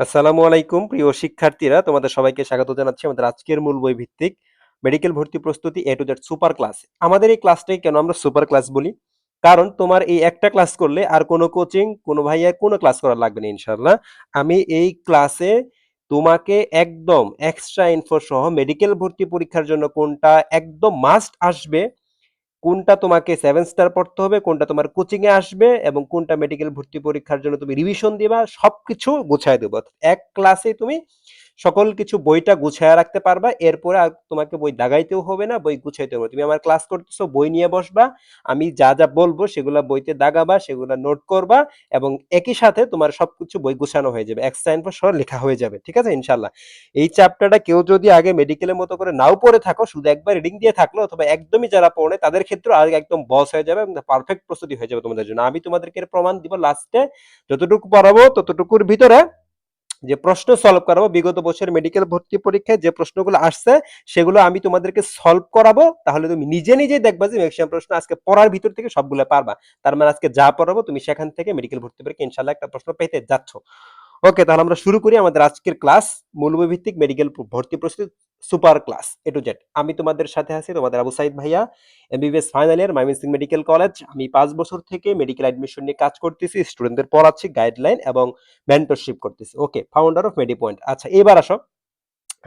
আসসালামু আলাইকুম প্রিয় শিক্ষার্থীরা, তোমাদের সবাইকে স্বাগত জানাচ্ছি আমাদের আজকের মূল বই ভিত্তিক মেডিকেল ভর্তি প্রস্তুতি এ টু জেড সুপার ক্লাস। আমাদের এই ক্লাসটাকে কেন আমরা সুপার ক্লাস বলি? কারণ তোমার এই একটা ক্লাস করলে আর কোনো কোচিং, কোনো ভাইয়ার কোনো ক্লাস করা লাগবে না ইনশাআল্লাহ। আমি এই ক্লাসে তোমাকে একদম এক্সট্রা ইনফো সহ মেডিকেল ভর্তি পরীক্ষার জন্য কোনটা একদম মাস্ট আসবে, কোনটা তোমাকে 7 স্টার পড়তে হবে, কোনটা তোমার কোচিং এ আসবে এবং কোনটা মেডিকেল ভর্তি পরীক্ষার জন্য তুমি রিভিশন দিবা, সবকিছু গুছায় দেবো। এক ক্লাসে তুমি সকল কিছু বইটা গুছায় রাখতে পারবা। এরপরে আর তোমাকে বই দাগাইতেও হবে না, বই গুছাইতে হবে। তুমি আমার ক্লাস করতেছো, বই নিয়ে বসবা, আমি যা যা বলবো সেগুলা বইতে দাগাবা, সেগুলা নোট করবা এবং একই সাথে তোমার সবকিছু বই গুছানো হয়ে যাবে, এক্সট্রা ইনফো সহ লেখা হয়ে যাবে। ঠিক আছে ইনশাল্লাহ। এই চ্যাপ্টারটা কেউ যদি আগে মেডিকেলের মতো করে নাও পড়ে থাকো, শুধু একবার রিডিং দিয়ে থাকলো, অথবা একদমই যারা পড়ে তাদের ক্ষেত্রে আর একদম বস হয়ে যাবে এবং পারফেক্ট প্রস্তুতি হয়ে যাবে তোমাদের জন্য। আমি তোমাদেরকে প্রমাণ দিব লাস্টে, যতটুকু পড়াবো ততটুকুর ভিতরে যে প্রশ্ন সলভ করাবো, বিগত বছরের মেডিকেল ভর্তি পরীক্ষায় যে প্রশ্নগুলো আসছে সেগুলো আমি তোমাদেরকে সলভ করাবো। তাহলে তুমি নিজে নিজেই দেখবা যে ম্যাক্সিমাম প্রশ্ন আজকে পড়ার ভিতর থেকে সবগুলো পারবা। তার মানে আজকে যা পড়াবো তুমি সেখান থেকে মেডিকেল ভর্তি পরীক্ষা ইনশাল্লাহ একটা প্রশ্ন পেতে যাচ্ছ। ওকে, তাহলে আমরা শুরু করি আমাদের আজকের ক্লাস। মূলবই ভিত্তিক মেডিকেল ভর্তি প্রস্তুতি super class A to Z. আমি তোমাদের সাথে আছি, তোমাদের আবু সাইদ ভাইয়া, MBBS final year, Mymensingh medical college. আমি 5 বছর থেকে মেডিকেল অ্যাডমিশন নিয়ে কাজ করতেছি, স্টুডেন্টদের পড়াচ্ছি, গাইডলাইন এবং মেন্টরশিপ করতেছি। ওকে, ফাউন্ডার অফ মেডি পয়েন্ট। আচ্ছা, এবার আসো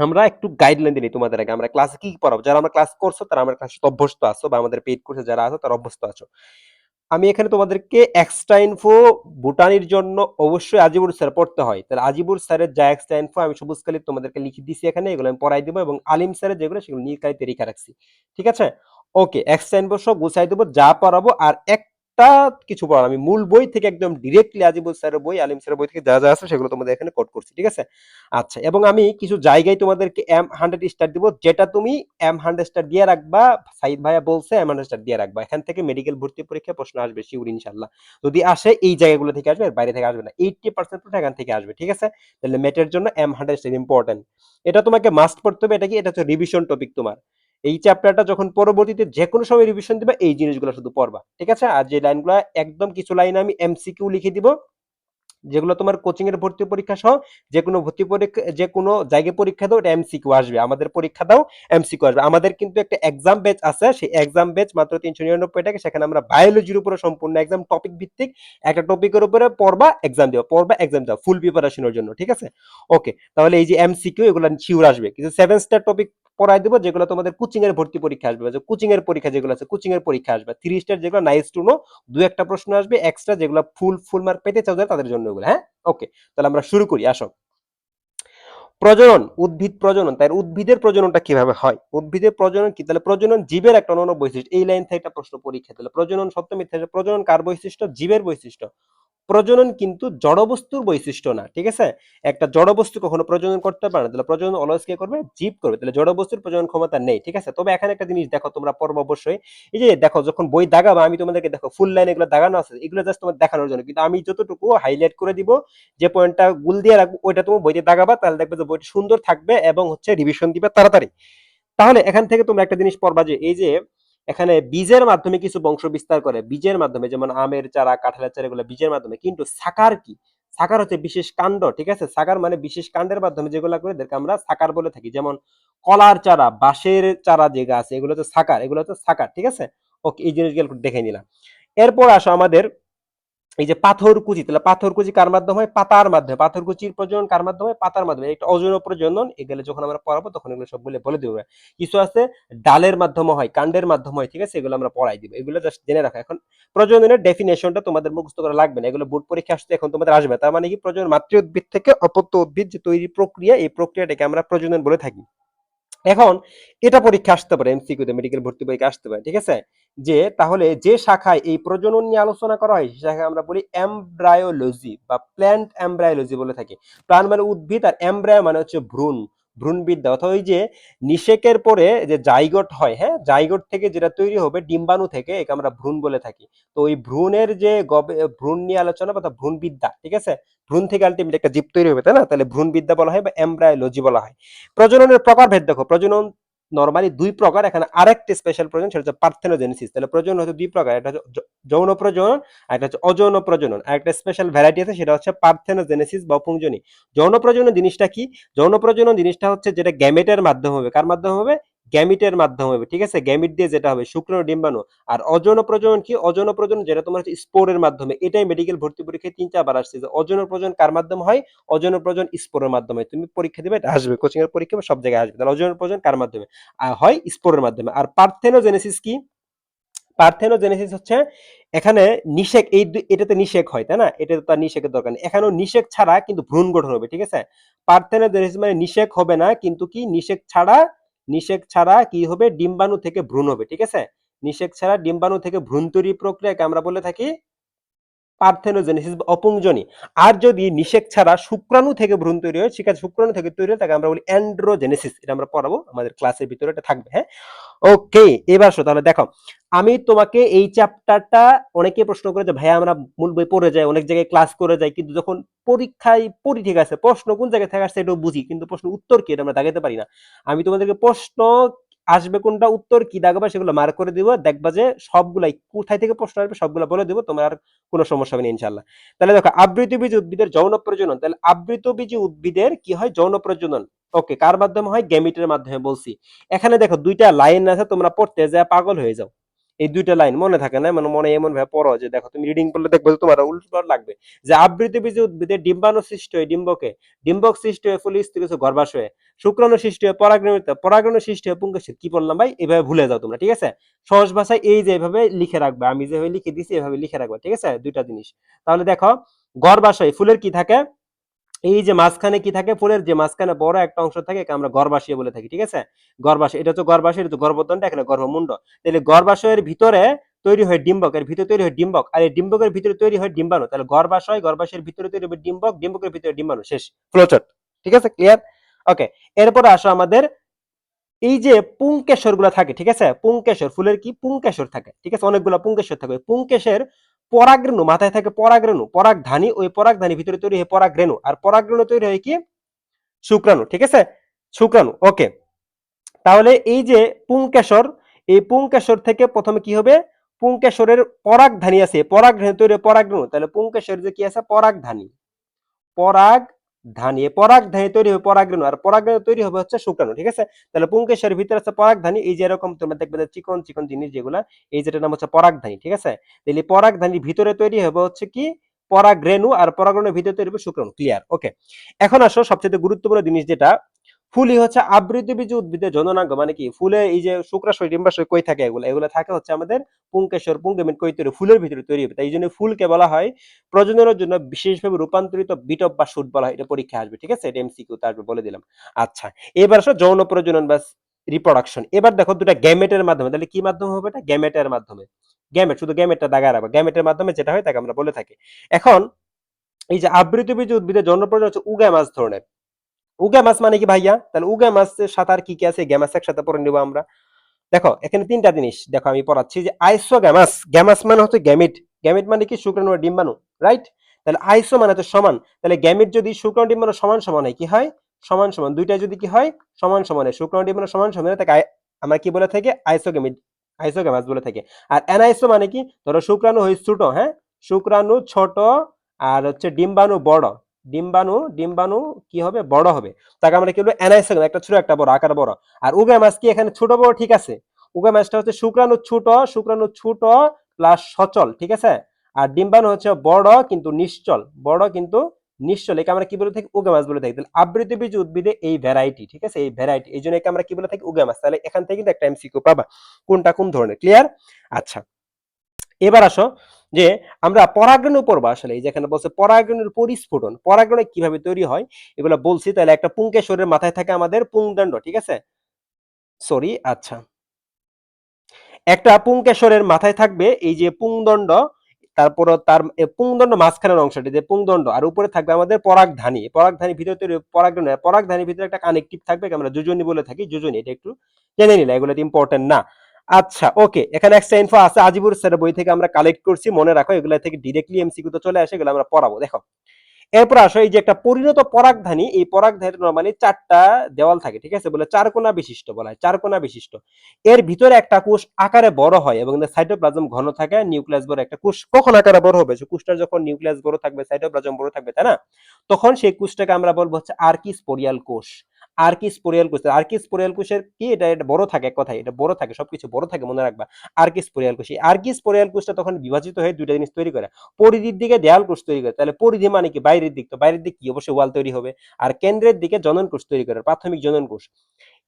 আমরা একটু গাইডলাইন দিই তোমাদের আগে। আমরা ক্লাসে কি পড়াবো, যারা আমরা ক্লাস করছো তারা আমার ক্লাসে অভ্যস্ত আছো, বা আমাদের পেইড কোর্সে যারা আছো তারা অভ্যস্ত আছো। আমি এখানে তোমাদেরকে এক্সট্রা ইনফো বুটানির জন্য অবশ্যই আজিবুর স্যার পড়তে হয়, তাহলে আজিবুর স্যারের যা এক্সট্রা ইনফো আমি সবুজ কালি তোমাদেরকে লিখে দিছি এখানে, এগুলো আমি পড়াই দিব, এবং আলিম স্যারের যেগুলো সেগুলো নীল কালিতে রেখে রাখছি। ঠিক আছে, ওকে, এক্সট্রা ইনফো সব গুছাই দেবো, যা পড়াবো আর একটা কিছু পড়াবো আমি মূল বই থেকে একদম ডিরেক্টলি আজিবুল স্যারের বই, আলিম স্যারের বই থেকে যা যা আছে সেগুলো তোমাদের এখানে কোড করছি। ঠিক আছে, আচ্ছা, এবং আমি কিছু জায়গায় তোমাদেরকে M100 স্টার দিব, যেটা তুমি M100 স্টার দিয়ে রাখবা। সাইদ ভাইয়া বলছে M100 স্টার দিয়ে রাখবা, এখান থেকে মেডিকেল ভর্তি পরীক্ষা প্রশ্ন আসবে শিওর ইনশাল্লাহ। যদি আসে এই জায়গাগুলো থেকে আসবে, বাইরে থেকে আসবে না, 80% প্রশ্ন এখান থেকে আসবে। ঠিক আছে, তাহলে মেটের জন্য M100 স্টার ইম্পর্টেন্ট। এটা তোমাকে মাস্ট পড়তে হবে। এটা কি, এটা হচ্ছে রিভিশন টপিক তোমার। এই চ্যাপ্টারটা যখন পরবর্তীতে যে কোনো সময় রিভিশন দিবা, এই জিনিসগুলো শুধু পড়বা। ঠিক আছে, আর যে লাইনগুলো একদম কিছু লাইন আমি MCQ লিখে দিব, যেগুলো তোমার কোচিং এর ভর্তি পরীক্ষা সহ যে কোনো ভর্তি পরীক্ষা, যে কোনো জায়গায় পরীক্ষা দাও, এটা এমসিকিউ আসবে। আমাদের পরীক্ষা দাও, এমসিকিউ আসবে। আমাদের কিন্তু একটা এক্সাম ব্যাচ আছে, সেই এক্সাম ব্যাচ মাত্র 399 টাকা। সেখানে আমরা বায়োলজির উপরে সম্পূর্ণ এক্সাম টপিক ভিত্তিক, একটা টপিকের উপরে পড়বা, এক্সাম দিও, পড়বা, এক্সাম দাও, ফুল প্রিপারেশনের জন্য। ঠিক আছে, ওকে, তাহলে এই যে এমসিকিউ এগুলো শিওর আসবে। কিছু 7 স্টার টপিক পড়াই দেবো, যেগুলো তোমাদের কোচিং এর ভর্তি পরীক্ষা আসবে, যে কোচিং এর পরীক্ষা যেগুলো আছে কোচিং এর পরীক্ষা আসবে। 3 স্টার যেগুলো নাইস টু নো, দু একটা প্রশ্ন আসবে এক্সট্রা, যেগুলো ফুল ফুল মার্ক পেতে চাও তাদের জন্য এগুলো। হ্যাঁ, ওকে, তাহলে আমরা শুরু করি, আসো। প্রজনন, উদ্ভিদ প্রজনন, তাই উদ্ভিদের প্রজননটা কিভাবে হয়, উদ্ভিদের প্রজনন কি, তাহলে প্রজনন জীবের একটা অনন্য বৈশিষ্ট্য। এই লাইন থেকে একটা প্রশ্ন পরীক্ষা, তাহলে প্রজনন সত্য মিথ্যা, প্রজনন কার বৈশিষ্ট্য, জীবের বৈশিষ্ট্য। প্রজনন কিন্তু জড়বস্তুর বৈশিষ্ট্য না। ঠিক আছে, একটা জড়বস্তু কখনো প্রজনন করতে পারে না, তাহলে প্রজনন অলওয়েজ কে করবে, জীব করবে। তাহলে জড়বস্তুর প্রজনন ক্ষমতা নেই। ঠিক আছে, তবে এখানে একটা জিনিস দেখো, তোমরা পড়বো অবশ্যই। এই যে দেখো, যখন বই দাগাবা আমি তোমাদেরকে দেখো ফুল লাইন এগুলো দাগানো আছে, এগুলো জাস্ট তোমার দেখানোর জন্য, কিন্তু আমি যতটুকু হাইলাইট করে দিব, যে পয়েন্টটা গুল দিয়ে রাখবো ওইটা তুমি বইতে দাগাবা, তাহলে দেখবে যে বইটা সুন্দর থাকবে এবং হচ্ছে রিভিশন দিবে তাড়াতাড়ি। তাহলে এখান থেকে তোমরা একটা জিনিস পড়বা, যে এই যে এখানে বীজের মাধ্যমে কিছু বংশ বিস্তার করে, বীজের মাধ্যমে, যেমন আমের চারা, কাঁঠালের চারা, এগুলো বীজের মাধ্যমে। কিন্তু সাকার কি, সাকার হচ্ছে বিশেষ কাণ্ড। ঠিক আছে, সাকার মানে বিশেষ কাণ্ডের মাধ্যমে যেগুলো করে এদেরকে আমরা সাকার বলে থাকি। যেমন কলার চারা, বাঁশের চারা যে গাছ, এগুলো হচ্ছে সাকার, এগুলো হচ্ছে সাকার। ঠিক আছে, ওকে, এই জিনিসগুলো দেখে নিলাম। এরপর আসো আমাদের এই যে পাথরকুচি, তাহলে পাথরকুচি কার মাধ্যমে হয়, পাতার মাধ্যমে। পাথরকুচির প্রজনন কার মাধ্যমে, পাতার মাধ্যমে। একটা অযৌন প্রজনন, এগুলো যখন আমরা পড়াবো তখন এগুলো সবগুলো বলে দেবো। কিছু আছে ডালের মাধ্যমে হয়, কাণ্ডের মাধ্যমে হয়। ঠিক আছে, এগুলো আমরা পড়াই দিব, এগুলো জাস্ট জেনে রাখা। এখন প্রজননের ডেফিনেশনটা তোমাদের মুখস্থ করা লাগবে না, এগুলো বোর্ড পরীক্ষা আসতে এখন তোমাদের আসবে। তার মানে কি, প্রজনন মাতৃ উদ্ভিদ থেকে অপত্য উদ্ভিদ যে তৈরি প্রক্রিয়া, এই প্রক্রিয়াটাকে আমরা প্রজনন বলে থাকি। এখন এটা পরীক্ষা আসতে পারে, এমসিকিউ তে মেডিকেল ভর্তি পরীক্ষা আসতে পারে। ঠিক আছে, যে তাহলে যে শাখায় এই প্রজনন নিয়ে আলোচনা করা হয়, সে শাখায় আমরা বলি এমব্রায়োলজি বা প্ল্যান্ট এমব্রায়োলজি বলে থাকি। প্রাণ মানে উদ্ভিদ, আর এমব্রায়ো মানে হচ্ছে ভ্রূণ, ভ্রূণবিদ্যা। অথবা ওই যে নিষেকের পরে যে জাইগোট হয়, হ্যাঁ, জাইগোট থেকে যেটা তৈরি হবে ডিম্বাণু থেকে, একে আমরা ভ্রূণ বলে থাকি। তো ওই ভ্রূণের যে ভ্রূণ নিয়ে আলোচনা বা ভ্রূণবিদ্যা। ঠিক আছে, ভ্রূণ থেকে আলটিমেটলি একটা জীব তৈরি হবে, তাই না, তাহলে ভ্রূণবিদ্যা বলা হয় বা এমব্রায়োলজি বলা হয়। প্রজননের প্রকারভেদ দেখো, প্রজনন নরমালি দুই প্রকার, এখানে আরেকটা স্পেশাল প্রজনন, সেটা হচ্ছে পার্থেনোজেনেসিস। তাহলে প্রজনন হচ্ছে দুই প্রকার, এটা হচ্ছে যৌন প্রজনন আর এটা হচ্ছে অযৌন প্রজনন। আর একটা স্পেশাল ভ্যারাইটি আছে, সেটা হচ্ছে পার্থেনোজেনেসিস বা অপুংজনি। যৌন প্রজনন জিনিসটা কি? যৌন প্রজনন জিনিসটা হচ্ছে যেটা গ্যামেটের মাধ্যমে হবে। কার মাধ্যমে হবে? গ্যামিটের মাধ্যমে হবে, ঠিক আছে? গ্যামিট দিয়ে যেটা হবে, শুক্রাণু ডিম্বাণু। আর অযৌন প্রজনন কি? অযৌন প্রজনন যেটা তোমার হচ্ছে স্পোরের মাধ্যমে। এটাই মেডিকেল ভর্তি পরীক্ষায় ৩-৪ বার আসছে যে অযৌন প্রজনন কার মাধ্যমে হয়? অযৌন প্রজনন স্পোরের মাধ্যমে। তুমি পরীক্ষা দিবে, এটা আসবে, কোচিং এর পরীক্ষা সব জায়গায় আসবে। তাহলে অযৌন প্রজনন কার মাধ্যমে হয়? স্পোরের মাধ্যমে। আর পার্থেনোজেনেসিস কি? পার্থেনোজেনেসিস হচ্ছে এখানে নিষেক, এটাতে নিষেক হয়, তাই না? এটাতে তার নিষেকের দরকার নেই। এখানেও নিষেক ছাড়া কিন্তু ভ্রূণ গঠন হবে, ঠিক আছে? পার্থেনোজেনেসিস মানে নিষেক হবে না, কিন্তু কি নিষেক ছাড়া কি হবে? ডিম্বাণু থেকে ভ্রূণ হবে, ঠিক আছে? নিষেক ছাড়া ডিম্বাণু থেকে ভ্রূণ তৈরি প্রক্রিয়াকে আমরা বলে থাকি পার্থেনোজেনেসিস বা অপুংজনি। আর যদি নিষেক ছাড়া শুক্রাণু থেকে ভ্রূণ তৈরি হয়, ঠিক আছে, শুক্রাণু থেকে তৈরি হয়, তাকে আমরা বলি অ্যান্ড্রোজেনেসিস। এটা আমরা পড়াবো, আমাদের ক্লাসের ভিতরে এটা থাকবে, হ্যাঁ? ওকে, এবার আসো তাহলে দেখো, আমি তোমাকে এই চ্যাপ্টারটা, অনেকে প্রশ্ন করে যে ভাইয়া আমরা মূল বই পড়ে যাই, অনেক জায়গায় ক্লাস করে যাই, কিন্তু যখন পরীক্ষায় পড়ি, ঠিক আছে, প্রশ্ন কোন জায়গায় থেকে আসছে এটাও বুঝি, কিন্তু প্রশ্ন উত্তর কি এটা আমরা দাগাতে পারি না। আমি তোমাদেরকে প্রশ্ন আসবে কোনটা, উত্তর কি দাগাবে সেগুলো মার্ক করে দিব, দেখবা যে সবগুলাই কোথায় থেকে প্রশ্ন আসবে সবগুলো বলে দিব, তোমার আর কোনো সমস্যা হবে না ইনশাআল্লাহ। তাহলে দেখো, আবৃতবীজী উদ্ভিদের যৌন প্রজনন, তাহলে আবৃতবীজী উদ্ভিদের কি হয়? যৌন প্রজনন। ওকে, কার মাধ্যমে হয়? গ্যামিটের মাধ্যমে বলছি। এখানে দেখো দুইটা লাইন আছে, তোমরা পড়তে যায় পাগল হয়ে যাও। এই দুইটা লাইন মনে থাকে না, মানে মনে এমন ভাবে পড়ো যে দেখো, তুমি রিডিং করলে দেখবে তোমার উল্টো লাগবে। যে আবৃতবীজী উদ্ভিদের ডিম্বাণু সৃষ্টি হয় ডিম্বকে, ডিম্বক সৃষ্টি হয়ে ফলে স্ত্রী গর্ভাশয়ে, শুক্রাণু সৃষ্টি হয় পরাগরেণুতে, পরাগরেণু সৃষ্টি হয় পুংকেশে। কি বললাম ভাই? এভাবে ভুলে যাও তোমরা, ঠিক আছে? সহজ ভাষায় এই যে এভাবে লিখে রাখবে, আমি যেভাবে লিখে দিছি এভাবে লিখে রাখবে, ঠিক আছে? দুইটা জিনিস। তাহলে দেখো, গর্ভাশয় ফুলের কি থাকে? এই যে মাঝখানে কি থাকে? ফুলের যে মাঝখানে বড় একটা অংশ থাকে, একে আমরা গর্ভাশয় বলে থাকি, ঠিক আছে? গর্ভাশয়, এটা হচ্ছে গর্ভাশয়, এটা হচ্ছে গর্ভদণ্ড, এখানে গর্ভমুণ্ড। তাহলে গর্ভাশয়ের ভিতরে তৈরি হয় ডিম্বক, এর ভিতরে তৈরি হয় ডিম্বক, আর এই ডিম্বকের ভিতরে তৈরি হয় ডিম্বাণু। তাহলে গর্ভাশয়, গর্ভাশয়ের ভিতরে তৈরি হবে ডিম্বক, ডিম্বকের ভিতরে ডিম্বাণু। শেষ, ফ্লোচার্ট। ঠিক আছে, ক্লিয়ার? ওকে, এরপরে আসো আমাদের এই যে পুংকেশর গুলা থাকে, ঠিক আছে? পুংকেশর, ফুলের কি পুংকেশর থাকে, ঠিক আছে? অনেকগুলো পুংকেশর থাকে। পুংকেশের পরাগরেণু, মাথায় থাকে পরাগরেণু, পরাগধানী, ওই পরাগধানী ভিতরে তৈরি হয় পরাগরেণু, আর পরাগরেণু তৈরি হয় কি? শুক্রাণু, ঠিক আছে? শুক্রাণু। ওকে, তাহলে এই যে পুংকেশর, এই পুংকেশর থেকে প্রথমে কি হবে? পুংকেশরের পরাগধানী আছে, পরাগধানী তৈরি হয় পরাগরেণু। তাহলে পুংকেশর যে কি আছে? পরাগধানী, পরাগধানী, পরাগধানী তৈরি হবে পরাগরেণু, আর পরাগরেণু তৈরি হবে হচ্ছে শুক্রাণু, ঠিক আছে? তাহলে পুংকেশরের ভিতরে আছে পরাগধানী, এই যে এরকম তোমরা দেখবে যে চিকন চিকন জিনিস যেগুলা, এই যেটার নাম হচ্ছে পরাগধানী, ঠিক আছে? তাহলে পরাগধানীর ভিতরে তৈরি হবে হচ্ছে কি? পরাগরেণু, আর পরাগরেণুর ভিতরে তৈরি হবে শুক্রাণু। ক্লিয়ার? ওকে, এখন আসো সবচেয়ে গুরুত্বপূর্ণ জিনিস যেটা, ফুলই হচ্ছে আবৃতবীজী উদ্ভিদের জননাঙ্গ। মানে কি? ফুলে এই যে শুক্রাশয় ডিম্বাশয় কই থাকে? এগুলো এগুলো থাকে হচ্ছে আমাদের পুংকেশর, পুংগেমিট কই তৈরি? ফুলের ভিতরে তৈরি হবে। তাই এই জন্য ফুলকে বলা হয় প্রজননের জন্য বিশেষভাবে রূপান্তরিত বিটপ বা শুট বলা হয়। এটা পরীক্ষা আসবে, ঠিক আছে? এটা এমসিকিউ তে আসবে, বলে দিলাম। আচ্ছা, এবার আসো যৌন প্রজনন বা রিপ্রোডাকশন। এবার দেখো দুটা গ্যামেটের মাধ্যমে, তাহলে কি মাধ্যমে হবে? এটা গ্যামেটের মাধ্যমে। গ্যামেট, শুধু গ্যামেটটা দাগায় রাখবা। গ্যামেটের মাধ্যমে যেটা হয় তাকে আমরা বলে থাকি। এখন এই যে আবৃতবীজী উদ্ভিদের যৌন প্রজনন হচ্ছে উগামাস ধরনের। উগামাস মানে কি ভাইয়া? তাহলে উগামাসের সাথে আর কি কি আছে? গ্যামাস একসাথে পড়ে নিব আমরা। দেখো, এখানে তিনটা জিনিস দেখো আমি পড়াচ্ছি। যে আইসোগ্যামাস, গ্যামাস মানে হচ্ছে গ্যামিট, গ্যামিট মানে কি? শুক্রাণু আর ডিম্বাণু, রাইট? তাহলে আইসো মানে হচ্ছে সমান, তাহলে গ্যামিট যদি শুক্রাণু ডিম্বাণু সমান সমান হয়, কি হয়? সমান সমান, দুইটা যদি কি হয়? সমান সমান হয়, শুক্রাণু ডিম্বাণু সমান সমান হয়, তাকে আমরা কি বলে থাকি? আইসোগ্যামিট, আইসোগ্যামাস বলে থাকি। আর অ্যানাইসো মানে কি? ধরো শুক্রাণু হয় ছোট, হ্যাঁ, শুক্রাণু ছোট, আর হচ্ছে ডিম্বাণু বড়, ডিম্বাণু কি হবে? বড় হবে, তাকে আমরা কি বলবো? অ্যানাইসোগ্যাম, একটা ছোট একটা বড়, আকার বড়। আর উগামাস কি? এখানে ছোট বড়, ঠিক আছে? উগামাসটা হচ্ছে শুক্রাণু ছোট প্লাস সচল, ঠিক আছে? আর ডিম্বাণু হচ্ছে বড় কিন্তু নিশ্চল, বড় কিন্তু নিশ্চল, একে আমরা কি বলে থাকি? উগামাস বলে থাকি। তাহলে আবৃতবীজী উদ্ভিদে এই ভ্যারাইটি, ঠিক আছে? এই ভ্যারাইটি, এই জন্য একে আমরা কি বলে থাকি? উগামাস। তাহলে এখান থেকে কিন্তু একটা এমসিকিউ পাবা, কোনটা কোন ধরনের। ক্লিয়ার? আচ্ছা, এবার আসো যে আমরা পরাগরেণু পড়বো। আসলে এই যেখানে বলছে পরাগরেণুর পরিস্ফুটন, পরাগরেণু কিভাবে তৈরি হয় এগুলো বলছি। তাহলে একটা পুংকেশরের মাথায় থাকে আমাদের পুংদণ্ড, ঠিক আছে? সরি, আচ্ছা, একটা পুংকেশরের মাথায় থাকবে এই যে পুংদণ্ড, তারপর তার পুংদণ্ড মাঝখানের অংশটি যে পুংদণ্ড, আর উপরে থাকবে আমাদের পরাগধানী, পরাগধানীর ভিতরে তৈরি পরাগরেণু, পরাগধানীর ভিতরে একটা কানেকটিভ থাকবে, আমরা যোজনী বলে থাকি, যোজনী। এটা একটু জেনে নিলে, এগুলো ইম্পর্টেন্ট না। আচ্ছা, ওকে, এখানে এক্সট্রা ইনফো আছে আজিবুর স্যারের বই থেকে আমরা কালেক্ট করছি, মনে রাখো, এগুলা থেকে ডিরেক্টলি এমসিকিউ তো চলে আসে, এগুলো আমরা পড়াবো। দেখো, এরপর আসো এই যে একটা পরিণত পরাগধানী, এই পরাগধানীর নরমালি 4টা দেওয়াল থাকে, ঠিক আছে, বলে 4 কোণা বিশিষ্ট বলা হয়, 4 কোণা বিশিষ্ট। এর ভিতরে একটা কোষ আকারে বড় হয় এবং সাইটোপ্লাজম ঘন থাকে, নিউক্লিয়াস বড়। একটা কোষ কখন আকারে বড় হবে? কোষটার যখন নিউক্লিয়াস বড় থাকবে, সাইটোপ্লাজম বড় থাকবে, তাই না? তখন সেই কোষটাকে আমরা বলবো হচ্ছে আর্কিস্পোরিয়াল কোষ। আর্কিস্পোরিয়াল কোষ, আর্কিস্পোরিয়াল কোষের কি, এটা বড় থাকে, এক কথায় এটা বড় থাকে, সবকিছু বড় থাকে, মনে রাখবা। আর্কিস্পোরিয়াল কোষ, এই আর্কিস্পোরিয়াল কোষটা তখন বিভাজিত হয়ে দুইটা জিনিস তৈরি করে। পরিধির দিকে দেয়াল কোষ তৈরি করে, তাহলে পরিধি মানে কি? বাইরের দিক, তো বাইরের দিক কি? অবশ্যই ওয়াল তৈরি হবে। আর কেন্দ্রের দিকে জনন কোষ তৈরি করে, প্রাথমিক জনন কোষ।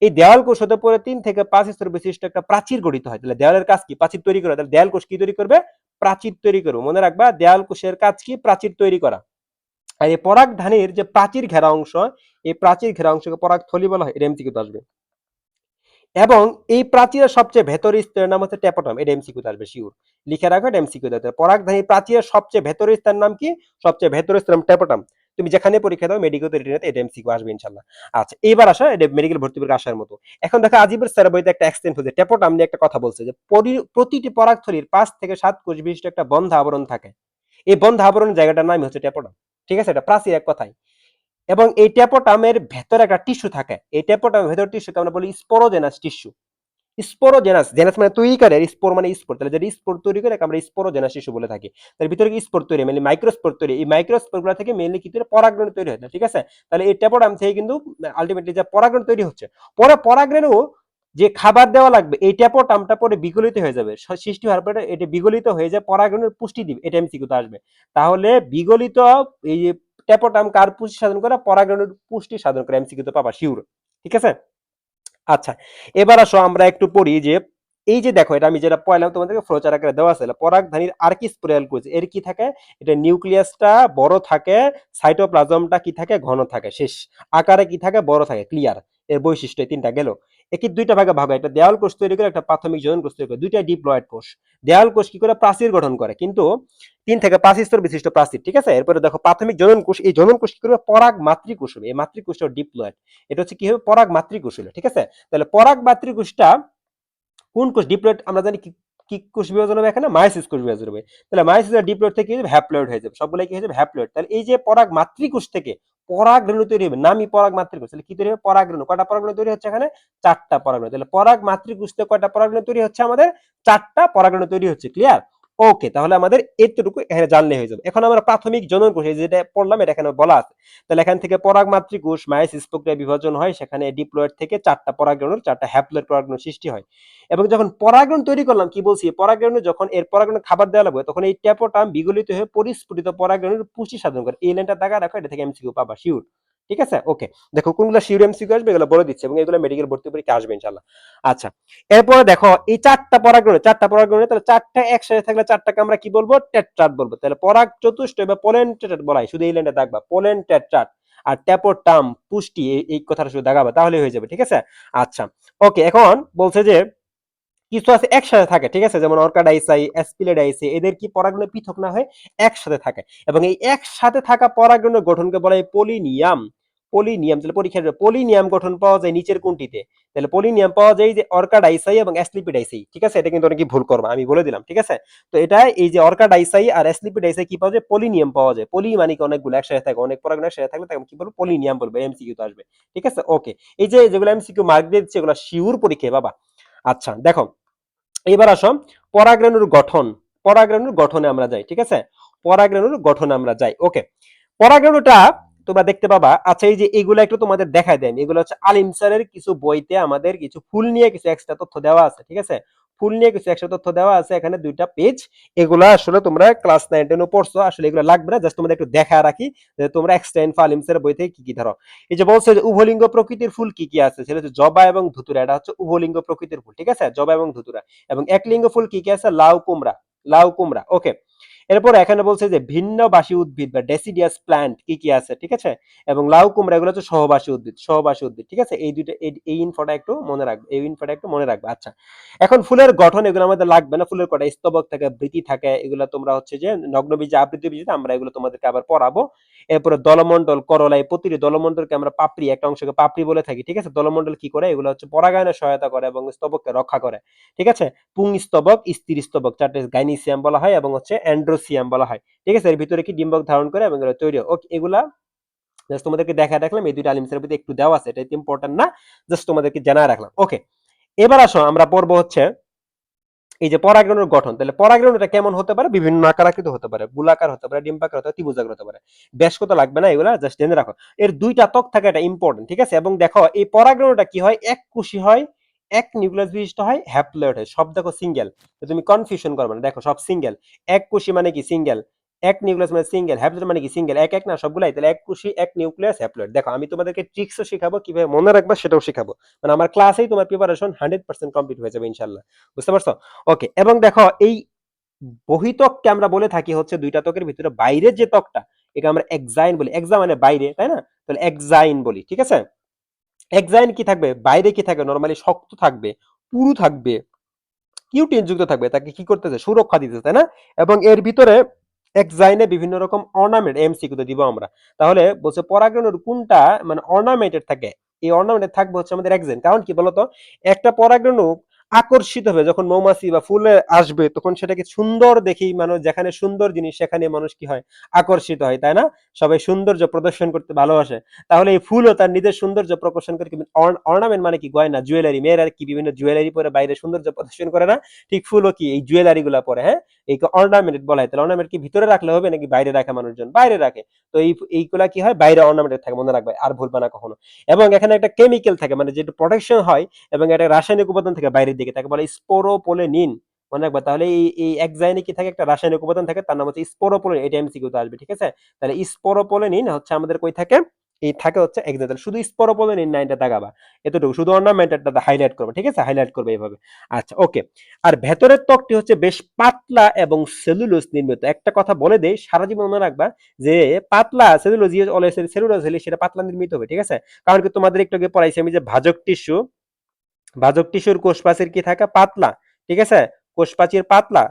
এই দেওয়াল কোষ হতে পরে 3 থেকে 5 স্তর বিশিষ্ট একটা প্রাচীর গঠিত হয়। তাহলে দেওয়ালের কাজ কি? প্রাচীর তৈরি করা। তাহলে দেয়াল কোষ কি তৈরি করবে? প্রাচীর তৈরি করবে। মনে রাখবা, দেয়াল কোষের কাজ কি? প্রাচীর তৈরি করা। আর এই পরাগধানীর যে প্রাচীর ঘেরা অংশ, এই প্রাচীর ঘেরা অংশকে পরাগথলি বলা হয়। এটা এমসিকিউতে আসবে। এবং এই প্রাচীরের সবচেয়ে ভেতরের স্তরের নাম হচ্ছে ট্যাপোটাম। এটা এমসিকিউতে আসবে শিওর। লিখে রাখো, এটা এমসিকিউ দিতে। পরাগধানী প্রাচীরের সবচেয়ে ভেতরের স্তরের নাম কি? সবচেয়ে ভেতরের স্তর ট্যাপোটাম। তুমি যেখানে পরীক্ষা দাও, মেডিকেল রিটিনাতে, এটা এমসিকিউ আসবে ইনশাআল্লাহ। আচ্ছা, এবার আসো এটা মেডিকেল ভর্তি পরীক্ষা আসার মতো। এখন দেখো আজিবের স্যার বইতে একটা এক্সটেন্ড হয়েছে, ট্যাপোটাম নিয়ে একটা কথা বলছে যে প্রতিটি পরাগথলির 5 থেকে 7 কোষ বিশিষ্ট একটা বন্ধ আবরণ থাকে। এই বন্ধ আবরণের জায়গাটার নাম হচ্ছে ট্যাপোটাম। ঠিক আছে, এটা প্রাচীর এক কথায়। এবং এই ট্যাপোটামের ভেতরে একটা টিস্যু থাকে। এই ট্যাপোটামের ভেতর টিস্যুকে আমরা বলি স্পোরোজেনাস টিস্যু। স্পোরোজেনাস, জেনাস মানে তৈরি করে, স্পোর মানে স্পোর, তাহলে যেটা স্পোর তৈরি করে আমরা স্পোরোজেনাস টিস্যু বলে থাকি। তার ভিতরে কি স্পোর তৈরি, মানে মাইক্রোস্পোর তৈরি। এই মাইক্রোস্পোর গুলো থেকে মেইনলি কি তৈরি? পরাগরেণু তৈরি হয়। ঠিক আছে, তাহলে এই ট্যাপোটাম থেকে কিন্তু আলটিমেটলি যে পরাগরেণু তৈরি হচ্ছে, পরে পরাগরেণু যে খাবার দেওয়া লাগবে, এই ট্যাপোটামটা পরে বিগলিত হয়ে যাবে, সৃষ্টি হওয়ার পরে এটা বিগলিত হয়ে যায়, পরাগরেণুর পুষ্টি দিবে। এটা এমসিকিউতে আসবে। তাহলে বিগলিত এই যে ট্যাপোটাম কার পুষ্টি সাধন করে? পরাগরেণুর পুষ্টি সাধন করে। এমসিকিউতে পাবা শিওর। ঠিক আছে। আচ্ছা, এবার আসো আমরা একটু পড়ি যে এই যে দেখো, এটা আমি যেটা পড়লাম তোমাদেরকে ফ্লোচার আকারে দেওয়া আছে। পরাগধানীর আর্কিস্পোরিয়াল কোষ, এর কি থাকে? এটা নিউক্লিয়াসটা বড় থাকে, সাইটোপ্লাজমটা কি থাকে? ঘন থাকে। শেষ। আকারে কি থাকে? বড় থাকে। ক্লিয়ার। এর বৈশিষ্ট্য এই তিনটা গেল। একই দুইটা ভাগে ভাগ হয়, একটা দেওয়াল কোষ তৈরি করে, একটা প্রাথমিক জনন কোষ তৈরি করে। দুইটা ডিপ্লয়েড কোষ। দেওয়াল কোষ কি করে? প্রাচীর গঠন করে, কিন্তু 3 থেকে 5 স্তর বিশিষ্ট প্রাচীর। ঠিক আছে, এরপরে দেখো প্রাথমিক জনন কোষ, এই জনন কোষ কি করবে? পরাগ মাতৃকোষ হবে। এই মাতৃকোষটা ডিপ্লয়েড। এটা হচ্ছে কি হবে? পরাগ মাতৃকোষ হলো। ঠিক আছে, তাহলে পরাগ মাতৃকোষটা কোন কোষ? ডিপ্লয়েড আমরা জানি কি, কি কোষ বিভাজন হবে এখানে? মায়োসিস কোষ বিভাজন হবে। তাহলে মায়োসিস আর ডিপ্লয়েড থেকে হ্যাপ্লয়েড হয়ে যাবে, সবগুলো কি হয়ে যাবে? হ্যাপ্লয়েড। তাহলে এই যে পরাগ মাতৃকোষ থেকে পরাগ রেণু তৈরি হবে, নামই পরাগ মাতৃকোষ। তাহলে কি তৈরি হবে? পরাগ রেণু। কয়টা পরাগ রেণু তৈরি হচ্ছে এখানে? 4টা পরাগ রেণু। তাহলে পরাগ মাতৃকোষ থেকে কয়টা পরাগ রেণু তৈরি হচ্ছে আমাদের? 4টা পরাগ রেণু তৈরি হচ্ছে। ক্লিয়ার? ওকে, তাহলে আমাদের এতটুকু এখানে জানলে হয়ে যাবে। এখন আমরা প্রাথমিক জনন কোষ, এই যেটা পড়লাম, এটা এখানে বলা আছে। তাহলে এখান থেকে পরাগ মাতৃকোষ মায়োসিস প্রক্রিয়া বিভাজন হয়, সেখানে ডিপ্লয়েড থেকে 4টা পরাগ রেণুর 4টা হ্যাপ্লয়েড পরাগ রেণু সৃষ্টি হয়। এবং যখন পরাগরেণু তৈরি করলাম, কি বলছি? পরাগরেণু যখন এর পরাগরেণু খাবার দেওয়া লাগবে, তখন এই ট্যাপোটাম বিগলিত হয়ে পরিস্ফুটিত পরাগরেণুর পুষ্টি সাধন করে। এই লাইনটা দাগা রাখো, এটা থেকে এমসিকিউ পাবা শিওর। ঠিক আছে, ওকে। দেখো কোনগুলো শিওর এমসিকিউ আসবে, এগুলো বলে দিচ্ছে, এবং এগুলো মেডিকেল ভর্তি পরীক্ষা আসবে ইনশাআল্লাহ। আচ্ছা, এরপরে দেখো এই 4টা পরাগরেণু, 4টা পরাগরেণু, তাহলে 4টা একসাথে থাকলে 4টাকে আমরা কি বলবো? টেট্রাড বলবো। তাহলে পরাগ চতুষ্ট বা পোলেন টেট্রাড বলা হয়, শুধু এই লাইনটা দাগবা, পোলেন টেট্রাড। আর ট্যাপোটাম পুষ্টি, এই কথাটা শুধু দাগাবা, তাহলে হয়ে যাবে। ঠিক আছে। আচ্ছা, ওকে। এখন বলছে যে কিছু আছে একসাথে থাকে। ঠিক আছে, যেমন অর্কাডাইসাই, অ্যাসপিলেডাইসাই, এদের কি পরাগরেণু পৃথক না হয়ে একসাথে থাকে, এবং এই একসাথে থাকা পরাগরেণুর গঠনকে বলা হয় পলিনিয়াম। পলিনিয়াম, তাহলে পরীক্ষার পলিনিয়াম গঠন পাওয়া যায় নিচের কোনটিতে? তাহলে পলিনিয়াম পাওয়া যায় যে অর্কাডাইসাই এবং অ্যাসলিপিডাইসাই। ঠিক আছে, এটা কিন্তু অনেকে ভুল করবে, আমি বলে দিলাম। ঠিক আছে, তো এটা এই যে অর্কাডাইসাই আর অ্যাসলিপিডাইসাই কি পাওয়া যায়? পলিনিয়াম পাওয়া যায়। পলি মানে কি? অনেকগুলো একসাথে থাকে, অনেক পরাগরেণু একসাথে থাকলে তাকে কি বলবো? পলিনিয়াম বলবো। এমসিকিউ তো আসবে। ঠিক আছে, ওকে। এই যে যেগুলো এমসিকিউ মার্ক দিয়ে দিচ্ছে, এগুলো শিওর পরীক্ষা বাবা। আচ্ছা, দেখো এবার আসো পরাগরেণুর গঠন। পরাগরেণুর গঠনে আমরা যাই। ঠিক আছে, পরাগরেণুর গঠনে আমরা যাই। ওকে, পরাগরেণুটা তোমরা দেখতে পাবা। আচ্ছা, এই যে এগুলো একটু তোমাদের দেখাই দেন, এগুলো হচ্ছে আলিম স্যারের কিছু বইতে আমাদের কিছু ফুল নিয়ে কিছু এক্সট্রা তথ্য দেওয়া আছে। ঠিক আছে, ফুল নিয়ে কিছু এক্সট্রা তথ্য দেওয়া আছে এখানে, 2টা পেজ। এগুলা আসলে তোমরা ক্লাস 9-10 পড়ছো, আসলে এগুলো লাগবে না, জাস্ট তোমাদের একটু দেখা রাখি যে তোমরা এক্সট্রা ইনফো আলিম স্যারের বই থেকে কি কি ধরো। এই যে বলছে যে উভলিঙ্গ প্রকৃতির ফুল কি কি আছে, সেটা হচ্ছে জবা এবং ধুতুরা। এটা হচ্ছে উভলিঙ্গ প্রকৃতির ফুল। ঠিক আছে, জবা এবং ধুতুরা। এবং একলিঙ্গ ফুল কি কি আছে? লাউ কুমড়া। লাউ কুমড়া। ওকে, এরপর এখানে বলছে যে ভিন্নবাসী উদ্ভিদ বা ডেসিডিয়াস প্ল্যান্ট কি কি আছে। ঠিক আছে, এবং লাউ কুমড়া এগুলো হচ্ছে সহবাসী উদ্ভিদ। সহবাসী উদ্ভিদ। ঠিক আছে, এই দুইটা, এই ইনফোটা একটু মনে রাখবে, এই ইনফোটা একটু মনে রাখবে। আচ্ছা, এখন ফুলের গঠন এগুলো আমাদের লাগবে না। ফুলের কটা স্তবক থাকে, বৃতি থাকে, এগুলো তোমরা হচ্ছে যে নগ্নবীজ আবৃত বীজ, আমরা এগুলো তোমাদেরকে আবার পড়াবো। এরপরে দলমন্ডল, করলা, এই প্রতিটি দলমন্ডলকে আমরা পাপড়ি, একটা অংশকে পাপড়ি বলে থাকি, ঠিক আছে। দলমন্ডল কি করে, এগুলো হচ্ছে পরাগায়নে সহায়তা করে এবং স্তবককে রক্ষা করে, ঠিক আছে। পুংস্তবক, স্ত্রীস্তবক, চারটে গাইনিসিয়াম বলা হয় এবং হচ্ছে অ্যান্ড্রোসিয়াম বলা হয়, ঠিক আছে। এর ভিতরে কি ডিম্বক ধারণ করে এবং এগুলো তৈরি হয়। ওকে, এগুলা জাস্ট তোমাদেরকে দেখা রাখলাম, এই দুইটা আলিমসের প্রতি একটু দেওয়া আছে, এটা ইম্পর্টেন্ট না, জাস্ট তোমাদেরকে জানা রাখলাম। ওকে, এবার আসো আমরা পড়বো হচ্ছে এই যে পরাগরেণুর গঠন। তাহলে পরাগরেণুটা কেমন হতে পারে, বিভিন্ন আকার আকৃতি হতে পারে, গোলাকার হতে পারে, ডিম্বাকার হতে পারে, ত্রিভুজাকার হতে পারে। বেশ কত লাগবে না, এগুলা জাস্ট জেনে রাখো। এর দুইটা ত্বক থাকে, এটা ইম্পর্টেন্ট, ঠিক আছে। এবং দেখো এই পরাগরেণুটা কি হয়, এক কোষী হয়, এক নিউক্লিয়াস বিশিষ্ট হয়, হ্যাপ্লয়েড হয়। সব দেখো সিঙ্গেল, তুমি কনফিউশন করবে না, দেখো সব সিঙ্গেল। এক কোষী মানে কি সিঙ্গেল, এক নিউক্লিয়াস মানে সিঙ্গেল, হ্যাপ্লয়েড মানে কি সিঙ্গেল, এক এক না সবগুলাই। তাহলে এক কোষী, এক নিউক্লিয়াস, হ্যাপ্লয়েড। দেখো আমি তোমাদেরকে ট্রিক্সও শেখাবো, কিভাবে মনে রাখবা সেটাও শেখাবো। মানে আমার ক্লাসেই তোমার প্রিপারেশন 100% কমপ্লিট হয়ে যাবে ইনশাআল্লাহ, বুঝতে পারছো। ওকে, এবং দেখো এই বহিত্বককে আমরা বলে থাকি হচ্ছে দুইটা ত্বকের ভিতরে বাইরের যে ত্বকটা, এটা আমরা এক্সাইন বলি। এক্সা মানে বাইরে, তাই না, তাহলে এক্সাইন বলি, ঠিক আছে। এক্সাইন কি থাকবে, বাইরে কি থাকবে, নরমালি শক্ত থাকবে, পুরু থাকবে, কিউটিন যুক্ত থাকবে, তাকে কি করতেছে, সুরক্ষা দিতেছে, তাই না। এবং এর ভিতরে এক্সাইনে বিভিন্ন রকম অর্নামেন্ট, এমসিকিউ দিব আমরা। তাহলে বলছে পরাগরেণুর কোনটা মানে অর্নামেন্টেড থাকে, এই অর্নামেন্টেড থাকবে হচ্ছে আমাদের এক্সাইন। কারণ কি বলতো, একটা পরাগরেণু আকর্ষিত হবে যখন মৌমাছি বা ফুলে আসবে, তখন সেটাকে সুন্দর দেখেই মানুষ, যেখানে সুন্দর জিনিস সেখানে মানুষ কি হয়, আকর্ষিত হয়, তাই না। সবাই সৌন্দর্য প্রদর্শন করতে ভালোবাসে। তাহলে এই ফুলও তার নিজের সৌন্দর্য প্রদর্শন করে। অর্নামেন্ট মানে কি, গয়না, জুয়েলারি, মেয়েরা কি বিভিন্ন জুয়েলারি পরে বাইরে সৌন্দর্য প্রদর্শন করে না, ঠিক ফুলও কি এই জুয়েলারি গুলা পরে, হ্যাঁ, এই অর্নামেন্ট বলা হয়। তাহলে অর্নামেন্ট কি ভিতরে রাখলে হবে নাকি বাইরে রাখে, মানুষজন বাইরে রাখে। তো এইগুলা কি হয়, বাইরে অর্নামেন্ট থাকে, মনে রাখবে, আর ভুলবা না কখনো। এবং এখানে একটা কেমিক্যাল থাকে, মানে যেটা প্রোটেকশন হয়, এবং একটা রাসায়নিক উপাদান থাকে বাইরের দিকে, তাকে বলে স্পোরোপোলেনিন, মনে রাখবা। তাহলে এই এক্সাইনে কি থাকে, একটা রাসায়নিক উপাদান থাকে, তার নাম হচ্ছে স্পোরোপোলেনিন, এটা এমসিকিউতে আসবে, ঠিক আছে। তাহলে স্পোরোপোলেনিন হচ্ছে আমাদের কই থাকে, এই থাকে হচ্ছে এক্সাইন। তাহলে শুধু স্পোরোপোলেনিন না, এটা দাগাবা, এতটুকু শুধু অর্নামেন্টটা হাইলাইট করবে, ঠিক আছে, হাইলাইট করবে এইভাবে। আচ্ছা, ওকে। আর ভেতরের ত্বকটি হচ্ছে বেশ পাতলা এবং সেলুলোজ নির্মিত। একটা কথা বলে দেই, সারা জীবন মনে রাখবা, যে পাতলা সেলুলোজ, সেলুলোজ হলে সেটা পাতলা নির্মিত হবে, ঠিক আছে। কারণ কি তোমাদের একটু আগে পড়াইছি আমি যে ভাজক টিস্যু, ভাজক টিস্যুর কোষপ্রাচীর কি থাকে, পাতলা, ঠিক আছে, কোষপ্রাচীর পাতলা।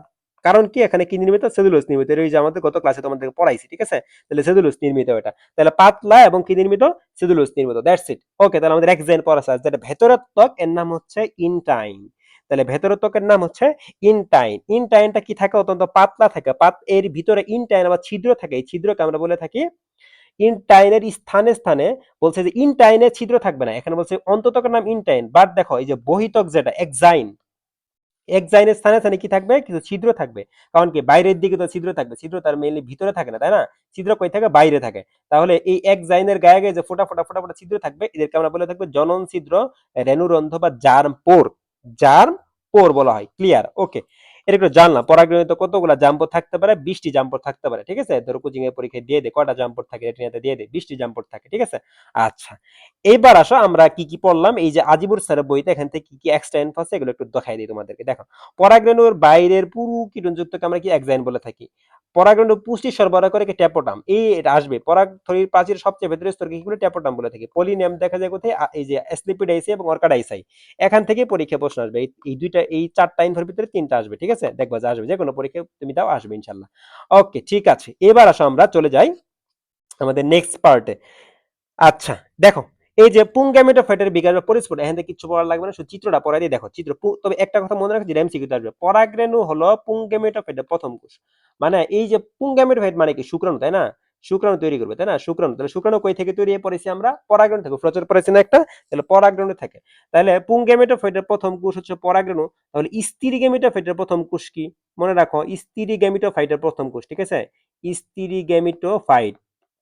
কারণ কি, এখানে কি নির্মিত, সেলুলোজ নির্মিত। এই যে আমাদের গত ক্লাসে তোমাদেরকে পড়াইছি, ঠিক আছে। তাহলে সেলুলোজ নির্মিত এটা, তাহলে পাতলা এবং কি নির্মিত, সেলুলোজ নির্মিত, দ্যাটস ইট। ওকে, তাহলে আমাদের এক্সাইন পড়া আছে, যেটা ভেতরের ত্বক, এর নাম হচ্ছে ইনটাইন। তাহলে ভেতরের ত্বকের নাম হচ্ছে ইনটাইন। ইনটাইনটা কি থাকে, অত্যন্ত পাতলা থাকে, এর ভিতরে ইনটাইন আবার ছিদ্র থাকে, এই ছিদ্রকে আমরা বলে থাকি ইনটাইনের স্থানে স্থানে। বলছে যে ইনটাইনে ছিদ্র থাকবে না, এখানে বলছে অন্ততকের নাম ইনটাইন, বাট দেখো এই যে বহিতক যেটা এক্সাইন, এক্সাইনের স্থানে স্থানে কি থাকবে, কিছু ছিদ্র থাকবে। কারণ কি, বাইরের দিকে তো ছিদ্র থাকবে, ছিদ্র তার মেইনলি ভিতরে থাকে না, তাই না। ছিদ্র কই থাকে, বাইরে থাকে। তাহলে এই এক্সাইনের গায়ে গায়ে যে ফোটা ফোটা ফোটা ফোটা ছিদ্র থাকবে, এদেরকে আমরা বলে থাকবে জনন ছিদ্র, রেণুরন্ধ্র বা জার্ম পোর, জার্ম পোর বলা হয়। ক্লিয়ার, ওকে। এটা একটু জানলাম, পরাগরেণুতে কতগুলা জাম্পোর থাকতে পারে, 20টি জাম্পোর থাকতে পারে, ঠিক আছে। ধরো কোচিং এর পরীক্ষায় দিয়ে দে কয়টা জাম্পোর থাকে, রেটিনাতে দিয়ে দে 20টি জাম্পোর থাকে, ঠিক আছে। আচ্ছা, এইবার আসো আমরা কি কি পড়লাম, এই যে আজিবুর স্যারের বইতে এখান থেকে কি কি এক্সট্রা ইনফো আছে, এগুলো একটু দেখাই দিই তোমাদেরকে। দেখো, পরাগরেণুর বাইরের পুরু কিরণযুক্তকে আমরা কি এক্সাইন বলে থাকি। পরাগরেণু পুষ্টি সরবরাহ করে কি ট্যাপোটাম, এই এটা আসবে। পরাগথলির প্রাচীর সবচেয়ে ভেতরের স্তরকে কি বলে, ট্যাপোটাম বলে থাকি। পলিনিয়াম দেখা যায় কোথায়, এই যে স্লিপিডাইসি এবং অর্কাডাইসাই। এখান থেকে পরীক্ষা প্রশ্ন আসবে, এই দুইটা, এই চারটা ইনফোর ভিতরে তিনটা আসবে, ঠিক আছে। দেখবা যে আসবে, যে কোনো পরীক্ষা তুমি দাও আসবে ইনশাল্লাহ। ওকে, ঠিক আছে, এবার আসো আমরা চলে যাই আমাদের নেক্সট পার্টে। আচ্ছা, দেখো, এই যে পুংগ্যামেটোফাইটের বিকাশ বা পরিস্ফুট, এখান থেকে কিছু পড়া লাগবে না, শুধু চিত্রটা পড়াই দিয়ে দেখো চিত্র। তবে একটা কথা মনে রাখো, যে এমসিকিউ আসবে, পরাগরেণু হলো পুংগ্যামেটোফাইটের প্রথম কোষ। মানে এই যে পুংগ্যামেটোফাইট মানে কি, শুক্রাণু, তাই না। শুক্রাণু তৈরি করবে, তাই না, শুক্রাণু। তাহলে শুক্রাণু কই থেকে তৈরি পড়েছি আমরা, পরাগরেণু থেকে। প্রচুর পড়েছি না একটা, তাহলে পরাগরেণু থাকে। তাহলে পুংগ্যামেটোফাইটের প্রথম কোষ হচ্ছে পরাগরেণু। তাহলে স্ত্রী গ্যামেটোফাইটের প্রথম কোষ কি, মনে রাখো, স্ত্রী গ্যামেটোফাইটের প্রথম কোষ, ঠিক আছে। স্ত্রী গ্যামেটোফাইট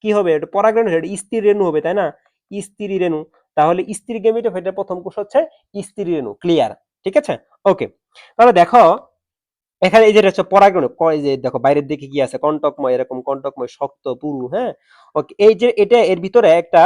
কি হবে, এটা পরাগরেণু, এটা স্ত্রী রেণু হবে, তাই না, স্ত্রী রেণু। তাহলে স্ত্রী গ্যামেটোফাইটের প্রথম কোষ হচ্ছে স্ত্রী রেণু। ক্লিয়ার, ঠিক আছে, ওকে। তাহলে দেখো, এখানে এই যেটা হচ্ছে পরাগরেণু, এই যে দেখো বাইরের দিকে কি আছে, কন্টকময়, এরকম কন্টকময় শক্ত পুরু, হ্যাঁ। ওকে, এই যে এটা, এর ভিতরে একটা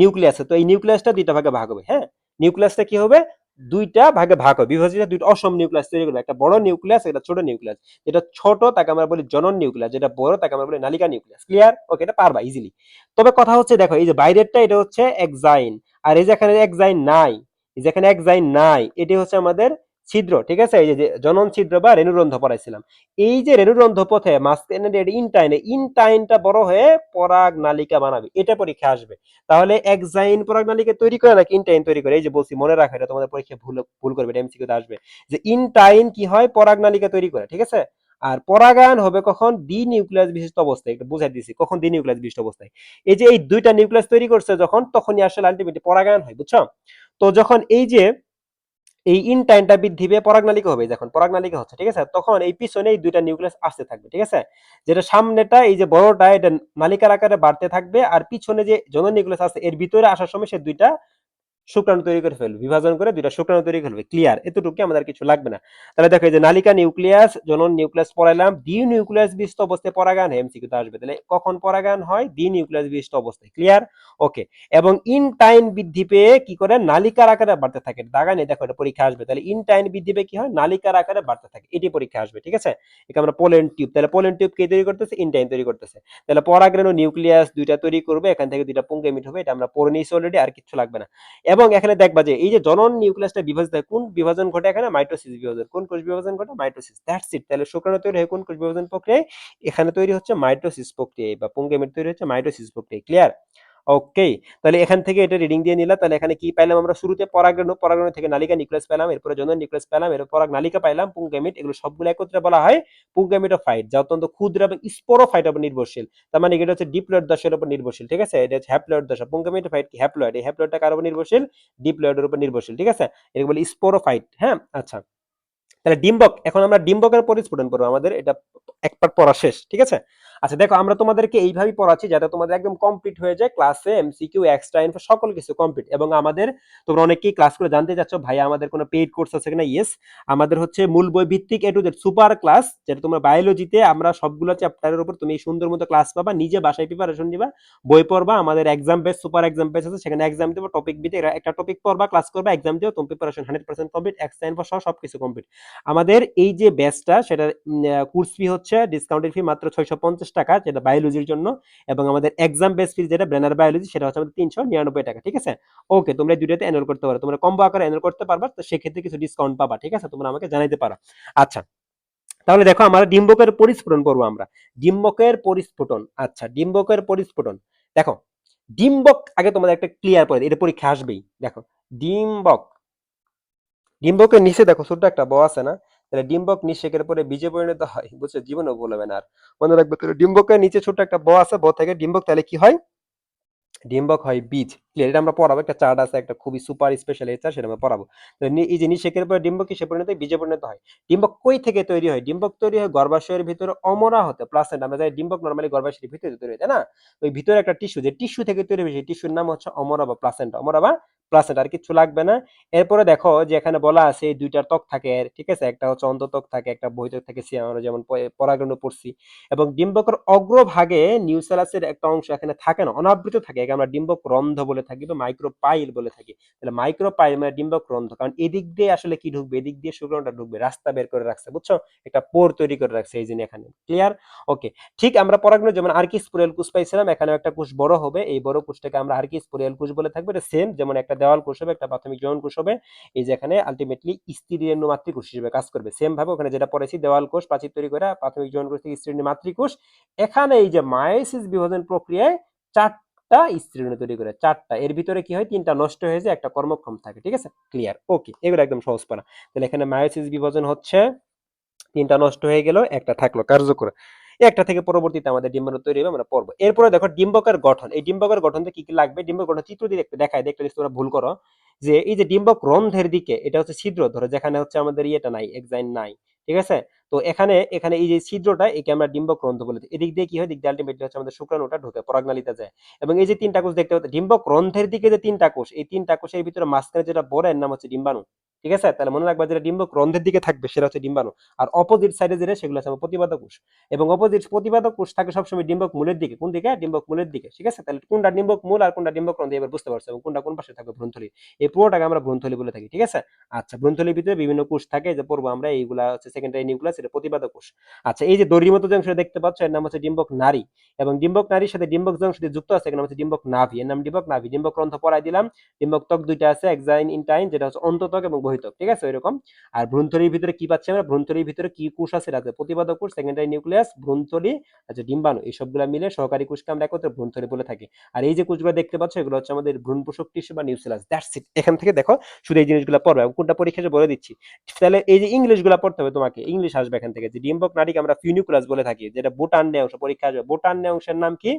নিউক্লিয়াস আছে। তো এই নিউক্লিয়াসটা দুইটা ভাগে ভাগ হবে, হ্যাঁ। নিউক্লিয়াসটা কি হবে, দুইটা ভাগে ভাগ হবে, বিভাজিত দুইটা অসম নিউক্লিয়াস তৈরি করবে। একটা বড় নিউক্লিয়াস, একটা ছোট নিউক্লিয়াস। যেটা ছোট তাকে আমরা বলি জনন নিউক্লিয়াস, যেটা বড় তাকে আমরা বলি নালিকা নিউক্লিয়াস। ক্লিয়ার, ওকে, এটা পারবা ইজিলি। তবে কথা হচ্ছে, দেখো এই যে বাইরেরটা, এটা হচ্ছে এক্সাইন, আর এই যে এখানে এক্সাইন নাই, এই যে এখানে এক্সাইন নাই, এটি হচ্ছে আমাদের ছিদ্র, ঠিক আছে, এই যে জনন ছিদ্র বা রেণুরন্ধ্র পড়াইছিলাম। এই যে রেণুরন্ধ্র পথে মাঝখানে ইনটাইনটা বড় হয়ে পরাগ নালিকা বানাবে, এটা পরীক্ষা আসবে। তাহলে এক্সাইন পরাগ নালিকা তৈরি করে নাকি ইনটাইন তৈরি করে? এই যে বলছি, মনে রাখো, এটা তোমাদের পরীক্ষা ভুল ভুল করবে, এটা এমসিকিউ তে আসবে, যে ইনটাইন কি হয়, পরাগ নালিকা তৈরি করে, ঠিক আছে। আর পরাগায়ন হবে কখন? দ্বি নিউক্লিয়াস বিশিষ্ট অবস্থায়, একটু বুঝাই দিছি কখন দ্বি নিউক্লিয়াস বিশিষ্ট অবস্থায়। এই যে এই দুইটা নিউক্লিয়াস তৈরি করছে যখন, তখনই আসলে আলটিমেটলি পরাগায়ন হয়, বুঝছো? তো যখন এই যে এই ইনটাইনটা বৃদ্ধি পেয়ে পরাগনালিকা হবে, যখন পরাগনালিকা হচ্ছে, ঠিক আছে, তখন এই পিছনে এই দুইটা নিউক্লিয়াস আসতে থাকবে, ঠিক আছে। যেটা সামনেটা এই যে বড়টা, এটা নালিকার আকারে বাড়তে থাকবে, আর পিছনে যে জনন নিউক্লিয়াস আছে এর ভিতরে আসার সময় সে দুইটা শুক্রাণু তৈরি করে ফেলবে, বিভাজন করে দুইটা শুক্রাণু তৈরি করে ফেলবে। ক্লিয়ার? এতটুকু আমাদের কিছু লাগবে না। তাহলে দেখো, এই যে নালিকা নিউক্লিয়াস, জনন নিউক্লিয়াস পড়াইলাম, দ্বি নিউক্লিয়াস বিশিষ্ট অবস্থায় পরাগায়ন হয়, এমসিকিউতে আসবে। তাহলে কখন পরাগায়ন হয়? দ্বি নিউক্লিয়াস বিশিষ্ট অবস্থায়। ক্লিয়ার? ওকে। এবং ইনটাইন বৃদ্ধি পেয়ে কি করে? নালিকার আকারে বাড়তে থাকে। দাগা নেই, দেখো, এটা পরীক্ষা আসবে। তাহলে ইনটাইন বৃদ্ধি পেয়ে কি হয়? নালিকার আকারে বাড়তে থাকে, এটি পরীক্ষা আসবে, ঠিক আছে। একে আমরা পোলেন টিউব, তাহলে পোলেন টিউব কে তৈরি করতেছে? ইনটাইন তৈরি করতেছে। তাহলে পরাগরেণু নিউক্লিয়াস দুইটা তৈরি করবে, এখান থেকে দুইটা পুংগেমিট হবে, এটা আমরা পড়ে নিয়েছি অলরেডি, আর কিছু লাগবে না। এবং এখানে দেখবা যে এই যে জনন নিউক্লিয়াসটা বিভাজিত হয়, কোন বিভাজন ঘটে এখানে? মাইটোসিস বিভাজন। কোন কোষ বিভাজন ঘটে? মাইটোসিস। That's it. তাহলে শুক্রাণু তৈরি হয় কোন কোষ বিভাজন প্রক্রিয়ায়? এখানে তৈরি হচ্ছে মাইটোসিস প্রক্রিয়ায়, বা পুংগেমিট তৈরি হচ্ছে মাইটোসিস প্রক্রিয়ায়। ক্লিয়ার? ওকে। তাহলে এখান থেকে এটা রিডিং দিয়ে নিলাম। তাহলে এখানে কি পাইলাম আমরা? শুরুতে পরাগরেণু, পরাগরেণু থেকে নালিকা নিউক্লিয়াস পেলাম, এরপরে জনন নিউক্লিয়াস পেলাম, এরপর পরাগ নালিকা পাইলাম, পুংগেমিট, এগুলো সবগুলো একত্রে বলা হয় পুংগেমিটোফাইট, যা অত্যন্ত ক্ষুদ্র এবং স্পোরোফাইটের উপর নির্ভরশীল। তার মানে এটা হচ্ছে ডিপ্লয়েড দশের উপর নির্ভরশীল, ঠিক আছে। এটা হচ্ছে হ্যাপ্লয়েড দশা। পুংগেমিটোফাইট কি? হ্যাপ্লয়েড। এই হ্যাপ্লয়েডটা কার উপর নির্ভরশীল? ডিপ্লয়েডের উপর নির্ভরশীল, ঠিক আছে। এটা বলি স্পোরোফাইট। হ্যাঁ, আচ্ছা। তাহলে ডিম্বক, এখন আমরা ডিম্বকের পরিস্ফুটন করবো, আমাদের এটা এক পার্ট পড়া শেষ, ঠিক আছে। আচ্ছা দেখো, আমরা তোমাদেরকে এইভাবেই পড়াচ্ছি যাতে তোমাদের একদম কমপ্লিট হয়ে যায় ক্লাসে, এমসিকিউ, এক্সট্রা ইনফো, সকল কিছু কমপ্লিট। এবং আমাদের, তোমরা অনেকেই ক্লাস করে জানতে চাচ্ছ, ভাই আমাদের কোনো পেইড কোর্স আছে কিনা? ইয়েস, আমাদের হচ্ছে মূল বই ভিত্তিক A to Z super class, যেটা তোমরা বায়োলজিতে আমরা সবগুলো চ্যাপ্টারের উপর তুমি সুন্দর মতো ক্লাস পাবা, নিজে বাসায় প্রিপারেশন নিবা, বই পড়বা, আমাদের exam base, super exam base আছে, সেখানে এক্সাম দেবো, টপিক ভিত্তিক একটা টপিক পড়বা, ক্লাস করবা, এক্সাম দিও, তুমি প্রিপারেশন 100% কমপ্লিট, এক্সট্রা ইনফো সহ সবকিছু কমপ্লিট। আমাদের এই যে ব্যাচটা, সেটা কোর্স ফি হচ্ছে, ডিসকাউন্টেড ফি মাত্র 650 টাকা, যেটা বায়োলজির জন্য। এবং আমাদের এক্সাম বেস ফি যেটা ব্রেনার বায়োলজি, সেটা হচ্ছে আমাদের 399 টাকা, ঠিক আছে। ওকে, তোমরা এই দুইটাতে এনরোল করতে পারো, তোমরা কম্বো আকারে এনরোল করতে পারবা, তো সেক্ষেত্রে কিছু ডিসকাউন্ট পাবা, ঠিক আছে, তোমরা আমাকে জানাইতে পারো। আচ্ছা, তাহলে দেখো, আমরা ডিম্বকের পরিস্ফুটন পড়বো আমরা। ডিম্বকের পরিস্ফুটন, আচ্ছা, ডিম্বকের পরিস্ফুটন। দেখো, ডিম্বক আগে তোমাদের একটা ক্লিয়ার করে, এটা পরীক্ষা আসবেই। দেখো, ডিম্বক, ডিম্বকের নিচে দেখো ছোট্ট একটা ব আছে না? তাহলে ডিম্বক নিঃশেকের পরে বীজে পরিণত হয়, বুঝছো, জীবনেও ভুলবে না আর। মনে রাখবে, তাহলে ডিম্বকের নিচে ছোট্ট একটা ব আছে, ব থেকে ডিম্বক, তাহলে কি হয়? ডিম্বক হয় বীজ। ক্লিয়ার? এটা আমরা পড়াবো, একটা চার্ট আছে, একটা খুবই সুপার স্পেশাল এই চার্ট, সেটা আমরা পড়াবো। তো এই যে নিষেকের পরে ডিম্বক কিসে পরিণত হয়? বীজে পরিণত হয়। ডিম্বক কই থেকে তৈরি হয়? ডিম্বক তৈরি হয় গর্ভাশয়ের ভিতরে অমরা হতে, প্লাসেন্টা। আমরা জানি ডিম্বক নরমালি গর্ভাশয়ের ভিতরে তৈরি হয়, তাই না? ওই ভিতরে একটা টিস্যু, যে টিস্যু থেকে তৈরি হয়, সেই টিস্যুর নাম হচ্ছে অমরা বা প্লাসেন্টা। অমরা বা প্লাসেন্টা, আর কিছু লাগবে না। এরপরে দেখো যে এখানে বলা আছে এই দুইটা ত্বক থাকে, ঠিক আছে, একটা হচ্ছে অন্তত্বক থাকে, একটা বহিত্বক থাকে, আমরা যেমন পরাগরেণু পড়ছি। এবং ডিম্বকের অগ্রভাগে নিউসেলাসের একটা অংশ এখানে থাকে না, অনাবৃত থাকে, একে আমরা ডিম্বক রন্ধ্র বলে থাকি বা মাইক্রোপাইল বলে থাকি। তাহলে মাইক্রোপাইল মানে ডিম্বক রন্ধ্র, কারণ এদিক দিয়ে আসলে কি ঢুকবে? এদিক দিয়ে শুক্রাণুটা ঢুকবে, রাস্তা বের করে রাখছে, বুঝছো, একটা পোর তৈরি করে রাখছে এই জন্য এখানে। ক্লিয়ার? ওকে। ঠিক আমরা পরাগরেণু যেমন আর্কি স্পোরিয়াল কোষ পাইছিলাম, এখানে একটা কোষ বড় হবে, এই বড় কোষটাকে আমরা আর্কি স্পোরিয়াল কোষ বলে থাকবো। এটা সেম, যেমন একটা দেওয়াল কোষ হবে, একটা প্রাথমিক জনন কোষ হবে, এই যে এখানে আলটিমেটলি স্ত্রী রেণু মাতৃকোষ হিসেবে কাজ করবে। সেম ভাবে ওখানে যেটা পড়েছি, দেওয়াল কোষ প্রাচীর তৈরি করে প্রাথমিক জনন কোষ থেকে স্ত্রী রেণু মাতৃকোষ, এখানে এই যে মায়োসিস বিভাজন প্রক্রিয়ায় চারটা স্ত্রীণু তৈরি করে, চারটা। এর ভিতরে কি হয়? তিনটা নষ্ট হয়ে যায়, একটা কর্মক্ষম থাকে, ঠিক আছে। ক্লিয়ার? ওকে, এগুলো একদম সহজ পড়া। তাহলে এখানে মায়োসিস বিভাজন হচ্ছে, তিনটা নষ্ট হয়ে গেল, একটা থাকলো কার্যকর। একটা থেকে পরবর্তীতে আমাদের ডিম্বাণু তৈরি হবে, আমরা পড়বো। এরপরে দেখো ডিম্বকের গঠন। এই ডিম্বকের গঠনতে কি কি লাগবে? ডিম্বক গঠন চিত্র দিয়ে দেখতে দেখায়, দেখতে তোমরা ভুল করো। যে এই যে ডিম্বক রন্ধ্রের দিকে, এটা হচ্ছে ছিদ্র, ধরো যেখানে হচ্ছে আমাদের ইয়েটা নাই, এক্সাইন নাই, ঠিক আছে। তো এখানে এখানে এই যে ছিদ্রটা, একে আমরা ডিম্বক রন্ধ্র বলে দিই। এদিক দিয়ে কি হয়? দিক দিয়ে আলটিমেটলি হচ্ছে আমাদের শুক্রাণুটা ঢোকে, পরাগনালীতে যায়। এবং এই যে তিনটা কোষ দেখতে পাচ্ছ, ডিম্বক রন্ধ্রের দিকে যে তিনটা কোষ, এই তিনটা কোষের ভিতরে মাঝখানে যেটা বড়, এর নাম হচ্ছে ডিম্বাণু, ঠিক আছে। তাহলে মনে রাখবা, যেটা ডিম্বক রন্ধ্রের দিকে থাকবে সেটা হচ্ছে ডিম্বাণু। আর অপোজিট সাইডে যেটা, সেগুলো আছে প্রতিপাদক কোষ। এবং অপোজিট প্রতিপাদক কোষ থাকে সবসময় ডিম্বক মূলের দিকে। কোন দিকে? ডিম্বক মূলের দিকে, ঠিক আছে। তাহলে কোনটা ডিম্বক মূল আর কোনটা ডিম্বক রন্ধ্র এবার বুঝতে পারছো, এবং কোনটা কোন পাশে থাকবে ভ্রূণথলি। এই পুরোটাকে আমরা ভ্রূণথলি বলে থাকি, ঠিক আছে। আচ্ছা, ভ্রূণথলির ভিতরে বিভিন্ন কোষ থাকে, যে পড়বো আমরা, এইগুলা হচ্ছে সেকেন্ডারি নিউক্লিয়াস, এটা প্রতিপাদক কোষ। আচ্ছা, এই যে দড়ির মতো যে অংশটা দেখতে পাচ্ছ, এর নাম হচ্ছে ডিম্বক নাড়ি। এবং ডিম্বক নাড়ির সাথে ডিম্বক যে অংশটি যুক্ত আছে, এর নাম হচ্ছে ডিম্বক নাভি, এর নাম ডিম্বক নাভি। ডিম্বক রন্ধ্র পড়াই দিলাম। ডিম্বক ত্বক দুইটা আছে, এক্সাইন ইনটাইন, যেটা হচ্ছে অন্তত্বক এবং বহির্ত্বক। ব্যবহৃত, ঠিক আছে এরকম। আর ভ্রূণথলির ভিতরে কি পাচ্ছি আমরা, ভ্রূণথলির ভিতরে কি কোষ আছে, রাতে প্রতিপাদক কোষ, সেকেন্ডারি নিউক্লিয়াস, ভ্রূণথলি, আচ্ছা ডিম্বাণু, এই সবগুলা মিলে সহকারী কোষকে আমরা একত্রে ভ্রূণথলি বলে থাকি। আর এই যে কোষগুলো দেখতে পাচ্ছ এগুলো হচ্ছে আমাদের ভ্রূণপোষক টিস্যু বা নিউক্লিয়াস, দ্যাটস ইট। এখান থেকে দেখো শুধু এই জিনিসগুলো পড়বে, এবং কোনটা পরীক্ষা বলে দিচ্ছি। তাহলে এই যে ইংলিশ গুলা পড়তে হবে তোমাকে, ইংলিশ আসবে এখান থেকে, যে ডিম্বক নাড়িকে আমরা ফিউনিকুলাস বলে থাকি, যেটা বুটান্নে অংশ, পরীক্ষা আসবে বুটান্নে অংশের নাম কি,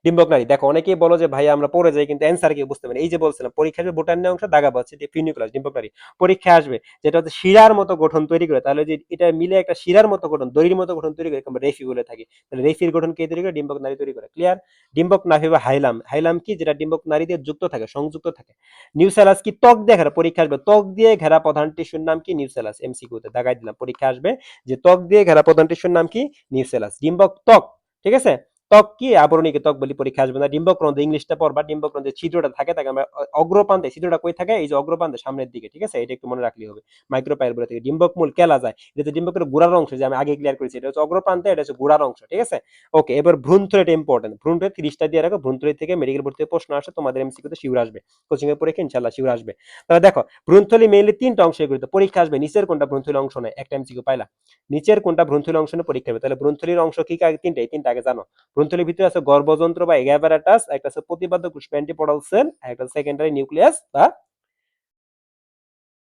ডিম্বক নাড়ি। দেখো অনেকেই বলো যে ভাই আমরা পড়ে যাই কিন্তু অ্যান্সার কি বুঝতে পারি, এই যে বলছিলাম পরীক্ষা আসবে বুটান্নে অংশ, দাগা পাচ্ছে যে ফিউনিকুলাস, ডিম্বক নাড়ি। পরীক্ষা আসবে যেটা হচ্ছে শিরার মতো গঠন তৈরি করে, তাহলে যে এটা মিলে একটা শিরার মতো গঠন, দড়ির মতো গঠন তৈরি করে, আমরা রেফি বলে থাকি। তাহলে রেফির গঠন কে তৈরি করে, ডিম্বক নাড়ি তৈরি করে। ক্লিয়ার? ডিম্বক নাভি বা হাইলাম, হাইলাম কি, যেটা ডিম্বক নাড়ি দিয়ে যুক্ত থাকে, সংযুক্ত থাকে। নিউসেলাস কি, ত্বক দিয়ে ঘেরা, পরীক্ষা আসবে ত্বক দিয়ে ঘেরা প্রধান টিস্যুর নাম কি, নিউসেলাস। এমসিকিউ তে দাগাই দিলাম, পরীক্ষা আসবে যে ত্বক দিয়ে ঘেরা প্রধান টিস্যুর নাম কি, নিউসেলাস। ডিম্বক ত্বক, ঠিক আছে। ত্বক কি, আবরণীকে ত্বক বলি, পরীক্ষা আসবে না। ডিম্বকরন্ধ্র, ইংলিশটা পড়বা, ডিম্বকরন্ধ্রে ছিদ্রটা থাকে, তাকে আমরা অগ্রপ্রান্তে, ছিদ্রটা কই থাকে, এই যে অগ্রপ্রান্তে সামনের দিকে, ঠিক আছে, এটা একটু মনে রাখলেই হবে। মাইক্রোপাইলবুলা থেকে ডিম্বক মূল কেলা যায়, এটা ডিম্বকের গোড়ার অংশ, যে আমি আগে ক্লিয়ার করেছি, এটা হচ্ছে অগ্রপ্রান্তে, এটা হচ্ছে গোড়ার অংশ, ঠিক আছে। ওকে, এবার ভ্রূণথলি, এটা ইম্পর্টেন্ট, ভ্রূণথলি 30টা দিয়ে রাখো, ভ্রূণথলি থেকে মেডিকেল ভর্তি প্রশ্ন আসে তোমাদের এমসিকিউ তে শিওর আসবে, কোচিং এর পরীক্ষা ইনশাআল্লাহ শিওর আসবে। তাহলে দেখো ভ্রূণথলি মেইনলি 3টা অংশে গঠিত, পরীক্ষা আসবে নিচের কোনটা ভ্রূণথলি অংশ নয়, একটা এমসিকিউ পাইলা, নিচের কোনটা ভ্রূণথলি অংশ নিয়ে পরীক্ষা হবে। তাহলে ভ্রূণথলির অংশ কি, আগে তিনটা, এই তিনটা আগে জানো। ভ্রূণথলির ভিতরে আছে গর্ভযন্ত্র বা এগাভারাটাস, একটা আছে প্রতিপাদক কোষ অ্যান্টিপোডাল সেল, একটা সেকেন্ডারি নিউক্লিয়াস বা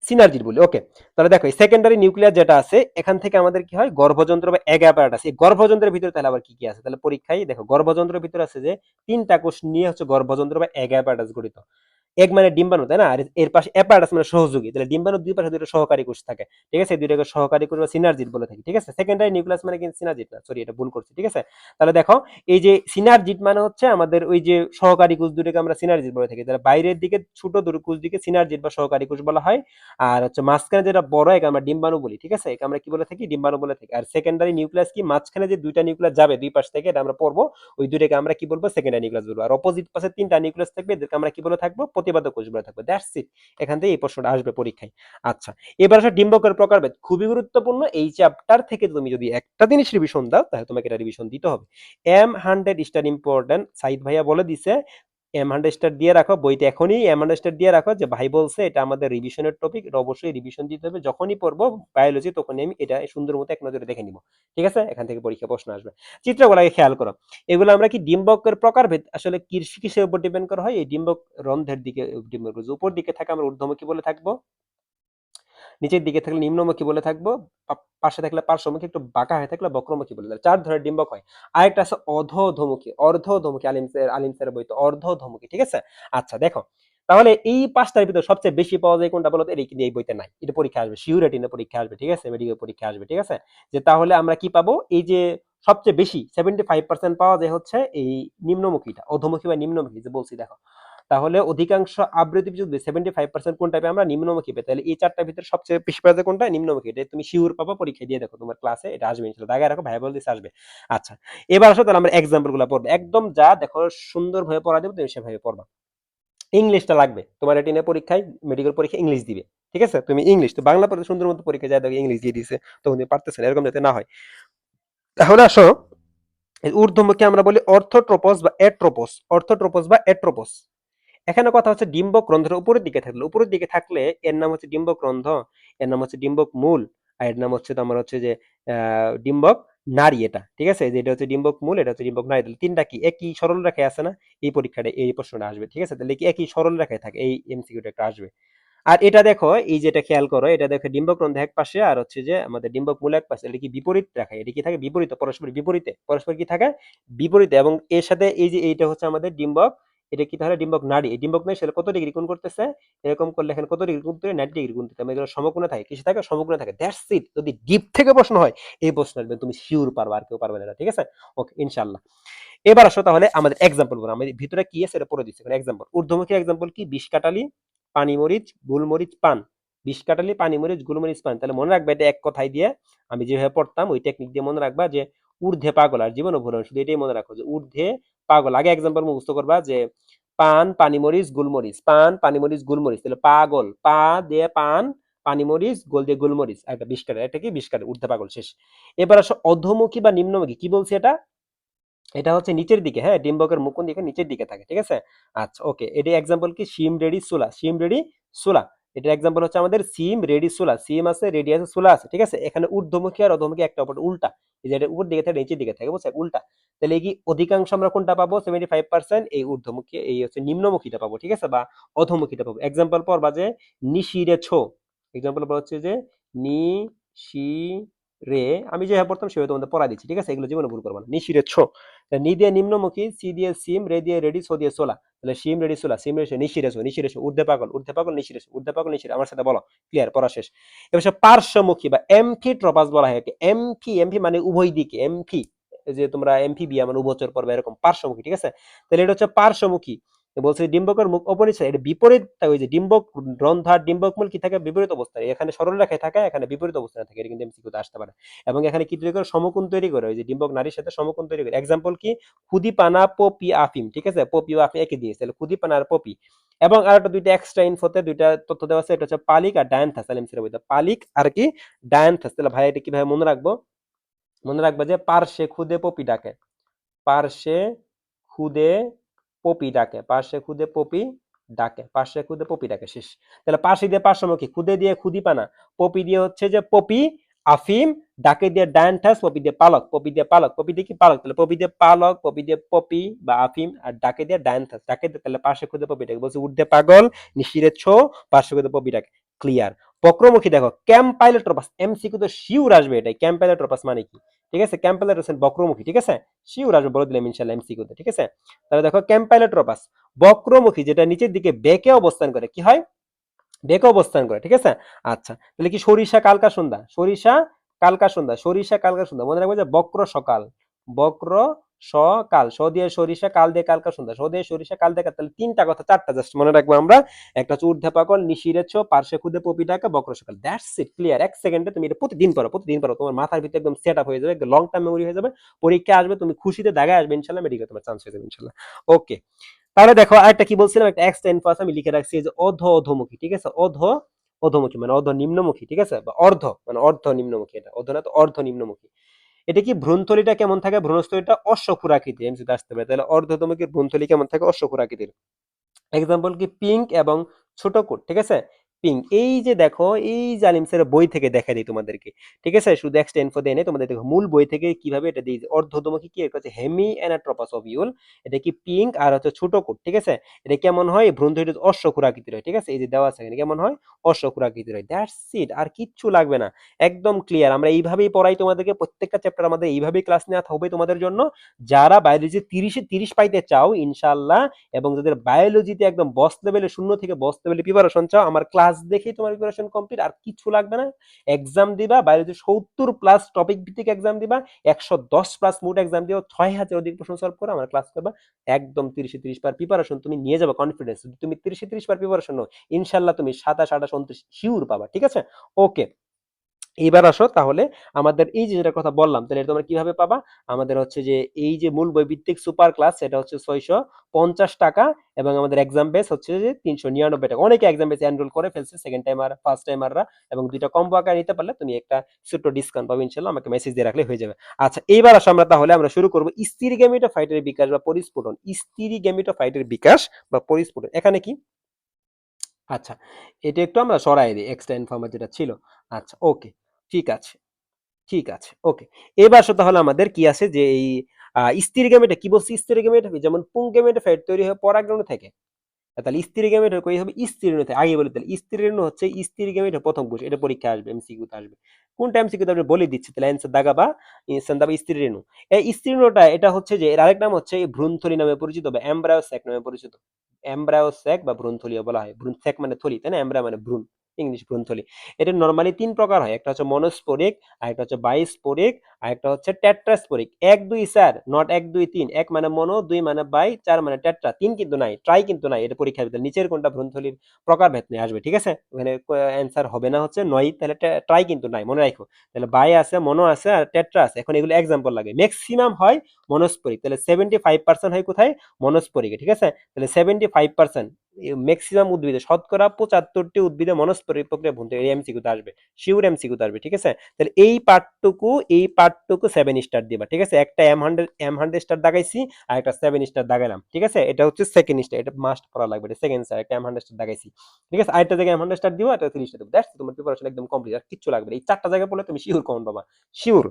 সিনার্জিড বলি। ওকে, তাহলে দেখো এই সেকেন্ডারি নিউক্লিয়াস যেটা আছে, এখান থেকে আমাদের কি হয়, গর্ভযন্ত্র বা এগাভারাটাস, এই গর্ভযন্ত্রের ভিতরে তাহলে আবার কি কি আছে, তাহলে পরীক্ষায় দেখো গর্ভযন্ত্রের ভিতরে আছে যে 3টা কোষ নিয়ে হচ্ছে গর্ভযন্ত্র বা এগাভারাটাস গঠিত। এগ মানে ডিম্বাণু, তাই না, আর এর পাশে অ্যাপারাটাস মানে সহযোগী, তাহলে ডিম্বাণুর দুই পাশে দুটো সহকারী কোষ থাকে, ঠিক আছে, দুইটাকে সহকারী কোষ বা সিনার্জিড বলে থাকি, ঠিক আছে। সেকেন্ডারি নিউক্লিয়াস মানে কিন্তু সিনার্জিড না, সরি এটা ভুল করছি, ঠিক আছে। তাহলে দেখো এই যে সিনার্জিড মানে হচ্ছে আমাদের ওই যে সহকারী কোষ দুটোকে আমরা সিনার্জিড বলে থাকি, তাহলে বাইরের দিকে ছোট দুটো কোষ দিকে সিনার্জিড বা সহকারী কোষ বলা হয়, আর হচ্ছে মাঝখানে যেটা বড় একে আমরা ডিম্বাণু বলি, ঠিক আছে, একে আমরা কি বলে থাকি, ডিম্বাণু বলে থাকি। আর সেকেন্ডারি নিউক্লিয়াস কি, মাঝখানে যে দুইটা নিউক্লিয়াস যাবে দুই পাশ থেকে, এটা আমরা পড়বো, ওই দুইটাকে আমরা কি বলবো, সেকেন্ডারি নিউক্লিয়াস বলবো। আর অপোজিট পাশে 3টা নিউক্লিয়াস থাকবে, এদেরকে আমরা কি বলে থাকবো, প্রতিপাদক কোষ বলে থাকবো। দ্যাটস ইট, এখান থেকে এই প্রশ্নটা আসবে পরীক্ষায়। আচ্ছা, এবার আসলে ডিম্বকের প্রকারভেদ, খুবই গুরুত্বপূর্ণ, এই চ্যাপ্টার থেকে তুমি যদি একটা জিনিস রিভিশন দাও তাহলে তোমাকে এটা রিভিশন দিতে হবে। M100 স্টার ইম্পর্টেন্ট, সাইদ ভাইয়া বলে দিছে, M100 স্টার দিয়ে রাখো বইতে, এখনই M100 স্টার দিয়ে রাখো, যে ভাই বলছে এটা আমাদের রিভিশনের টপিক, এটা অবশ্যই রিভিশন দিতে হবে, যখনই পড়বো বায়োলজি তখনই আমি এটা সুন্দর মতো এক নজরে দেখে নিব, ঠিক আছে। এখান থেকে পরীক্ষা প্রশ্ন আসবে। চিত্রগুলোকে খেয়াল করো, এগুলো আমরা কি, ডিম্বকের প্রকারভেদ আসলে কিসের উপর ডিপেন্ড করা হয়, এই ডিম্বক রন্ধ্রের দিকে, ডিম্বক উপর দিকে থাকে আমরা ঊর্ধ্বমুখী বলে থাকবো, নিচের দিকে থাকলে নিম্নমুখী বলে থাকবো, পাশে থাকলে পার্শ্বমুখী, একটু বাঁকা হয়ে থাকলে বক্রমুখী বলে থাকবো। 4 ধরনের ডিম্বক হয়। আরেকটা আছে অধোধমুখী, অর্ধধমুখী, আলিম স্যার বইতে অর্ধধমুখী, ঠিক আছে। আচ্ছা দেখো, তাহলে এই 5টার ভিতরে সবচেয়ে বেশি পাওয়া যায় কোনটা বলো তো, এটা কিন্তু এই বইতে নাই, এটা পরীক্ষা আসবে, সিউরিটিনে পরীক্ষা আসবে, ঠিক আছে, মেডিকেল পরীক্ষা আসবে, ঠিক আছে। যে তাহলে আমরা কি পাবো, এই যে সবচেয়ে বেশি 75% পাওয়া যায় হচ্ছে এই নিম্নমুখীটা, অধোমুখী বা নিম্নমুখী যে বলছি দেখো। তাহলে অধিকাংশ আবৃত্তি যদি 75% কোনটা পাবে, আমরা নিম্নমুখী পাই, তাহলে এই 4টার ভিতরে সবচেয়ে বেশি পাওয়া যায় কোনটা, নিম্নমুখী। এটা তুমি শিওর পাবা, পরীক্ষা দিয়ে দেখো তোমার ক্লাসে এটা আসবে ইনশাআল্লাহ, দাগায় রাখো, ভাই বল দিস আসবে। আচ্ছা, এবার আসো তাহলে আমরা এক্সাম্পল গুলো পড়বো, একদম যা দেখো সুন্দর ভাবে পড়া দেবো তুমি সেভাবে পড়বা। ইংলিশটা লাগবে তোমার রেটিনে পরীক্ষায়, মেডিকেল পরীক্ষা ইংলিশ দিবে, ঠিক আছে। তুমি ইংলিশ তো বাংলা পড়ে সুন্দর মতো পরীক্ষা যায় দেখো ইংলিশ দিয়ে দিছে, তখন তুমি পারতেছ না, এরকম যাতে না হয়। তাহলে আসো, ঊর্ধ্বমুখী আমরা বলি অর্থোট্রোপস বা এট্রোপস, অর্থোট্রোপস বা এট্রোপস। এখানে কথা হচ্ছে ডিম্বক রন্ধ্রের উপরের দিকে থাকলে, উপরের দিকে থাকলে এর নাম হচ্ছে ডিম্বক রন্ধ্র, এর নাম হচ্ছে ডিম্বক মূল, আর এর নাম হচ্ছে তোমার হচ্ছে যে ডিম্বক নাড়ি, এটা ঠিক আছে, যে এটা হচ্ছে ডিম্বক মূল, এটা হচ্ছে ডিম্বক নাড়ি, তাহলে তিনটা কি একই সরল রেখায় আছে না, এই পরীক্ষাটা এই প্রশ্নটা আসবে, ঠিক আছে, তাহলে কি একই সরল রেখায় থাকে, এই এমসিকিউটা একটা আসবে। আর এটা দেখো, এই যেটা খেয়াল করো, এটা দেখো ডিম্বক রন্ধ্র এক পাশে আর হচ্ছে যে আমাদের ডিম্বক মূল এক পাশে, এটা কি বিপরীত রেখা, এটা কি থাকে বিপরীত, পরস্পর বিপরীতে, পরস্পর কি থাকে বিপরীতে, এবং এর সাথে এই যে এইটা হচ্ছে আমাদের ডিম্বক, এটা কি তাহলে ডিম্বক নাড়ি, এই ডিম্বক নাড়ি সেটা কত ডিগ্রি কোণ করতেছে, এরকম করলে এখানে কত ডিগ্রি কোণ করে, 90 ডিগ্রি কোণ করতে, মানে এগুলো সমকোণে থাকে, কিসে থাকে, সমকোণে থাকে। দ্যাটস ইট, যদি ডিপ থেকে প্রশ্ন হয় এই প্রশ্ন আসবে, তুমি শিওর পারবে, আর কেউ পারবে না, ঠিক আছে। ওকে ইনশাআল্লাহ। এবার আসো তাহলে আমাদের এক্সাম্পল বলো, আমাদের ভিতরে কি আছে এটা পড়ে দিচ্ছি, এক্সাম্পল ঊর্ধ্বমুখী এক্সাম্পল কি, বিষকাটালি, পানিমরিচ, গোলমরিচ, পান, বিষকাটালি, পানিমরিচ, গোলমরিচ, পান। তাহলে মনে রাখবে এটা এক কথায় দিয়ে, আমি যেভাবে পড়তাম ওই টেকনিক দিয়ে মনে রাখবা, যে ঊর্ধ্বে পাগল, আর জীবন ভুল, শুধু এটাই মনে রাখো যে ঊর্ধ্বে পাগল, আগে এক্সাম্পল মুখস্থ করবা, যে পান, পানিমরিচ, গোলমরিচ, পান, পানিমরিচ, গোলমরিচ, তাহলে পাগল, পা দিয়ে পান, পানিমরিচ, গোল দিয়ে গোলমরিচ, একটা বিষকাটালি, এটা কি বিষকাটালি, ঊর্ধ্বে পাগল, শেষ। এবার আসো অধোমুখী বা নিম্নমুখী, কি বলছি এটা, এটা হচ্ছে নিচের দিকে, হ্যাঁ, ডিম্বকের মুকুন দিকে নিচের দিকে থাকে, ঠিক আছে। আচ্ছা ওকে, এটি এক্সাম্পল কি, শিম রেডি সুলা, শিম রেডি সুলা, এটার এক্সাম্পল হচ্ছে আমাদের সিম রেডি সোলা, সিম আছে রেডি আছে সোলা আছে, ঠিক আছে। এখানে ঊর্ধ্বমুখী আর অধোমুখী একটা অপর উল্টা, এই যে এটা উপর দিকে থাকে নিচের দিকে থাকে, বুঝছো, উল্টা। তাহলে এই কি অধিকাংশ আমরা কোনটা পাবো, 75% এই ঊর্ধ্বমুখী, এই হচ্ছে নিম্নমুখীটা পাবো, ঠিক আছে, বা অধোমুখীটা পাবো। এক্সাম্পল পড়বা যে নিশিরে ছো, এক্সাম্পল পর হচ্ছে যে নি শি রে, আমি যেভাবে পড়তাম সেভাবে তোমাদের পড়া দিচ্ছি, ঠিক আছে, এগুলো জীবনে ভুল করবা না। নিশিরে ছো, নি দিয়ে নিম্নমুখী, সি দিয়ে সিম, রে দিয়ে রেডি, সো দিয়ে সোলা, তাহলে সিম রেডি সোলা, সিম রেডি নিশিরেছো, নিশিরেছো, ঊর্ধ্বে পাগল নিশিরেছো, ঊর্ধ্বে পাগল নিশিরে, আমার সাথে বলো। ক্লিয়ার, পড়া শেষ। এবার পার্শ্বমুখী বা এমফিট্রপাস বলা হয়। এমফি, এমফি মানে উভয় দিকে, এমফি, যে তোমরা এমফিবিয়া মানে উভচর পর্বে এরকম পার্শ্বমুখী, ঠিক আছে। তাহলে এটা হচ্ছে পার্শ্বমুখী। বলছে ডিম্বকের মুখ অপরিচ্ছন্ন, এটা বিপরীত, ওই যে ডিম্বক রন্ধ্র ডিম্বক মূল কি থাকে, বিপরীত অবস্থায়, এখানে সরল রেখায় থাকে, এখানে বিপরীত অবস্থায় থাকে, এটা কিন্তু এমসিকিউতে আসতে পারে। এবং এখানে কি তৈরি করে, সমকোণ তৈরি করে, ওই যে ডিম্বক নারীর সাথে সমকোণ তৈরি করে। এক্সাম্পল কি, খুদিপানা পপি আফিম, ঠিক আছে, পপি ও আফিম একই দিয়েছে, তাহলে খুদিপানা আর পপি। এবং আরেকটা দুইটা এক্সট্রা ইনফোতে দুইটা তথ্য দেওয়া আছে, এটা হচ্ছে পালিক আর ডায়ান্থাস, তাহলে এমসির বইতে পালিক আর কি ডায়ান্থাস। তাহলে ভাই এটা কিভাবে মনে রাখবো, মনে রাখবা যে পার্শ্বে খুদে পপি ডাকে, পার্শ্বে খুদে পপি ডাকে, পার্শ্বে খুদে পপি ডাকে, পার্শ্বে খুদে পপি ডাকে, শেষ। তাহলে পার্শ্বে দিয়ে পার্শ্বমুখী, খুদে দিয়ে খুদিপানা, পপি দিয়ে হচ্ছে যে পপি আফিম, ডাকে দিয়ে ডায়ান্থাস, পপি দিয়ে পালক, পপি দিয়ে পালক, পপি দিয়ে কি পালক, তাহলে পপি দিয়ে পালক, পপি দিয়ে পপি বা আফিম, আর ডাকে দিয়ে ডায়ান্থাস, ডাকে দিয়ে, তাহলে পার্শ্বে খুদে পপি ডাকে। বলছে ঊর্ধ্বে পাগল নিশিরে ছো, পার্শ্বে খুদে পপি ডাকে। ক্লিয়ার। বক্রমুখী দেখো, ক্যাম্পাইলোট্রপাস, এমসিকিউ তো শিওর আসবে এটাই, ক্যাম্পাইলোট্রপাস মানে কি, ঠিক আছে, ক্যাম্পাইলোট্রপাস বক্রমুখী, ঠিক আছে, শিওর আসবে, বলে দিলাম ইনশাআল্লাহ এমসিকিউতে, ঠিক আছে। তাহলে দেখো ক্যাম্পাইলোট্রপাস বক্রমুখী, যেটা নিচের দিকে বেঁকে অবস্থান করে, কি হয়, বেঁকে অবস্থান করে, ঠিক আছে। আচ্ছা, তাহলে কি সরিষা কালকা সন্ধ্যা, সরিষা কালকা সন্ধ্যা, সরিষা কালকা সন্ধ্যা, মনে রাখবে যে বক্র সকাল, বক্র সকাল, স দিয়ে সরিষা, কাল দিয়ে কালকা সন্ধ্যা, স দিয়ে সরিষা, কাল দিয়ে তাহলে তিনটা কথা, চারটা জাস্ট মনে রাখবো আমরা। একটা হচ্ছে ঊর্ধ্বে পাগল নিশিরেছ, পার্শ্বে খুদে পপি ডাকা, বক্র সকাল, দ্যাটস ইট, ক্লিয়ার। এক সেকেন্ডে তুমি এটা প্রতিদিন পড়ো, প্রতিদিন পড়ো, তোমার মাথার ভিতরে একদম সেট আপ হয়ে যাবে, লং টার্ম মেমোরি হয়ে যাবে। পরীক্ষা আসবে, তুমি খুশিতে দাগায় আসবে ইনশাল্লাহ, মেডিকেল তোমার চান্স হয়ে যাবে ইনশাল্লাহ। ওকে, তাহলে দেখো আরেকটা কি বলছিলাম, একটা এক্সট্রা ইনফো আছে আমি লিখে রাখছি, যে অধ অধোমুখী, ঠিক আছে, অধ অধোমুখী মানে অর্ধ নিম্নমুখী, ঠিক আছে, বা অর্ধ মানে অর্ধ নিম্নমুখী, এটা অর্ধ না তো অর্ধ নিম্নমুখী। এটা কি ভ্রূণথলিটা কেমন থাকে, ভ্রূণস্থলিটা অশ্বক্ষুরাকৃতি, এমসিতে আসতে পারে। তাহলে অর্ধতমুখীর ভ্রূণথলি কেমন থাকে, অশ্বক্ষুরাকৃতির। এক্সাম্পল কি পিঙ্ক এবং ছোট কোট, ঠিক আছে, পিঙ্ক, এই যে দেখো, এই জালিম স্যারের বই থেকে দেখা দিই তোমাদেরকে, ঠিক আছে, শুধু এক্সট্রা ইনফো দেয় নাই তোমাদের, দেখো মূল বই থেকে কিভাবে এটা দিই, অর্ধতমুখী কি, এটা হচ্ছে হেমি অ্যানাট্রপাস অভিউল, এটা কি পিঙ্ক আর হচ্ছে ছোট কোট, ঠিক আছে। এটা কেমন হয়, ভ্রূণথলিটা অশ্বক্ষুরাকৃতির হয়, ঠিক আছে, এই যে দেওয়া আছে এখানে কেমন হয়, অশ্বক্ষুরাকৃতির হয়, দ্যাটস ইট, আর কিচ্ছু লাগবে না, একদম ক্লিয়ার। আমরা এইভাবেই পড়াই তোমাদেরকে, প্রত্যেকটা চ্যাপ্টার আমাদের এইভাবেই ক্লাস নেওয়া হবে তোমাদের জন্য। যারা বায়োলজি 30-এ 30 পাইতে চাও ইনশাআল্লাহ, এবং যাদের বায়োলজিতে একদম বস লেভেলে, শূন্য থেকে বস লেভেলে প্রিপারেশন চাও, আমার ক্লাস দেখেই তোমার প্রিপারেশন কমপ্লিট, আর কিছু লাগবে না। এক্সাম দিবা, বায়োলজি 70+ টপিক ভিত্তিক এক্সাম দিবা, 110+ মুড এক্সাম দিও, 6000 অধিক প্রশ্ন সলভ করে আমার ক্লাস করবা, একদম 30-এ 30 পার প্রিপারেশন তুমি নিয়ে যাবে কনফিডেন্স। যদি তুমি 30-এ 30 পার প্রিপারেশন নাও, ইনশাআল্লাহ তুমি 27, 28, 29 শিওর পাবা, ঠিক আছে। ওকে, এইবার আসো তাহলে, আমাদের এই যে যেটা কথা বললাম, তাহলে তোমরা কিভাবে পাবা, আমাদের হচ্ছে যে এই যে মূল বই ভিত্তিক সুপার ক্লাস, সেটা হচ্ছে 650 টাকা, এবং আমাদের এক্সাম বেস হচ্ছে যে 399 টাকা। অনেকে এক্সাম বেস এনরোল করে ফেলছে, সেকেন্ড টাইমার ফার্স্ট টাইমাররা, এবং দুইটা কম্বো আকারে নিতে পারলে তুমি একটা ছোট্ট ডিসকাউন্ট পাবে ইনশাআল্লাহ, আমাকে মেসেজ দিয়ে রাখলে হয়ে যাবে। আচ্ছা, এইবার আসো আমরা তাহলে আমরা শুরু করবো স্ত্রী গ্যামেটোফাইটের বিকাশ বা পরিস্ফুটন, স্ত্রী গ্যামেটোফাইটের বিকাশ বা পরিস্ফুটন, এখানে কি, আচ্ছা, এটা একটু আমরা সরাই দিই, এক্সট্রা ইনফরমেশন যেটা ছিল। আচ্ছা, ওকে, ঠিক আছে, ঠিক আছে, ওকে। এবার আসো তাহলে আমাদের কি আছে, যে এই স্ত্রী গ্যামেটে কি বলছি, স্ত্রী গ্যামেট যেমন পুং গ্যামেটোফাইট তৈরি হয় পরাগরেণু থেকে, তাহলে স্ত্রী গ্যামেট কই হবে, স্ত্রী রেণু থেকে, আগে বলে, তাহলে স্ত্রী রেণু হচ্ছে স্ত্রী গ্যামেটের প্রথম কোষ, এটা পরীক্ষা আসবে, এমসিকিউ তে আসবে। কোনটা এমসিকিউ তে আসবে বলে দিচ্ছি, তাহলে অ্যানসার দাগাবা, অ্যানসার দাবা স্ত্রী রেণু। এই স্ত্রী রেণুটা, এটা হচ্ছে যে এর আরেক নাম হচ্ছে ভ্রূণথলি নামে পরিচিত, বা এমব্রায়ো স্যাক নামে পরিচিত, এমব্রায়ো স্যাক বা ভ্রূণথলিও বলা হয়, ভ্রূণ স্যাক মানে থলি, তাই না, এমব্রায়ো মানে ভ্রূণ, ইংলিশ ভ্রূণথলি। এটা নরমালি 3 প্রকার হয়, একটা হচ্ছে মনোস্পোরিক, আরেকটা হচ্ছে বাইস্পোরিক, আরেকটা হচ্ছে টেট্রাস্পোরিক। 1 2 স্যার, নট 1 2 3, 1 মানে মনো, 2 মানে বাই, 4 মানে টেট্রা, 3 কিন্তু নাই, ট্রাই কিন্তু নাই, এটা পরীক্ষার ভিতরে নিচের কোনটা ভ্রূণথলির প্রকারভেদ নিয়ে আসবে, ঠিক আছে, ওখানে অ্যান্সার হবে না হচ্ছে 9, তাহলে ট্রাই কিন্তু নাই, মনে রাখো। তাহলে বাই আছে, মনো আছে, আর টেট্রা আছে, এখন এগুলো এক্সাম্পল লাগে, ম্যাক্সিমাম হয় মনোস্পোরিক, তাহলে 75% হয় কোথায়, মনোস্পোরিকে, ঠিক আছে। তাহলে 75% ম্যাক্সিমাম উদ্ভিদে শতকরা 75টি উদ্ভিদে মনস্পরিক প্রক্রিয়া ভ্রূণ থেকে এমসিকিউতে আসবে, শিওর এমসিকিউতে আসবে, ঠিক আছে। তাহলে এই পার্টটুকু 7 স্টার দিবা, ঠিক আছে। একটা এম 100 স্টার দাগাইছি আর একটা 7 স্টার দাগাইলাম, ঠিক আছে। এটা হচ্ছে সেকেন্ড স্টার, এটা মাস্ট পড়া লাগবে, এটা সেকেন্ড স্টার, একটা এম 100 স্টার দাগাইছি, ঠিক আছে। আরেকটা জায়গায় এম 100 স্টার দিবা, এটা 3 স্টার দিবা, দ্যাটস তোমার প্রিপারেশন একদম কমপ্লিট, আর কিচ্ছু লাগবে না। এই চারটা জায়গায় পড়লে তুমি শিওর কমন পাবা, শিওর,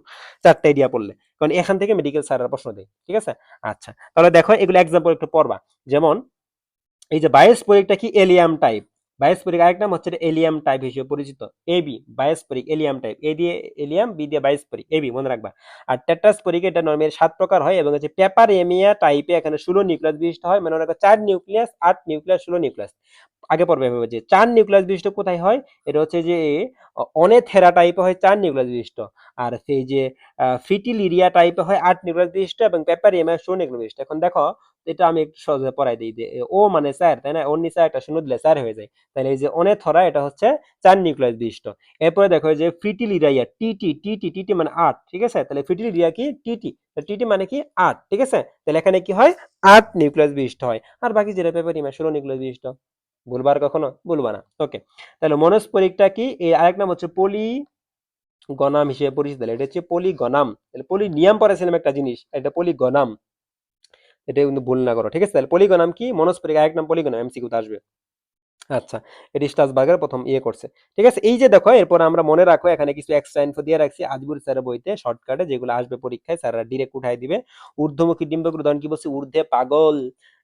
চারটা এরিয়া পড়লে, কারণ এখান থেকে মেডিকেল স্যাররা প্রশ্ন দেয়, ঠিক আছে। আচ্ছা, তাহলে দেখো এগুলো এক্সাম্পল একটু পড়বা। যেমন এই যে বায়োস্পোরিকটা কি, এলিয়াম টাইপ। বায়োস্পোরিক আরেক নাম হচ্ছে এলিয়াম টাইপ হিসেবে পরিচিত, এবি বায়োস্পোরিক এলিয়াম টাইপ, এ দিয়ে এলিয়াম, বি দিয়ে বায়োস্পোরিক, এবি মনে রাখবা। আর টেট্রাস্পোরিক এটা নরমালি 7 প্রকার হয়, এবং হচ্ছে পেপারএমিয়া টাইপে এখানে 16 নিউক্লিয়াস বিশিষ্ট হয়, মানে ওরা 4 নিউক্লিয়াস, 8 নিউক্লিয়াস, 16 নিউক্লিয়াস। আগে পড়বে এভাবে যে 4 নিউক্লিয়াস বিশিষ্ট কোথায় হয়, এটা হচ্ছে যে অনেথেরা টাইপে হয় 4 নিউক্লিয়াস বিশিষ্ট। আর সেই যে ফ্রিটিলিরিয়া টাইপে হয় 8 নিউক্লিয়াস বিশিষ্ট, এবং পেপারএমিয়া 16 নিউক্লিয়াস বিশিষ্ট। এখন দেখো এটা আমি একটু সহজে পড়াই দিই যে ও মানে স্যার, তাই না, ওর নিচে একটা শূন্য দিলে স্যার হয়ে যায়। তাহলে এই যে অনেথরা এটা হচ্ছে 4 নিউক্লিয়াস বিশিষ্ট। এরপরে দেখো যে ফ্রিটিলিরিয়া, টিটি মানে 8, ঠিক আছে। তাহলে ফ্রিটিলিরিয়া কি, টিটি, টিটি মানে কি 8, ঠিক আছে। তাহলে এখানে কি হয়, 8 নিউক্লিয়াস বিশিষ্ট হয়। আর বাকি যেটা পেপারএমিয়া 16 নিউক্লিয়াস বিশিষ্ট। ভুলবার কখনো, ভুলবা না, ওকে। তাহলে মনস্পরিকটা কি, এই আরেক নাম হচ্ছে পলিগনাম হিসেবে পরিচিত। তাহলে এটা হচ্ছে পলিগনাম, তাহলে পলিনিয়াম পড়াছিলাম একটা জিনিস, এটা পলিগনাম, এটা কিন্তু ভুল না করো, ঠিক আছে। তাহলে পলিগনাম কি, মনস্পরিক আরেক নাম পলিগনাম, এমসিকিউতে আসবে। আচ্ছা, এটি স্টাসবার্গার প্রথম ইয়ে করছে, ঠিক আছে। এই যে দেখো, এরপর আমরা মনে রাখো এখানে কিছু এক্সট্রা ইনফো দিয়ে রাখছি আজগুর স্যারের বইতে শর্টকাটে, যেগুলো আসবে পরীক্ষায় স্যাররা ডিরেক্ট উঠাই দিবে। ঊর্ধ্বমুখী ডিম্বকের উদাহরণ কি বলছি, ঊর্ধ্বে পাগল।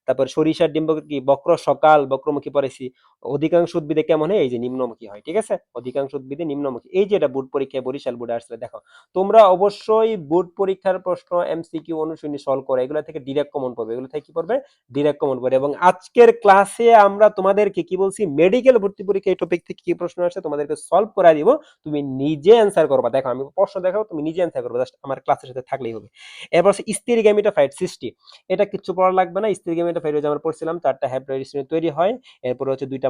তারপর সরিষার ডিম্বকের কি, বক্র সকাল, বক্রমুখী পড়েছি। অধিকাংশ উদ্ভিদে কেমন হয়, এই যে নিম্নমুখী হয়, ঠিক আছে। অধিকাংশ উদ্ভিদে নিম্নমুখী, এই যে এটা বোর্ড পরীক্ষায় বরিশাল বোর্ডে আসলে দেখো। তোমরা অবশ্যই বোর্ড পরীক্ষার প্রশ্ন এমসিকিউ অনুশীলনী সলভ করে, এগুলো থেকে ডিরেক্ট কমন পড়বে, এগুলো থেকে কি পড়বে, ডিরেক্ট কমন পড়বে। এবং আজকের ক্লাসে আমরা তোমাদেরকে কি বলছি, মেডিকেল ভর্তি পরীক্ষা এই টপিক থেকে কি প্রশ্ন আসে তোমাদেরকে সলভ করে দিব, তুমি নিজে অ্যান্সার করবা। দেখো আমি প্রশ্ন দেখাবো, তুমি নিজে অ্যান্সার করবে, জাস্ট আমার ক্লাসের সাথে থাকলেই হবে। এরপর স্থির গ্যামেটোফাইট সৃষ্টি, এটা কিচ্ছু পড়া লাগবে না। স্থির গ্যামেটোফাইট যে আমরা পড়ছিলাম, 4টা হ্যাপ্লয়েড স্ট্রিং তৈরি হয়। এরপর হচ্ছে দুইটা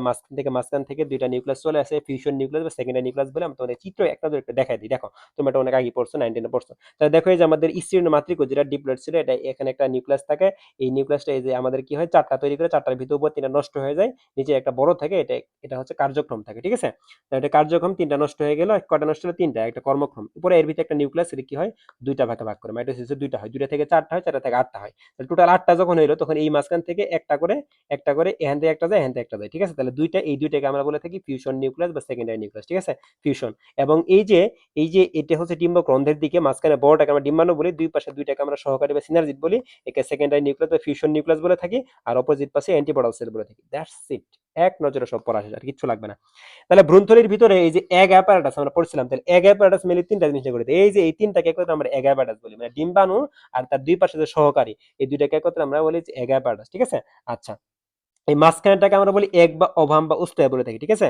মাঝখান থেকে দুইটা নিউক্লিয়াস চলে আসে, ফিউশন নিউক্লিয়াস বা সেকেন্ডারি নিউক্লিয়াস বলে। আমি তোমাদের চিত্র একটা ধরে একটা দেখাই দিই, দেখো তুমি এটা অনেক আগে পড়ছো, 9-10 পড়ছো। তাহলে দেখো এই যে আমাদের স্টিরিও মাতৃক, যেটা ডিপ্লয়েড ছিল, এটা এখানে একটা নিউক্লিয়াস থাকে। এই নিউক্লিয়াসটা এই যে আমাদের কি হয়, 4টা তৈরি করে, 4টার ভিতর উপর 3টা নষ্ট হয়ে যায়, নিচে একটা বড় থাকে, এটা এটা হচ্ছে কার্যক্রম থাকে, ঠিক আছে। এটা কার্যক্রম, 3টা নষ্ট হয়ে গেল, কয়টা নষ্ট হলো, 3টা, একটা কর্মক্ষম। উপরে এর ভিতরে একটা নিউক্লিয়াস, এটা কি হয়, দুইটা ভাগে ভাগ করে, মাইটোসিসে দুইটা হয়, 2টা থেকে 4টা হয়, 4টা থেকে 8টা হয়। তাহলে টোটাল 8টা যখন হইলো, তখন এই মাঝখান থেকে একটা করে এখান থেকে একটা যায়, এখান থেকে একটা যায়, ঠিক আছে। তাহলে এই দুইটাকে আমরা বলে থাকি ফিউশন নিউক্লিয়াস বা সেকেন্ডারি নিউক্লিয়াস, ঠিক আছে, ফিউশন। এবং এই যে এটা হচ্ছে ডিম্বক রন্ধ্রের দিকে মাঝখানে বড়টাকে আমরা ডিম্বাণু বলি, দুই পাশে দুইটাকে আমরা সহকারী বা সিনার্জিড বলি, একে সেকেন্ডারি নিউক্লিয়াস বা ফিউশন নিউক্লিয়াস বলে থাকি। আর অপোজিট পাশে অ্যান্টিবডাল সেল বলে থাকি, দ্যাটস ইট। এক নজরে সব পড়া শেষ, আর কিচ্ছু লাগবে না। তাহলে ভ্রূণথলির ভিতরে এই যে এগ অ্যাপারাটাস আমরা পড়ছিলাম, তাহলে এগ অ্যাপারাটাস মিলে 3টা জিনিস করে, এই যে এই 3টাকে একত্রে আমরা এগ অ্যাপারাটাস বলি, মানে ডিম্বাণু আর তার দুই পাশে যে সহকারী, এই দুইটাকে একত্রে আমরা বলি এগ অ্যাপারাটাস, ঠিক আছে। আচ্ছা, এই মাঝখানেটাকে আমরা বলি এগ বা ওভাম বা উস্পিয়া বলে থাকি, ঠিক আছে।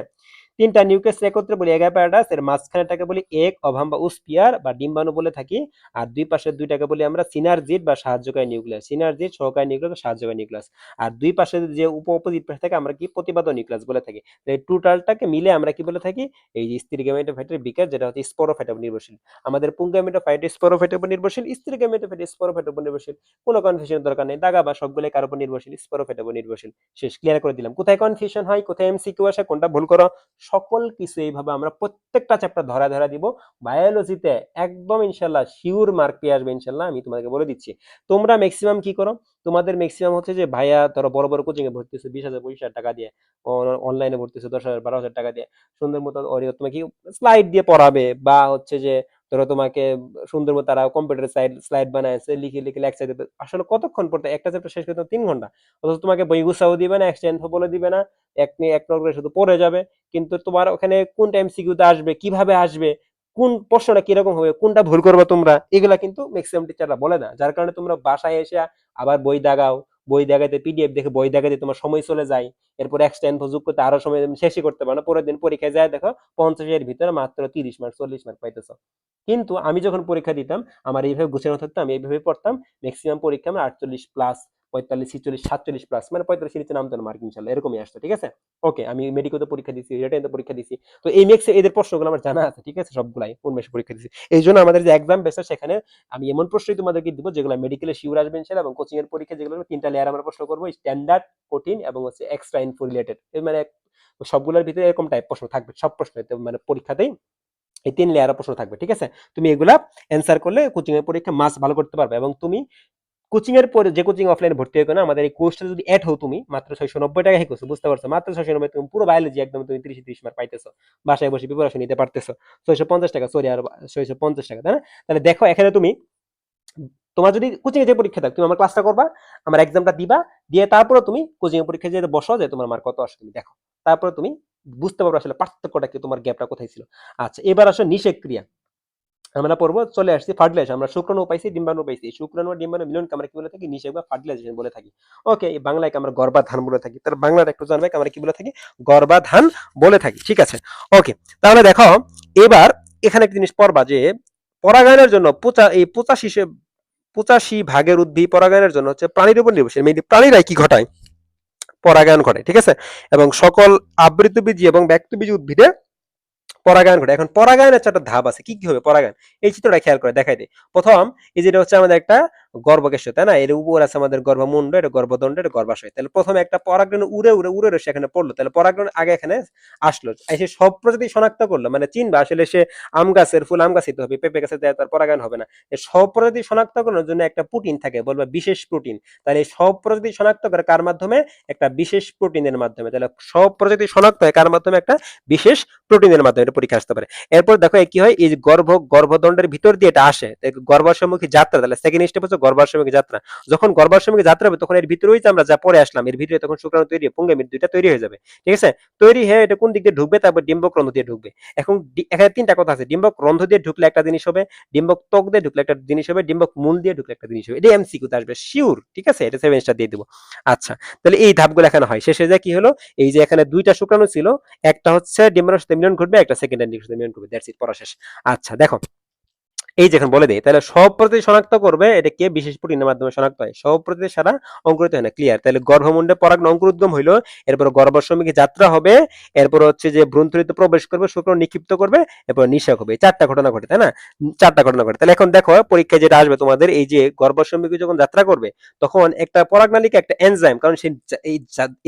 3টা নিউক্লিয়াস একত্রে বলি এগ অ্যাপারাটাস, এর মাঝখানেটাকে বলি এগ, ওভাম বা উস্পিয়ার বা ডিম্বাণু বলে থাকি। আর দুই পাশের দুইটাকে বলি আমরা সিনার্জিড বা সাহায্যকারী নিউক্লিয়াস, সিনার্জিড সহকারী নিউক্লিয়াস বা সাহায্যকারী নিউক্লিয়াস। আর দুই পাশে যে অপোজিট পাশে থাকে আমরা কি প্রতিবাদক নিউক্লিয়াস বলে থাকি। এই টোটালটাকে মিলে আমরা কি বলে থাকি, এই যে স্থির গ্যামেটোফাইটের বিকাশ, যেটা হচ্ছে স্পোরোফাইটের উপর নির্ভরশীল। আমাদের পুংগ্যামেটোফাইট স্পোরোফাইটের উপর নির্ভরশীল, স্থির গ্যামেটোফাইট স্পোরোফাইটের উপর নির্ভরশীল। কোনো কনফিউশনের দরকার নেই, দাগা বা সবগুলো কার উপর নির্ভরশীল, স্পোরোফাইটের উপর নির্ভরশীল। শেষ, ক্লিয়ার করে দিলাম কোথায় কনফিউশন হয়, কোথায় এমসিকিউ আসে, কোনটা ভুল করো, সকল কিছু এইভাবে আমরা প্রত্যেকটা চ্যাপ্টার ধরা ধরা দিব। বায়োলজিতে একদম ইনশাল্লাহ শিওর মার্ক পেয়ে আসবে ইনশাল্লাহ, আমি তোমাদেরকে বলে দিচ্ছি। তোমরা ম্যাক্সিমাম কি করো, তোমাদের ম্যাক্সিমাম হচ্ছে যে ভাইয়া ধরো বড় বড় কোচিং এ ভর্তি হচ্ছে 20,000 25,000 টাকা দিয়ে, অনলাইনে ভর্তি হচ্ছে 10,000 12,000 টাকা দিয়ে, সুন্দর মতো তোমাকে কি স্লাইড দিয়ে পড়াবে, বা হচ্ছে যে ধরো তোমাকে সুন্দর মতো তারা কম্পিউটার স্লাইড বানাইছে, লিখে লিখে লেকচার দেবে। আসলে কতক্ষণ পড়তে, একটা চ্যাপ্টার শেষ করতে 3 ঘন্টা। অথচ তোমাকে বই গুছাও দিবে না, এক্সট্রা ইনফো বলে দিবে না, এক নিয়ে এক নজরে শুধু পড়ে যাবে। কিন্তু তোমার ওখানে কোন এমসিকিউতে আসবে, কিভাবে আসবে, কোন প্রশ্নটা কিরকম হবে, কোনটা ভুল করবে তোমরা, এগুলা কিন্তু ম্যাক্সিমাম টিচাররা বলে না। যার কারণে তোমরা বাসায় এসে আবার বই দাগাও, বই দাগাতে পিডিএফ দেখে বই দাগাতে তোমার সময় চলে যায়। এরপর এক্সট্রা ইনফো যোগ করতে আরো সময়, শেষই করতে পারো না। পরের দিন পরীক্ষায় যায় দেখো 50-এর ভিতরে মাত্র 30 মার্ক 40 মার্ক পাইতেছ। কিন্তু আমি যখন পরীক্ষা দিতাম, আমার এইভাবে গুছানো থাকতো, আমি এইভাবে পড়তাম, ম্যাক্সিমাম পরীক্ষা আমার 48 প্লাস 45, 46, 47 প্লাস, মানে 45 নিচে নামতো না মার্ক ইনশাল্লাহ, এরকমই আসতো। ঠিক আছে? ওকে, আমি মেডিকেলতে পরীক্ষা দিছি, রিটেনতে পরীক্ষা দিছি। তো এই মেক্সে এদের প্রশ্নগুলো আমার জানা আছে। ঠিক আছে? সবগুলাই কোন মাসে পরীক্ষা দিছি। এইজন্য আমাদের যে এক্সাম বেস সেখানে আমি এমন প্রশ্নই তোমাদেরকে দিব যেগুলো মেডিকেলে শিওর আসবে ইনশাআল্লাহ, এবং কোচিং এর পরীক্ষা যেগুলো তিনটা লেয়ার আমরা প্রশ্ন করব, স্ট্যান্ডার্ড, কঠিন এবং হচ্ছে এক্সট্রা ইনফো রিলেটেড। এর মানে সবগুলোর ভিতরে এরকম টাইপ প্রশ্ন থাকবে, সব প্রশ্ন মানে পরীক্ষাতেই এই 3 লেয়ারের প্রশ্ন থাকবে। ঠিক আছে? তুমি এগুলা অ্যান্সার করলে কোচিং এর পরীক্ষা মাস ভালো করতে পারবে। এবং তুমি কোচিং এর পরে যে কোচিং অফলাইনে ভর্তি হয়ে না, আমাদের এই কোর্সটা যদি এড হও তুমি মাত্র 690 টাকা হে করছো, বুঝতে পারছো? মাত্র 690 তুমি পুরো বায়োলজি একদম তুমি 30 মার্ক পাইতেছো, বাসায় বসে প্রিপারেশন নিতে পারতেছো। 650 টাকা, সরি আর 650 টাকা, তাই না? তাহলে দেখো এখানে তুমি, তোমার যদি কোচিং এ যে পরীক্ষা থাক, তুমি আমার ক্লাসটা করবা, আমার এক্সামটা দিবা, দিয়ে তারপরে তুমি কোচিং এর পরীক্ষায় যে বসো, যে তোমার মার্ক কত আসে তুমি দেখো, তারপরে তুমি বুঝতে পারবে আসলে পার্থক্যটা কি, তোমার গ্যাপটা কোথায় ছিল। আচ্ছা, এবার আসো নিষেক ক্রিয়া। আমরা পড়বো, চলে আসছি ফার্টিলাইজেশন। আমরা শুক্রাণু পাইছি, ডিম্বাণু পাইছি। শুক্রাণু আর ডিম্বাণু মিলনকে আমরা কি বলে থাকি? নিষেক বা ফার্টিলাইজেশন বলে থাকি। ওকে, এই বাংলায় আমরা গর্ভাধান বলে থাকি। তাহলে বাংলাটা একটু জানবে আমরা কি বলে থাকি? গর্ভাধান বলে থাকি। ঠিক আছে? ওকে, তাহলে দেখো এবার এখানে একটা জিনিস পড়বা যে পরাগায়নের জন্য এই 85 ভাগের উদ্ভিদ পরাগায়নের জন্য হচ্ছে প্রাণীর উপর নির্ভরশীল। মেইনলি প্রাণীরাই কি ঘটায়? পরাগায়ন ঘটে। ঠিক আছে? এবং সকল আবৃতবীজী এবং ব্যক্তবীজী উদ্ভিদে পরাগায়ন ঘটে। এখন পরাগায়নের 4টা ধাপ আছে। কি কি হবে পরাগায়ন? এই চিত্রটা খেয়াল করে দেখাই দিই। প্রথম, এই যেটা হচ্ছে আমাদের একটা গর্ভকেশর, তাই না? এর উপর আছে আমাদের গর্ভমুণ্ড, এটা গর্ভদণ্ড, এটা গর্ভাশয়। তাহলে প্রথমে একটা পরাগরেণু উড়ে উড়ে উড়ে উড়ে সেখানে পড়লো। তাহলে পরাগরেণু আগে এখানে আসলো, এসে সব প্রজাতি শনাক্ত করলো, মানে চিনবা আসলে সে আম গাছের ফুল আম গাছে হবে, পেঁপে গাছে দেয়, তার পরাগায়ন হবে না। এই সব প্রজাতি শনাক্ত করার জন্য একটা প্রোটিন থাকে, বলবা বিশেষ প্রোটিন। তাহলে এই সব প্রজাতি শনাক্ত করে কার মাধ্যমে? একটা বিশেষ প্রোটিনের মাধ্যমে। তাহলে সব প্রজাতি শনাক্ত হয় কার মাধ্যমে? একটা বিশেষ প্রোটিনের মাধ্যমে। এটা পরীক্ষা আসতে পারে। এরপর দেখো কি হয়, এই যে গর্ভদণ্ডের ভিতর দিয়ে এটা আসে, গর্ভাশয়মুখী যাত্রা। তাহলে সেকেন্ড স্টেপ হচ্ছে গর্ভাশয়মুখী যাত্রা। যখন গর্ভাশয়মুখী যাত্রা হবে তখন এর ভিতরেই আমরা যা পরে আসলাম, এর ভিতরে তখন শুক্রাণু তৈরি, পুংগামীর দুইটা তৈরি হয়ে যাবে। ঠিক আছে? তৈরি হয়ে এটা কোন দিক দিয়ে ঢুকবে? তারপর ডিম্বক রন্ধ্র দিয়ে ঢুকবে। এখন এখানে 3টা কথা আছে। ডিম্বক রন্ধ্র দিয়ে ঢুকলে একটা জিনিস হবে, ডিম্বক ত্বক দিয়ে ঢুকলে একটা জিনিস হবে, ডিম্বক মূল দিয়ে ঢুকলে একটা জিনিস হবে। এটা এমসিকিউ তে আসবে শিওর। ঠিক আছে? এটা 7 স্টার দিয়ে দেবো। আচ্ছা, তাহলে এই ধাপগুলো এখানে হয়। শেষে যে কি হলো, এই যে এখানে 2টা শুক্রাণু ছিল, একটা হচ্ছে ডিম্বাণুর সাথে মিলন ঘটবে, একটা সেকেন্ডারি সাথে মিলন ঘটবে। দ্যাটস ইট, পড়া শেষ। আচ্ছা দেখো, এই যে এখন বলে দেই, তাহলে সব প্রজাতি শনাক্ত করবে এটা কে? বিশেষ প্রোটিনের মাধ্যমে শনাক্ত হয়। সব প্রজাতি সারা অঙ্কুরিত হয় না। ক্লিয়ার? তাহলে গর্ভমুণ্ডে পরাগন অঙ্কুরোদ্গম হইলো, এরপর গর্ভাশয়মুখী যাত্রা হবে, এরপর হচ্ছে যে ভ্রূণথলিতে প্রবেশ করবে, শুক্রাণু নিক্ষিপ্ত করবে, এরপর নিষেক হবে। 4টা ঘটনা ঘটে, তাই না? 4টা ঘটনা ঘটে। তাহলে এখন দেখো পরীক্ষায় যেটা আসবে তোমাদের, এই যে গর্ভাশয়মুখী যখন যাত্রা করবে তখন একটা পরাগনালিকা, একটা এনজাইম, কারণ সে এই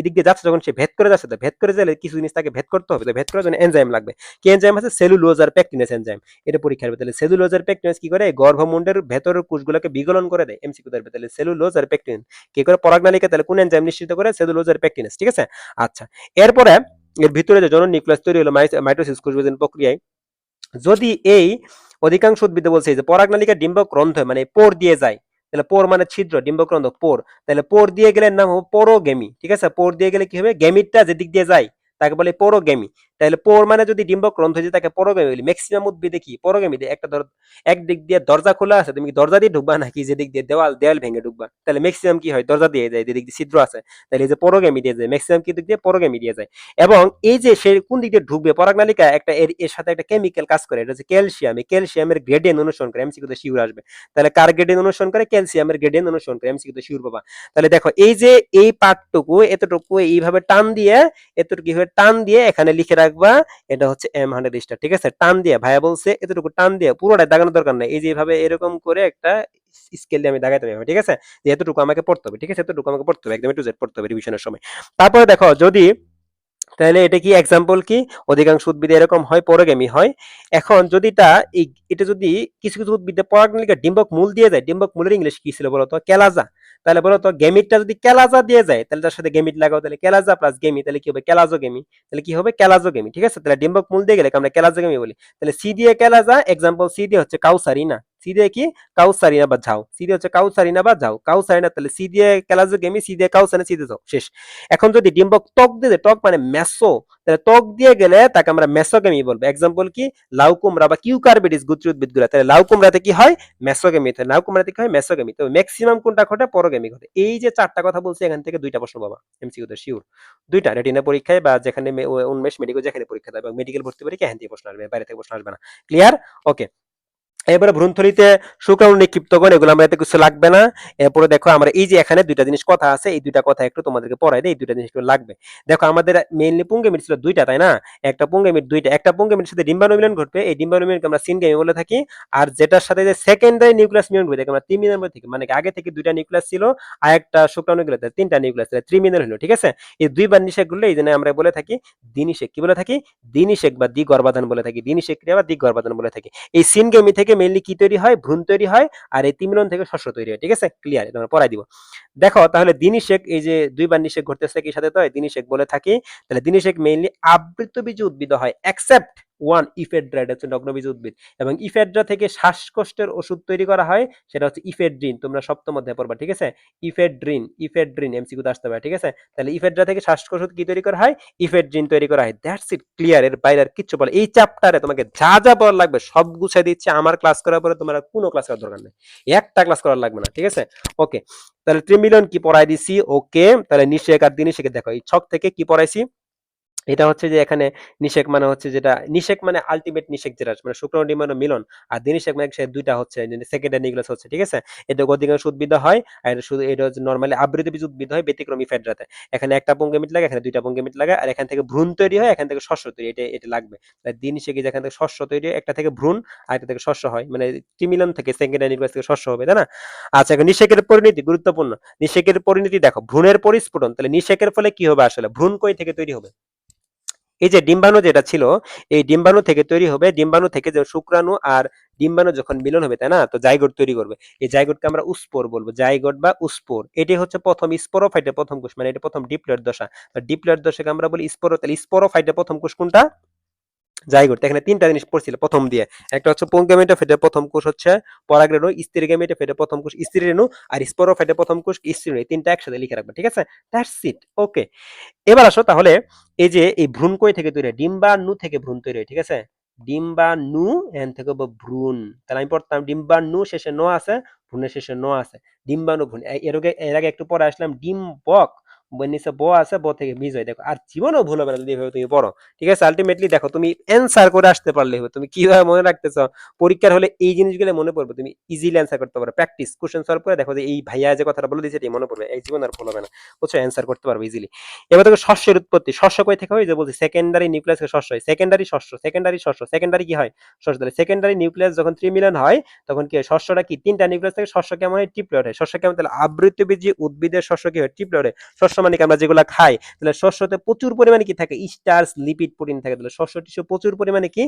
এদিক দিয়ে যাচ্ছে, যখন সে ভেদ করে যাচ্ছে, তো ভেদ করে গেলে কিছু জিনিস তাকে ভেদ করতে হবে, তো ভেদ করার জন্য এনজাইম লাগবে। কি এনজাইম আছে? সেলুলোজ আর পেকটিনেস এনজাইম। এটা পরীক্ষা হবে। তাহলে সেলুলোজ আর পেকটিনেস কি করে? গর্ভমুণ্ডের ভেতরের কোষগুলোকে বিগলন করে দেয়। এমসিকিউ দেখবে। তাহলে সেলুলোজ আর পেকটিন কি করে? পরাগনালিকা। তাহলে কোন এনজাইম নিশ্চিত করে? সেলুলোজ আর পেকটিনেস। ঠিক আছে? আচ্ছা, এরপরে এর ভিতরে যে জনন নিউক্লিয়াস তৈরি হলো মাইটোসিস কোষবিভাজন প্রক্রিয়ায়, যদি এই অধিকাংশ উদ্ভিদে বলছে যে পরাগনালিকা ডিম্বক রন্ধ্র মানে পোর দিয়ে যায়। তাহলে পোর মানে ছিদ্র, ডিম্বক রন্ধ্র পোর। তাহলে পোর দিয়ে গেলে নাম হবে পোরোগেমি। ঠিক আছে? পোর দিয়ে গেলে কি হবে? গেমিটটা যেদিক দিয়ে যায় তাকে বলে পোরোগেমি। তাহলে পোর মানে যদি ডিম্বক রন্ধ্র যে তাকে পোরোগেমি বলি। ম্যাক্সিমাম উদ্ভিদে কি পোরোগেমি দেয়? একটা ধর একদিক দিয়ে দরজা খোলা আছে, তুমি কি দরজা দিয়ে ঢুকবা নাকি যেদিক দিয়ে দেওয়াল ভেঙে ঢুকবা? তাহলে ম্যাক্সিমাম কি হয়? দরজা দিয়ে যায়, যেদিক দিয়ে ছিদ্র আছে। তাহলে এই যে পোরোগেমি দিয়ে যায়, ম্যাক্সিমাম কি দিক দিয়ে? পোরোগেমি দিয়ে যায়। এবং এই যে সে কোন দিক দিয়ে ঢুকবে পরাগনালিকা, একটা এর সাথে একটা কেমিক্যাল কাজ করে, এটা হচ্ছে ক্যালসিয়াম। এই ক্যালসিয়ামের গ্রেডিয়েন্ট অনুসরণ করে। এমসিকিউ তে শিওর আসবে। তাহলে কার গ্রেডিয়েন্ট অনুসরণ করে? ক্যালসিয়ামের গ্রেডিয়েন্ট অনুসরণ করে। এমসিকিউ তে শিওর পাবা। তাহলে দেখো এই যে এই পার্টটুকু এতটুকু এইভাবে টান দিয়ে, এতটুকু কিভাবে টান দিয়ে এখানে লিখে রাখবা, এটা হচ্ছে M100 স্টার। ঠিক আছে? টান দিয়ে, ভাইয়া বলছে এতটুকু টান দিয়ে, পুরোটা দাগানোর দরকার নাই। এই যে এইভাবে এরকম করে একটা স্কেল দিয়ে আমি দাগাইতে পারবো। ঠিক আছে? যে এতটুকু আমাকে পড়তে হবে। ঠিক আছে? এতটুকু আমাকে পড়তে হবে, একদম টু জেড পড়তে হবে রিভিশনের সময়। তারপরে দেখো যদি, তাহলে এটা কি এক্সাম্পল কি? অধিকাংশ উদ্ভিদে এরকম হয়, পরোগেমি হয়। এখন যদি এটা যদি কিছু কিছু উদ্ভিদে পরাগনালিকা ডিম্বক মূল দিয়ে যায়, ডিম্বক মূলের ইংলিশ কি ছিল বলতো? ক্যালাজা। তাহলে বলতো গেমিটটা যদি ক্যালাজা দিয়ে যায়, তাহলে তার সাথে গেমিট লাগাও, তাহলে ক্যালাজা প্লাস গেমি, তাহলে কি হবে? ক্যালাজোগেমি। তাহলে কি হবে? ক্যালাজোগেমি। ঠিক আছে? তাহলে ডিম্বক মূল দিয়ে গেলে আমরা ক্যালাজোগেমি বলি। তাহলে সি দিয়ে ক্যালাজা, এক্সাম্পল সি দিয়ে হচ্ছে কাউসারিনা। সি দিয়ে কি? কাউসারিনা বা ঝাউ। সি দিয়ে হচ্ছে কাউসারিনা বা ঝাউ, কাউসারিনা। তাহলে সি দিয়ে ক্যালাজোগেমি, সি দিয়ে কাউসারিনা, সি দিয়ে ঝাউ, শেষ। এখন যদি ডিম্বক ত্বক দিয়ে, ত্বক মানে মেসো, তাহলে ত্বক দিয়ে গেলে তাকে আমরা মেসোগেমি বলবো। এক্সাম্পল কি? লাউ কুমড়া বা কিউকারবিডিস গোত্রীয় উদ্ভিদগুলো। তাহলে লাউ কুমড়াতে কি হয়? মেসোগেমি। তাহলে লাউ কুমড়াতে কি হয়? মেসোগেমি। তো ম্যাক্সিমাম কোনটা ঘটে? পরোগেমি ঘটে। এই যে 4টা কথা বলছি, এখান থেকে 2টা প্রশ্ন পাবা এমসিকিউ তে শিওর। 2টা রেটিনা পরীক্ষায় বা যেখানে উন্মেষ মেডিকেল যেখানে পরীক্ষা দেবে, মেডিকেল ভর্তি পরীক্ষা এখান থেকে প্রশ্ন আসবে, বাইরে থেকে প্রশ্ন আসবে না। ক্লিয়ার? ওকে। এবারে ভ্রূণথলিতে শুক্রাণু নিক্ষিপ্তকরণ, এগুলো আমরা এত কিছু লাগবে না। এরপরে দেখো আমরা এই যে এখানে দুইটা জিনিস কথা আছে, এই দুইটা কথা একটু তোমাদেরকে পড়াই দেই, এই দুইটা জিনিস একটু লাগবে। দেখো আমাদের মেইনলি পুংগেমিট ছিল দুইটা, তাই না? একটা পুংগেমিট দুইটা, একটা পুংগেমিটের সাথে ডিম্বাণু মিলন ঘটবে, এই ডিম্বাণু মিলনকে আমরা সিনগেমি বলে থাকি। আর যেটার সাথে যে সেকেন্ডারি নিউক্লিয়াস মিলন ঘটবে আমরা ত্রিমিনাল বলে থাকি, মানে আগে থেকে দুইটা নিউক্লিয়াস ছিল আর একটা শুক্রাণু গেলে তিনটা নিউক্লিয়াস ছিল, ত্রিমিনাল হলো, ঠিক আছে? এই দুইবার নিষেক ঘটলে এই জন্য আমরা বলে থাকি দ্বিনিষেক। কি বলে থাকি? দ্বিনিষেক বা দ্বিগর্ভাধান বলে থাকি, দ্বিনিষেক ক্রিয়া বা দিগর্ভাধান বলে থাকি। এই সিনগেমি থেকে মেইনলি কি তৈরি হয়? ভ্রূণ তৈরি হয়। আর এই তিমিলন থেকে শস্য তৈরি হয়, ঠিক আছে? ক্লিয়ার, এটা আমরা পড়াই দিব। দেখো তাহলে দ্বিনিষেক, এই যে দুইবার নিষেক ঘটতেছে কি সাথে, তো দ্বিনিষেক বলে থাকি। তাহলে দ্বিনিষেক মেইনলি আবৃতবীজী উদ্ভিদ হয়, এক্সেপ্ট ওয়ান ইফেড্রা, এটা হচ্ছে নগ্নবীজী উদ্ভিদ। এবং ইফেড্রা থেকে শ্বাসকষ্টের ওষুধ তৈরি করা হয়, সেটা হচ্ছে ইফেড্রিন, তোমরা সপ্তম অধ্যায়ে পড়বা, ঠিক আছে? ইফেড্রিন, ইফেড্রিন এমসিকিউতে আসতে পারে, ঠিক আছে? তাহলে ইফেড্রা থেকে শ্বাসকষ্ট ওষুধ কি তৈরি করা হয়? ইফেড্রিন তৈরি করা হয়। দ্যাটস ইট, ক্লিয়ার, এর বাইরে আর কিচ্ছু বলে। এই চ্যাপ্টারে তোমাকে যা যা পড়া লাগবে সব গুছিয়ে দিচ্ছে, আমার ক্লাস করার পরে তোমার কোনো ক্লাস করার দরকার নেই, একটা ক্লাস করার লাগবে না, ঠিক আছে? ওকে, তাহলে ত্রিমিলন কি পড়াই দিছি, ওকে। তাহলে নিষেক আর দ্বিনিষেকে দেখো, এই ছক থেকে কি পড়াইছি, এটা হচ্ছে যে এখানে নিষেক মানে হচ্ছে যেটা নিষেক মানে আলটিমেট নিষেক, যেটা মানে শুক্রাণু ডিম্বাণু মিলন। আর দ্বিনিষেক মানে সে দুইটা হচ্ছে সেকেন্ডারি নিউক্লিয়াস হচ্ছে, ঠিক আছে? এটা অধিকাংশ উদ্ভিদ হয়, আর এটা শুধু এটা হচ্ছে নরমালি আবৃতবীজ উদ্ভিদ হয়, ব্যতিক্রমী ফেডরাতে। এখানে একটা পুংগেমিট লাগে, এখানে দুইটা পুংগেমিট লাগে, আর এখান থেকে ভ্রূণ তৈরি হয়, এখান থেকে শস্য তৈরি, এটা এটা লাগবে। তাই দ্বিনিষেকে যেখান থেকে শস্য তৈরি হয়, একটা থেকে ভ্রূণ আর একটা থেকে শস্য হয়, মানে ত্রিমিলন থেকে সেকেন্ডারি নিউক্লিয়াস থেকে শস্য হবে, তাই না? আচ্ছা, এখন নিষেকের পরিণতি গুরুত্বপূর্ণ। নিষেকের পরিণতি দেখো, ভ্রূণের পরিস্ফুটন, তাহলে নিষেকের ফলে কি হবে আসলে, ভ্রূণ কই থেকে তৈরি হবে? এই যে ডিম্বাণু যেটা ছিল, এই ডিম্বাণু থেকে তৈরি হবে, ডিম্বাণু থেকে যে শুক্রাণু আর ডিম্বাণু যখন মিলন হবে, তাই না, তো জাইগোট তৈরি করবে। এই জাইগোটকে আমরা উস্পোর বলবো, জাইগোট বা উস্পোর। এটি হচ্ছে প্রথম স্পোরোফাইটের প্রথম কোষ, মানে এটা প্রথম ডিপ্লয়েড দশা। ডিপ্লয়েড দশাকে আমরা বলি স্পোরো। তাহলে স্পোরোফাইটের প্রথম কোষ কোনটা? জাইগোট। এখানে তিনটা জিনিস পড়ছিল প্রথম দিয়ে, একটা হচ্ছে পুংগেমিটা ফেটের প্রথম কোষ হচ্ছে পরাগরেণু, স্ত্রীগেমিটা ফেটের প্রথম কোষ স্ত্রীরেণু, আর স্পোরোফাইটের প্রথম কোষ স্ত্রীরেণু, এই তিনটা একসাথে লিখে রাখবে, ঠিক আছে? দ্যাটস ইট, ওকে। এবার আসো তাহলে, এই যে এই ভ্রূণ কই থেকে তৈরি হয়? ডিম্বাণু থেকে ভ্রূণ তৈরি হয়, ঠিক আছে? ডিম্বাণু, এখান থেকে হবে ভ্রূণ। তাহলে আমি পড়তাম ডিম্বাণু শেষে ন আছে, ভ্রূণের শেষে ন আছে, ডিম্বাণু ভ্রূণ। এর আগে একটু পরে আসলাম ডিম্বক, নিচে ব আছে, ব থেকে বীজ হয়। দেখো আর জীবনেও ভুল হবে না যদি এভাবে তুমি পড়ো, ঠিক আছে? আলটিমেটলি দেখো তুমি অ্যান্সার করে আসতে পারলে হবে, তুমি কিভাবে মনে রাখতেছ, পরীক্ষার হলে এই জিনিসগুলো মনে পড়বে, তুমি ইজিলি অ্যান্সার করতে পারো। প্র্যাকটিস কোশ্চেন সলভ করে দেখো যে এই ভাইয়া যে কথাটা বলে দিয়েছে এটাই মনে পড়বে, এই জীবন আর ভুল হবে না, বুঝছো? অ্যান্সার করতে পারবে ইজিলি। এবার দেখো শস্যের উৎপত্তি, শস্য কই থেকে হয়? যে বলছি সেকেন্ডারি নিউক্লিয়াস থেকে শস্য হয়, সেকেন্ডারি শস্য, সেকেন্ডারি শস্য, সেকেন্ডারি কি হয়? শস্য। তাহলে সেকেন্ডারি নিউক্লিয়াস যখন ত্রিমিলন হয়, তখন কি হয়? শস্যটা কি তিনটা নিউক্লিয়াস থেকে শস্য কেমন হয়? ট্রিপ্লয়েড হয়। শস্য কেমন? তাহলে আবৃতবীজী উদ্ভিদের শস্য কি হয়? ট্রিপ্লয়েড হয়। শস্য মানে কি আমরা যেগুলো খাই, তাহলে শস্যতে প্রচুর পরিমাণে কি থাকে? স্টার্চ, লিপিড, প্রোটিন থাকে। তাহলে শস্য টিস্যু প্রচুর পরিমাণে কি?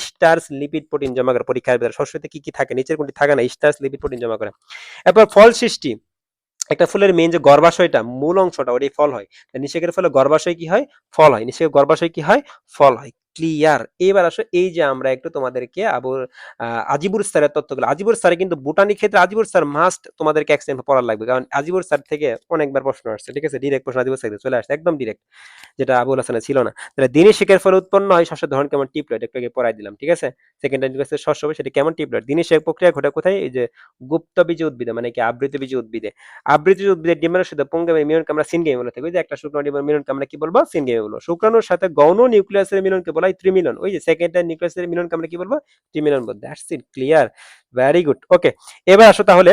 স্টার্চ, লিপিড, প্রোটিন জমা করে পরীক্ষার ভিতরে। শস্যতে কি কি থাকে? নিচের কোনটি থাকে না? স্টার্চ, লিপিড, প্রোটিন জমা করে। এরপর ফল সৃষ্টি, একটা ফুলের মেইন যে গর্ভাশয়টা, মূল অংশটা, ওটাই ফল হয়। নিষেকের ফলে গর্ভাশয় কি হয়? ফল হয়। নিষেকের গর্ভাশয় কি হয়? ফল হয়। ক্লিয়ার। এবার আসো, এই যে আমরা একটু তোমাদেরকে আজিবুর স্যারের তথ্যগুলো, আজিবুর স্যারে কিন্তু বোটানি ক্ষেত্রে আজিবুর স্যার মাস্ট তোমাদেরকে এক্সটেন্ড পড়ার লাগবে, কারণ আজিবুর স্যার থেকে অনেকবার প্রশ্ন আসছে, ঠিক আছে? ডিরেক্ট প্রশ্ন আজিবুর স্যার চলে আসছে, একদম ডিরেক্ট, যেটা আবুল হাসানের ছিল না। তাহলে দিনিশেকের ফলে উৎপন্ন হয় শস্যের ধরন কেমন? টিপলয়েড, একটু আগে পড়াই দিলাম, ঠিক আছে? সেকেন্ডারি নিউক্লিয়াসের শস্য হবে সেটা কেমন? টিপলয়েড। দিনিশেক প্রক্রিয়া ঘটে কোথায়? এই যে গুপ্তবীজী উদ্ভিদে, মানে কি আবৃতবীজী উদ্ভিদে। আবৃতবীজী উদ্ভিদের ডিম্বাণুর সাথে পুংগেমের মিলনকে আমরা সিনগেমি বলে থাকি। ওই যে একটা শুক্রাণু ডিম্বাণুর মিলনকে আমরা কি বলবো? সিনগেমি বলবো। শুক্রাণুর সাথে গৌণ নিউক্লিয়াসের মিলনকে বলা হয় ত্রিমিলন। ওই যে সেকেন্ডারি নিউক্লিয়াসের মিলনকে আমরা কি বলবো? ত্রিমিলন বলবো। That's it, clear, very good, okay. এবার আসো তাহলে,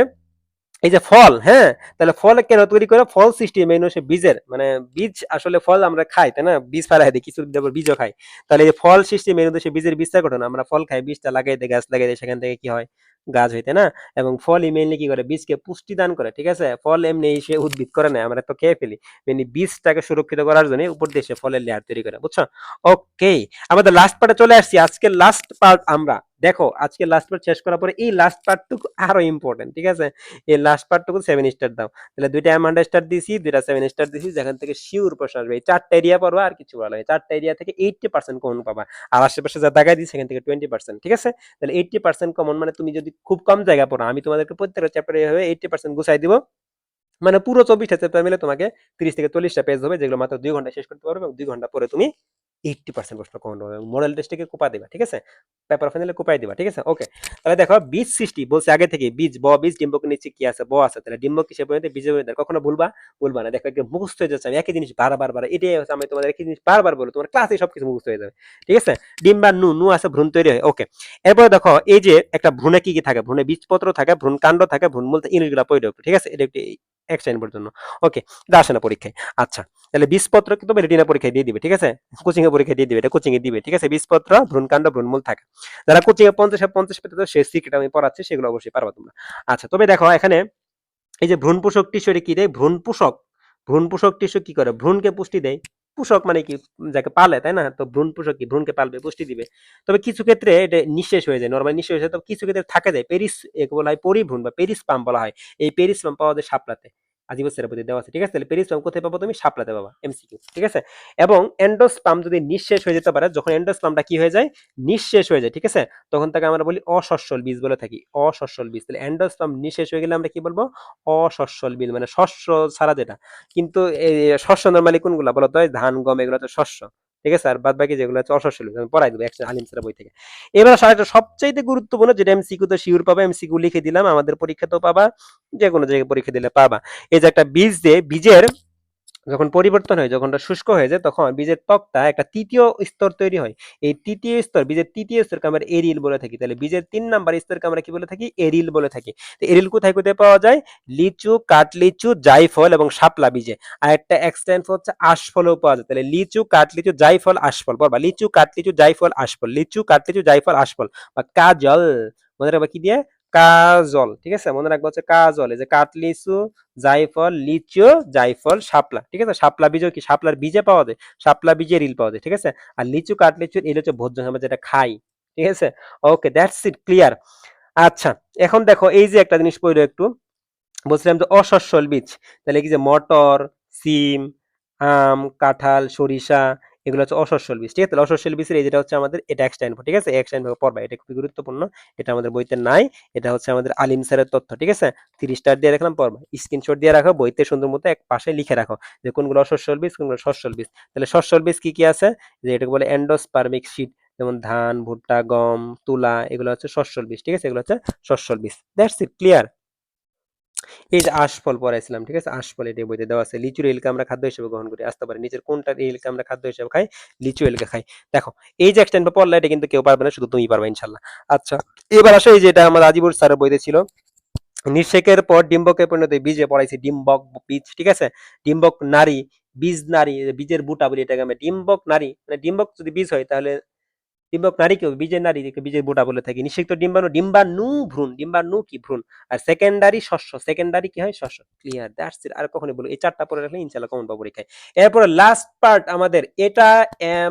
এই যে ফল, হ্যাঁ, তাহলে ফল কেন তৈরি করে? ফল সৃষ্টি মেইন হচ্ছে বীজের, মানে বীজ আসলে ফল আমরা খাই, তাই না? বীজ ফেলাই দিই, কিছু বীজও খাই। তাহলে এই যে ফল সৃষ্টি মেইন হচ্ছে বীজের বিস্তার ঘটনা। আমরা ফল খাই, বীজটা লাগাই দেয়, গাছ লাগাই দেয়, সেখান থেকে কি হয়? গাছ হয়, তাই না? এবং ফলই মেইনলি কি করে? বীজকে পুষ্টি দান করে, ঠিক আছে? ফল এমনি সে উদ্ভিদ করে না, আমরা তো খেয়ে ফেলি। মেইনলি বীজটাকে সুরক্ষিত করার জন্য উপর দিয়ে সে ফলের লেয়ার তৈরি করে, বুঝছো? ওকে, আমাদের লাস্ট পার্টে চলে আসছি। আজকের লাস্ট পার্ট আমরা দেখো, আজকে লাস্ট পার্ট শেষ করার পরে এই লাস্ট পার্টটুকু আরো ইম্পর্টেন্ট, ঠিক আছে? এই লাস্ট পার্টটুকু 7 স্টার দাও। তাহলে দুইটা অ্যামান্ডা স্টার দিছি, দুইটা 7 স্টার দিছি, যেখান থেকে শিওর প্রশ্ন আসবে। এই চারটা এরিয়া পড়বা, আর কিছু বলা, এই চারটা এরিয়া থেকে 80% কমন পাবা। আর আশেপাশে যা দাগাই দিই সেখান থেকে 20%, ঠিক আছে? তাহলে 80% কমন, মানে তুমি যদি খুব কম জায়গা পড়ো, আমি তোমাদেরকে প্রত্যেকটা চ্যাপ্টারে এভাবে 80% গুছাই দিব। মানে পুরো 24টা চ্যাপ্টার মিলে তোমাকে 30 থেকে 40টা পেজ হবে, যেগুলো মাত্র 2 ঘন্টা শেষ করতে পারবে, এবং 2 ঘন্টা পরে তুমি 80% প্রশ্ন কমন পাবে, মডেল টেস্টে কোপা দিবা, ঠিক আছে, পেপার ফাইনালে কোপাই দিবা, ঠিক আছে, ওকে। তাহলে দেখো বীজ সৃষ্টি বলছে আগে থেকে, বীজ বীজ ডিম্বকের নিচে কি আছে, আছে, তাহলে ডিম্বক কিসে পরিণত, বীজে পরিণত, কখনো ভুলবা বলবা না, দেখো একদম মুখস্থ হয়ে যাচ্ছে, আমি একই জিনিস বারবার এটাই হচ্ছে, আমি তোমাদের একই জিনিস বারবার বলো, তোমার ক্লাসে সবকিছু মুখস্থ হয়ে যাবে, ঠিক আছে। ডিম্বা নু, নু আছে ভ্রূণ তৈরি হয়, ওকে। এরপরে দেখো এই যে একটা ভ্রূণে কি কি থাকে, ভ্রূণে বীজপত্র থাকে, ভ্রূণ কাণ্ড থাকে, ভ্রূণ মূল, ইংরেজিগুলো পড়ে রাখো, ঠিক আছে, এটা একটি এক শ্রেণীর জন্য, ওকে, এটা আসে না পরীক্ষায়। আচ্ছা, তাহলে বীজপত্র কিন্তু রেটিনা পরীক্ষায় দিয়ে দিবে, ঠিক আছে, কোচিং এ পরীক্ষা দিয়ে দিবে, এটা কোচিং এ দিবে, ঠিক আছে, বীজপত্র, ভ্রূণকাণ্ড, ভ্রূণমূল থাকে। যারা কোচিং এ 50 পেতে তো সে সিক্রেট আমি পড়াচ্ছি, সেগুলো অবশ্যই পারবা তোমরা। আচ্ছা, তবে দেখো এখানে এই যে ভ্রূণ পোষক টিস্যু কি দেয়, ভ্রূণ পোষক, ভ্রূণ পোষক টিস্যু কি করে, ভ্রূণকে পুষ্টি দেয়, পোষক মানে কি, যাকে পালে, তাই না, তো ভ্রূণ পোষক কি, ভ্রূণকে পালবে, পুষ্টি দিবে। তবে কিছু ক্ষেত্রে এটা নিঃশেষ হয়ে যায়, নরমালি নিঃশেষ হয়ে যায়, তবে কিছু ক্ষেত্রে থাকে যায়, পেরিস একে বলা হয় পরিভ্রূণ বা পেরিসপাম বলা হয়, এই পেরিসপাম পাওয়া যায় শাপলাতে, আজিব সেরাপতি দেওয়া আছে, ঠিক আছে, তাহলে পেরিসপাম কোথায় পাবো তুমি, শাপলাতে পাবা, এমসিকিউ, ঠিক আছে। এবং এন্ডোস্পাম যদি নিঃশেষ হয়ে যেতে পারে, যখন এন্ডোস্পামটা কি হয়ে যায়, নিঃশেষ হয়ে যায়, ঠিক আছে, তখন তাকে আমরা বলি অসস্যল বীজ বলে থাকি, অসস্যল বীজ। তাহলে এন্ডোস্পাম নিঃশেষ হয়ে গেলে আমরা কি বলবো, অসস্যল বীজ, মানে শস্য ছাড়া যেটা। কিন্তু এই শস্য নরমালি কোনগুলা বলতো, ধান গম এগুলো তো শস্য, ঠিক আছে, আর বাদ বাকি যেগুলো হচ্ছে অশস্য বীজ, আমি পড়াই দেবো একটা আলিম স্যারের বই থেকে। এবার আসলে সবচাইতে গুরুত্বপূর্ণ যেটা এমসিকিউ তো শিওর পাবা, এমসিকিউ লিখে দিলাম, আমাদের পরীক্ষাতেও পাবা, যে কোনো জায়গায় পরীক্ষা দিলে পাবা। এই যে একটা বীজ দিয়ে, বীজের যখন পরিবর্তন হয়, যখন ওটা শুষ্ক হয়ে যায়, তখন বীজের ত্বকটা একটা তৃতীয় স্তর তৈরি হয়। এই তৃতীয় স্তর, বীজের তৃতীয় স্তরকে আমরা এরিল বলে থাকি। তাহলে বীজের 3 নাম্বার স্তরকে আমরা কি বলে থাকি, এরিল বলে থাকি। তো এরিল কোথায় কোথায় পাওয়া যায়, লিচু, কাঠলিচু, জাইফল এবং শাপলা বীজে। আর একটা এক্সটেন্ট হচ্ছে আশফলেও পাওয়া যায়। তাহলে লিচু, কাঠলিচু, জাইফল, আশফল, বলবা লিচু, কাঠলিচু, জাইফল, আশফল, লিচু, কাঠলিচু, জাইফল, আশফল, বা কাজল, মনে রাখবা কি দিয়ে, কাজল, ঠিক আছে, মনে রাখবো হচ্ছে কাজল। এই যে কাঠলিচু, জাইফল, লিচু, জাইফল, শাপলা, ঠিক আছে, শাপলা বীজও কি, শাপলার বীজে পাওয়া যায়, শাপলা বীজে রিল পাওয়া যায়, ঠিক আছে। আর লিচু, কাঠলিচুর এর হচ্ছে ভোজ্য, আমরা যেটা খাই, ঠিক আছে, ওকে, দ্যাটস ইট, ক্লিয়ার। আচ্ছা, এখন দেখো এই যে একটা জিনিস পড়লো একটু, বলছিলাম যে অসস্যল বীজ, তাহলে কি যে মটর, সিম, আম, কাঁঠাল, সরিষা, এগুলো হচ্ছে অসস্যল বীজ, ঠিক আছে। তাহলে অসস্যল বীজের এই যেটা হচ্ছে আমাদের, এটা এক্সট্রা ইনফো, ঠিক আছে, এক্সট্রা ইনফো পড়বা, এটা খুবই গুরুত্বপূর্ণ, এটা আমাদের বইতে নাই, এটা হচ্ছে আমাদের আলিম স্যারের তথ্য, ঠিক আছে। 3 স্টার দিয়ে রাখলাম, পড়বা, স্ক্রিনশট দিয়ে রাখো, বইতে সুন্দর মতো এক পাশে লিখে রাখো যে কোনগুলো অসস্যল বীজ, কোনগুলো সস্যল বীজ। তাহলে সস্যল বীজ কি কি আছে, যে এটাকে বলে এন্ডোস্পার্মিক শীট, যেমন ধান, ভুট্টা, গম, তুলা, এগুলো হচ্ছে সস্যল বীজ, ঠিক আছে, এগুলো হচ্ছে সস্যল বীজ, দ্যাটস ইট, ক্লিয়ার। এই যে আশফল পড়াইছিলাম, ঠিক আছে, আশফল এটা বইতে দেওয়া আছে, লিচুর এলকে আমরা খাদ্য হিসেবে গ্রহণ করি, আসতে পারে নিচের কোনটার এলকে আমরা খাদ্য হিসেবে খাই, লিচু এলকে খাই। দেখো এই যে এক্সটেন্ড পড়লে এটা কিন্তু কেউ পারবে না, শুধু তুমি পারবে ইনশাল্লাহ। আচ্ছা, এবার আসো এই যে এটা আমার আজিবুর স্যারের বইতে ছিল, নিষেকের পর ডিম্বকের পরিণতি, বীজে পড়াইছি, ডিম্বক বীজ, ঠিক আছে, ডিম্বক নারী, বীজ নারী, বীজের বুটা বলি এটাকে আমরা, ডিম্বক নারী, মানে ডিম্বক যদি বীজ হয় তাহলে ডিম্বক নারীকে বীজের নারী, বীজের বুটা বলে থাকি। নিষিক্ত ডিম্বাণু, ডিম্বাণু ভ্রূণ, ডিম্বাণু কি ভ্রূণ। আর সেকেন্ডারি শস্য, সেকেন্ডারি কি হয়, শস্য, ক্লিয়ার, দ্যাটস ইট। আর কখনোই বলো, এই 4টা পড়ে রাখলে ইনশাআল্লাহ কমন পাবো পরীক্ষায়। এরপরে লাস্ট পার্ট আমাদের, এটা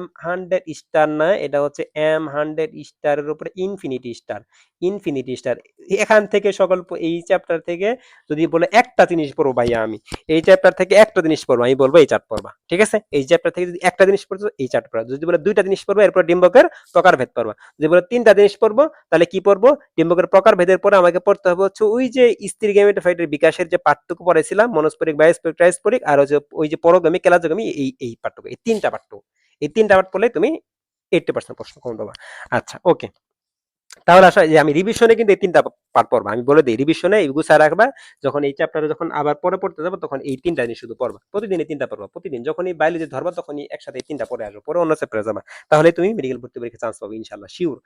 M100 স্টার না, এটা হচ্ছে M100 স্টারের উপরে ইনফিনিটি স্টার, ইনফিনিটি স্টার। এখান থেকে সকল এই চ্যাপ্টার থেকে যদি বলে একটা জিনিস পড়বো ভাইয়া, আমি এই চ্যাপ্টার থেকে একটা জিনিস পড়বো, আমি বলবো এই চার্ট পড়বা, ঠিক আছে। এই চ্যাপ্টার থেকে যদি একটা জিনিস পড়ছো, এই চার্ট পড়বা। যদি বলে 2টা জিনিস পড়বো, এরপর ডিম্বকের প্রকারভেদ পড়বা। যদি বলে 3টা জিনিস পড়বো, তাহলে কি পড়বো, ডিম্বকের প্রকারভেদের পরে আমাকে পড়তে হবে হচ্ছে ওই যে স্থির গ্যামেটোফাইটের বিকাশের যে পাঠটুকু পড়েছিলাম, মনস্পরিক, বায়োস্পরিক, ট্রাইস্পরিক, আর হচ্ছে ওই যে পরগামী, কেলাজগামী, এই পাঠটুকু, এই 3টা পাঠটুকু, এই 3টা পাঠ পড়লে তুমি 80% প্রশ্ন কমন পাবা। আচ্ছা, ওকে। তাহলে আসলে যে আমি রিভিশনে কিন্তু এই 3টা পার্ট পড়বা, আমি বলে দিই রিভিশনে গুছায় রাখবা, যখন এই চ্যাপ্টারে যখন আবার পরে পড়তে যাবো, তখন এই 3টা জিনিস শুধু পড়বা, প্রতিদিন এই 3টা পড়বা, প্রতিদিন যখনই বায়োলজি ধরবা তখনই একসাথে এই 3টা পড়ে আসবো, পরে অন্য চ্যাপ্টারে যাবা, তাহলে তুমি মেডিকেল ভর্তি পরীক্ষা চান্স পাবে ইনশাআল্লাহ, শিওর।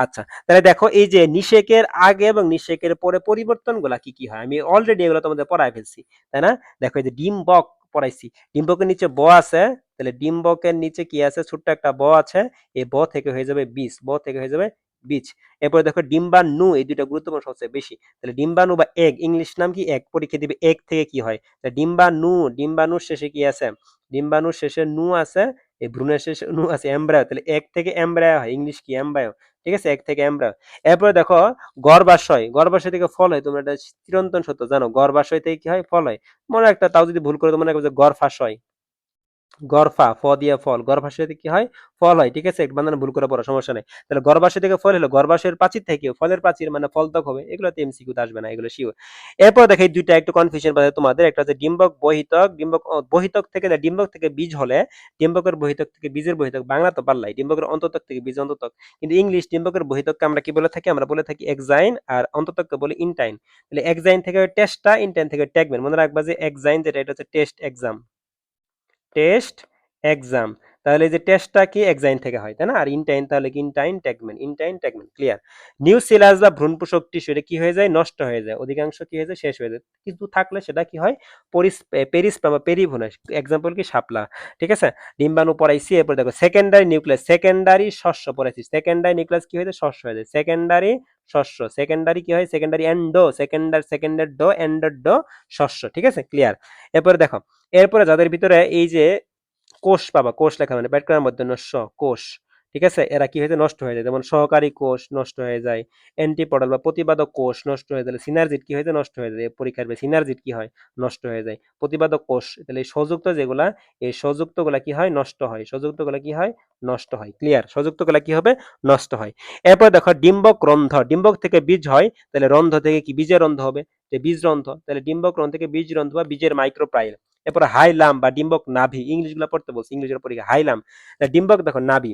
আচ্ছা, তাহলে দেখো এই যে নিষেকের আগে এবং নিষেকের পরে পরিবর্তন গুলা কি কি হয়, আমি অলরেডি এগুলো তোমাদের পড়ায় ফেলছি, তাই না। দেখো এই যে ডিম্বক পড়াইছি, ডিম্বকের নিচে ব আছে, তাহলে ডিম্বকের নিচে কি আছে, ছোট্ট একটা ব আছে, এই ব থেকে হয়ে যাবে বীজ, ব থেকে হয়ে যাবে বীজ। এরপরে দেখো ডিম্বাণু, এই দুইটা গুরুত্বপূর্ণ সবচেয়ে বেশি। তাহলে ডিম্বাণু বা এগ, ইংলিশ নাম কি, এগ, পরীক্ষা দিবে এগ থেকে কি হয়, ডিম্বাণু, ডিম্বাণুর শেষে কি আছে, ডিম্বাণুর শেষে নু আছে, এই ভ্রূণের শেষে নু আছে, এমব্রায়ো, তাহলে এগ থেকে এমব্রায়ো হয়, ইংলিশ কি, এমব্রায়ো, ঠিক আছে, এগ থেকে এমব্রায়ো। এরপরে দেখো গর্ভাশয়, গর্ভাশয় থেকে ফল হয়, তোমরা এটা চিরন্তন সত্য জানো, গর্ভাশয় থেকে কি হয়, ফল হয়। মনে একটা, তাও যদি ভুল করে তো মনে রাখবে যে গর্ভাশয়, গরফা, ফ দিয়ে ফল, গর্ভাশয় থেকে কি হয়? ফল হয়, ঠিক আছে? বানান ভুল করে পড়ো, সমস্যা নাই। তাহলে গর্ভাশয় থেকে ফল হলো, গর্ভাশয়ের প্রাচীর থেকে ফলের প্রাচীর মানে ফল ত্বক হবে। এগুলোতে এমসিকিউতে আসবে না, এগুলো শিওর। এরপর দেখো এই দুইটা একটু কনফিউশন বাজে তোমাদের। একটা হচ্ছে ডিম্বক বহিতক, ডিম্বক বহিতক থেকে না, ডিম্বক থেকে বীজ হলে ডিম্বকের বহিতক থেকে বীজের বহিতক, বাংলা তো পারলাই, ডিম্বকের অন্ততক থেকে বীজ অন্ততক। কিন্তু ইংলিশ ডিম্বকের বহিতককে আমরা কি বলে থাকি? আমরা বলে থাকি এক্সাইন, আর অন্ততককে বলি ইনটাইন। তাহলে এক্সাইন থেকে টেস্টা, ইনটাইন থেকে ট্যাগমেন। মনে রাখবা যে এক্সাইন যেটা, এটা হচ্ছে টেস্ট এক্সাম, টেস্ট এক্সাম। তাহলে এই যে টেস্টটা কি এক্সাইন থেকে হয়, তাই না? আর ইনটাইন তাহলে কি ইনটাইন ট্যাগমেন, ইনটাইন ট্যাগমেন। ক্লিয়ার? নিউসিলাস বা ভ্রূণপোষক টিস্যু এটা কি হয়ে যায়? নষ্ট হয়ে যায়, অধিকাংশ কি হয়ে যায়? শেষ হয়ে যায়। কিন্তু থাকলে সেটা কি হয়? পেরিস্পার্ম বা পেরিভোনাস। এক্সাম্পল কি? শাপলা, ঠিক আছে? ডিম্বাণু পড়াইছি। এরপর দেখো সেকেন্ডারি নিউক্লিয়াস, সেকেন্ডারি শস্য পড়াইছি। সেকেন্ডারি নিউক্লিয়াস কি হয়ে যায়? শস্য হয়ে যায়। সেকেন্ডারি শস্য, সেকেন্ডারি কি হয়? সেকেন্ডারি এন্ডো, সেকেন্ডার ডো, এন্ডার ডো, শস্য, ঠিক আছে? ক্লিয়ার? এরপরে দেখো, এরপরে যাদের ভিতরে এই যে কোষ পাবা, কোষ লেখা মানে পেট করার মধ্যে নস্য কোষ, ঠিক আছে? এরা কি হয়ে যায়? নষ্ট হয়ে যায়। যেমন সহকারী কোষ নষ্ট হয়ে যায়, অ্যান্টিপডাল বা প্রতিবাদক কোষ নষ্ট হয়ে যায়। সিনার্জিট কি হয়ে যায়? নষ্ট হয়ে যায়। পরীক্ষার সিনার্জিট কি হয়? নষ্ট হয়ে যায়। প্রতিবাদক কোষ, তাহলে এই সংযুক্ত যেগুলা, এই সংযুক্ত গুলা কি হয়? নষ্ট হয়। সংযুক্ত গুলা কি হয়? নষ্ট হয়। ক্লিয়ার? সংযুক্ত গুলা কি হবে? নষ্ট হয়। এরপর দেখো ডিম্বক রন্ধ্র, ডিম্বক থেকে বীজ হয়, তাহলে রন্ধ্র থেকে কি? বীজের রন্ধ্র হবে, যে বীজ রন্ধ্র, তাহলে ডিম্বক রন্ধ্র থেকে বীজ রন্ধ্র বা বীজের মাইক্রোপ্রাইল। এরপর হাইলাম বা ডিম্বক নাভি, ইংলিশ গুলা পড়তে বলছি, ইংলিশের পরীক্ষা হাইলাম। ডিম্বক দেখো নাভি,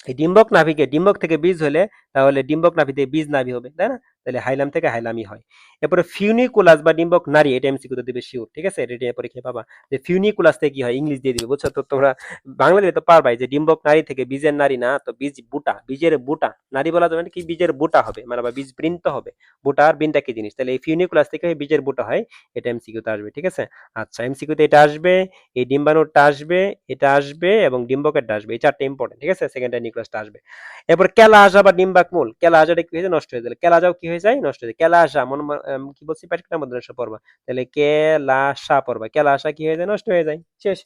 এই ডিম্বক নাভিকে, ডিম্বক থেকে বীজ হলে তাহলে ডিম্বক নাভি থেকে বীজ নাভি হবে, তাই না? তাহলে হাইলাম থেকে হাইলামই হয়। এরপরে ফিউনিকুলাস বা ডিম্বক নারী, এটা এমসিকিউতে দিবে শিওর, ঠিক আছে? এটা পরীক্ষায় পাবা যে ফিউনিকুলাস থেকে কি হয়, ইংলিশ দিয়ে দিবে, বুঝছো তো তোমরা? বাংলা দিলে তো পারবাই যে ডিম্বক নারী থেকে বীজের নারী না তো বীজ বুটা, বীজের বুটা, নারী বলা যাবে না, কি বীজের বুটা হবে, মানে বা বীজ বৃন্ত হবে। বুটা আর বিনটা কি জিনিস? তাহলে এই ফিউনিকুলাস থেকে বীজের বুটা হয়, এটা এমসিকিউতে আসবে, ঠিক আছে? আচ্ছা, এমসিকিউতে এটা আসবে, এই ডিম্বাণুটা আসবে, এটা আসবে এবং ডিম্বকেরটা আসবে, এই চারটা ইম্পর্টেন্ট, ঠিক আছে? সেকেন্ডারি নিউক্লিয়াসটা আসবে। এরপর কেলাসা বা ডিম্বাক মূল, কেলাসাটা কি হয়েছে? নষ্ট হয়ে যায়। কেলাসাও কি হয়ে যায়? নষ্ট হয়ে যায়। কেলাসা কি বলছি? প্যাকেটের মধ্যে নষ্ট পড়বা, তাহলে কেলাসা পড়বা, কেলাসা কি হয়ে যায়? নষ্ট হয়ে যায়, শেষ।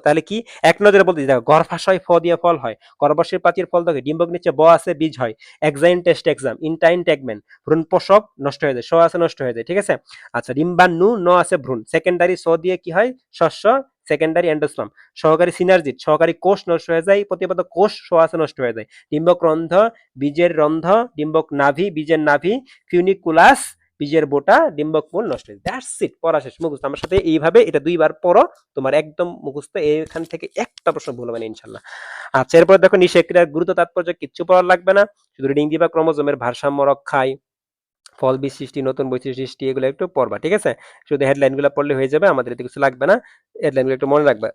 তাহলে কি এক নজরে বলতে দেখো, গর্ভাশয় ফ দিয়ে ফল হয়, গর্ভাশয় প্রাচীর ফল থাকে, ডিম্বক নিচে ব আছে বীজ হয়, এক্সাইন টেস্ট এক্সাম, ইনটাইন ট্যাগমেন, ভ্রূণ পোষক নষ্ট হয়ে যায়, স আছে নষ্ট হয়ে যায়, ঠিক আছে? আচ্ছা, ডিম্বাণু, ন আছে ভ্রূণ, সেকেন্ডারি স দিয়ে কি হয়? শস্য, সেকেন্ডারি এন্ডোস্পার্ম, সহকারী সিনার্জিট, সহকারী কোষ নষ্ট হয়ে যায়, প্রতিপাদক কোষ স আছে নষ্ট হয়ে যায়, ডিম্বক রন্ধ্র, বীজের রন্ধ্র, ডিম্বক নাভি, বীজের নাভি, ফিউনিকুলাস, বীজের বোটা, ডিম্বক মূল নষ্ট হয়ে যায়। দ্যাটস ইট, পড়া শেষ, মুখস্থ। আমার সাথে এইভাবে এটা দুইবার পড়ো, তোমার একদম মুখস্থ, এখান থেকে একটা প্রশ্ন ভুল হবে না ইনশাল্লাহ। আচ্ছা, এরপর দেখো নিষেক্রিয়ার গুরুত্ব তাৎপর্য কিচ্ছু পড়ার লাগবে না, শুধু রিডিং দিবা, ক্রোমোজোমের ভারসাম্য রক্ষায়, ফল বীজ সৃষ্টি, নতুন বৈশিষ্ট্য সৃষ্টি, এগুলো একটু পড়বা, ঠিক আছে? শুধু হেডলাইন গুলো পড়লে হয়ে যাবে, আমাদের এতে কিছু লাগবে না, হেডলাইন গুলো একটু মনে রাখবা।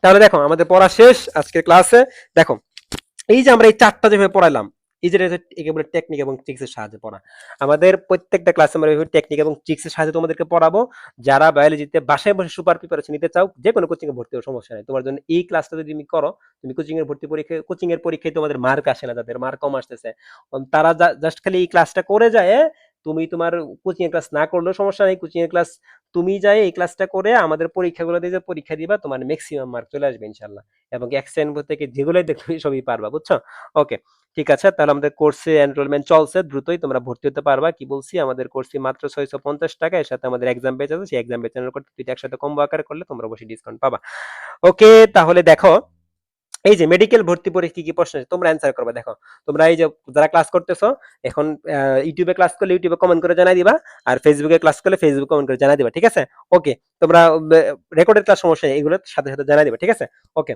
তাহলে দেখো আমাদের পড়া শেষ আজকের ক্লাসে। দেখো এই যে আমরা এই চারটা যেভাবে পড়াইলাম, এই যে একেবারে টেকনিক এবং ট্রিক্সের সাহায্যে পড়া, আমাদের প্রত্যেকটা ক্লাসে আমরা এইভাবে টেকনিক এবং ট্রিক্সের সাহায্যে তোমাদেরকে পড়াবো। যারা বায়োলজিতে বাসায় বসে সুপার প্রিপারেশন নিতে চাও, যে কোনো কোচিং এ ভর্তি হওয়ার সমস্যা নেই, তোমার জন্য এই ক্লাসটা যদি তুমি করো, তুমি কোচিং এর ভর্তি পরীক্ষায়, কোচিং এর পরীক্ষায় তোমাদের মার্ক আসে না, যাদের মার্ক কম আসতেছে, তারা জাস্ট খালি এই ক্লাসটা করে যায়, তুমি তোমার কোচিং এর ক্লাস না করলেও সমস্যা নেই, কোচিং এর ক্লাস তুমি যাই এই ক্লাসটা করে আমাদের পরীক্ষাগুলো দিয়ে যে পরীক্ষা দিবা, তোমার ম্যাক্সিমাম মার্ক চলে আসবে ইনশাল্লাহ। এবং এক্সটেন্ড থেকে যেগুলোই দেখবে সবই পারবা, বুঝছো? ওকে, ঠিক আছে। তাহলে আমাদের কোর্সে এনরোলমেন্ট চলছে, দ্রুতই তোমরা ভর্তি হতে পারবা। কি বলছি, আমাদের কোর্সে মাত্র 650 টাকা, এর সাথে আমাদের এক্সাম ব্যাচ আছে, সেই এক্সাম ব্যাচ করতে দুইটা একসাথে কম্বো আকারে করলে তোমরা অবশ্যই ডিসকাউন্ট পাবা। ওকে, তাহলে দেখো এই যে মেডিকেল ভর্তি পরীক্ষা কি কি প্রশ্ন আছে তোমরা অ্যান্সার করবে। দেখো তোমরা এই যে যারা ক্লাস করতেছো এখন, ইউটিউবে ক্লাস করলে ইউটিউবে কমেন্ট করে জানাই দিবা, আর ফেসবুকে ক্লাস করলে ফেসবুকে কমেন্ট করে জানাই দিবা, ঠিক আছে? ওকে, তোমরা রেকর্ডের ক্লাস সমস্যা নেই, এগুলো সাথে সাথে জানাই দিবা, ঠিক আছে? ওকে,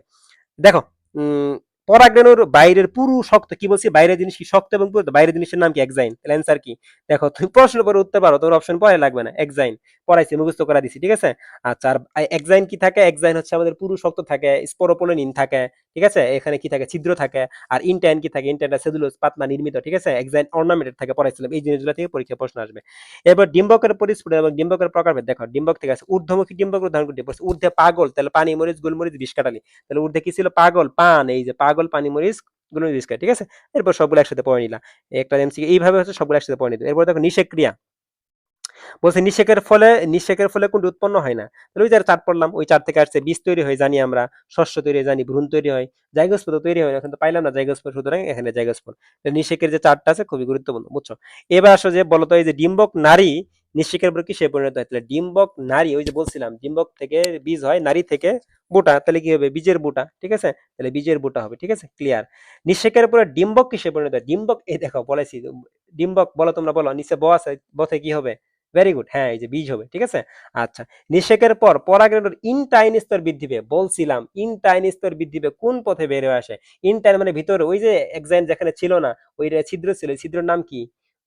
দেখো, উম পরাগরেণুর বাইরের পুরু শক্ত, কি বলছি, বাইরের জিনিস কি শক্ত এবং পুরু, বাইরের জিনিসের নাম কি? এক্সাইন। তাহলে অ্যান্সার কি? দেখো তুমি প্রশ্ন পরে উত্তর পারো, তোমার অপশন পরে লাগবে না, এক্সাইন পড়াইছি, মুখস্থ করা দিছি, ঠিক আছে? আচ্ছা, আর এক্সাইন কি থাকে? এক্সাইন হচ্ছে আমাদের পুরু শক্ত থাকে, স্পোরোপোলিন থাকে, ঠিক আছে? এখানে কি থাকে? ছিদ্র থাকে। আর ইনটাইন কি থাকে? ইনটাইনটা সেলুলোজ পাতলা নির্মিত, ঠিক আছে? এক্সাইন অর্নামেন্টেড থাকে, পড়াইছিলাম, এই জিনিসগুলো থেকে পরীক্ষা প্রশ্ন আসবে। এবার ডিম্বকের পরিস্ফুটন এবং ডিম্বকের প্রকারভেদ, দেখো ডিম্বক থেকে আছে ঊর্ধ্বমুখী ডিম্বক উদাহরণ করতে, ঊর্ধ্বে পাগল, তাহলে পানি মরিচ গোলমরিচ বিষ কাটালি, তাহলে ঊর্ধ্বে কি ছিল? পাগল, পান, এই যে পাগল, পানি মরিচ গোলমরিচ বিষ কাটা, ঠিক আছে? এরপর সবগুলো একসাথে পড়ে নিলা, একটা এমসিকিউ এইভাবে হচ্ছে সবগুলো একসাথে পড়ে নিতে। এরপর দেখো নিষেক ক্রিয়া, বলছে নিষেকের ফলে কোনটি উৎপন্ন হয় না, তাহলে ওই যে চার্ট পড়লাম, ওই চার্ট থেকে আসছে বীজ তৈরি হয় জানি আমরা, শস্য তৈরি হয় জানি, ভ্রূণ তৈরি হয়, জাইগোস্পোর তৈরি হয় না, কিন্তু পাইলাম না জাইগোস্পোর, সুতরাং এখানে জাইগোস্পোর। নিষেকের যে চার্টটা আছে খুবই গুরুত্বপূর্ণ, বুঝছো? এবার আসো যে বলতো এই যে ডিম্বক নারী, নিঃশেখের পর কিসে পরিণত হয়? তাহলে ডিম্বক নারী, ওই যে বলছিলাম ডিম্বক থেকে বীজ হয়, নারী থেকে বোটা, তাহলে কি হবে? বীজের বোটা, ঠিক আছে? তাহলে বীজের বোটা হবে, ঠিক আছে? ক্লিয়ার। নিঃশেখের পরে ডিম্বক কিসে পরিণত হয়? ডিম্বক, এই দেখো বলেছি, ডিম্বক বলো, তোমরা বলো, নিচে ব আছে, বতে কি হবে? ভেরি গুড, হ্যাঁ এই যে বীজ হবে, ঠিক আছে? আচ্ছা, নিষেকের পর পরাগরেণুর ইনটাইন স্তর বৃদ্ধি পেয়ে, বলছিলাম ইনটাইন স্তর বৃদ্ধি পেয়ে কোন পথে বের হয়ে আসে? ইনটাইন মানে ভিতরে, ওই যে এক্সাইন যেখানে ছিল না, ওই ছিদ্র ছিল, এই ছিদ্রের নাম কি?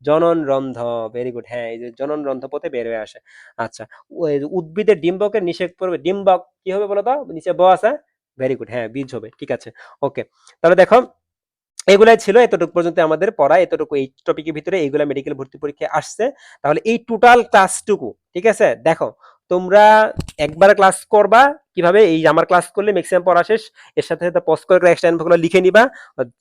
জনন রন্ধ্র। ভেরি গুড, হ্যাঁ এই যে জনন রন্ধ্র পথে বের হয়ে আসে। আচ্ছা, ওই উদ্ভিদের ডিম্বকের নিষেক পড়বে, ডিম্বক কি হবে বলো তো? নিচে ব আছে, ভেরি গুড, হ্যাঁ বীজ হবে, ঠিক আছে। ওকে, তাহলে দেখো এগুলাই ছিল, এতটুকু পর্যন্ত আমাদের পড়া, এতটুকু এই টপিকের ভিতরে এইগুলা মেডিকেল ভর্তি পরীক্ষায় আসছে। তাহলে এই টোটাল ক্লাসটুকু, ঠিক আছে, দেখো তোমরা একবার ক্লাস করবা কিভাবে, এই আমার ক্লাস করলে ম্যাক্সিমাম পড়া শেষ, এর সাথে সাথে পজ করে এক্সট্রা ইনফোগুলো লিখে নিবা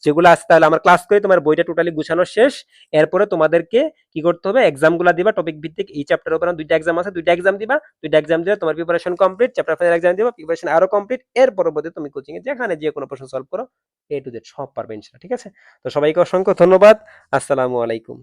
যেগুলো আছে, তাহলে আমার ক্লাস করে তোমার বইটা টোটালি গুছানো শেষ। এরপরে তোমাদেরকে কি করতে হবে? এক্সাম গুলা দিবা টপিক ভিত্তিক, এই চ্যাপ্টার উপর দুইটা এক্সাম আছে, দুইটা এক্সাম দিবা, দুইটা এক্সাম দিলে তোমার preparation complete, chapter final exam দিবা, প্রিপারেশন আরো কমপ্লিট। এর পরবর্তী তুমি কোচিং এ যেখানে যে কোনো প্রশ্ন সলভ করো, এ টু জেড সব পারবে ইনশাআল্লাহ, ঠিক আছে? তো সবাইকে অসংখ্য ধন্যবাদ। আসসালামু আলাইকুম।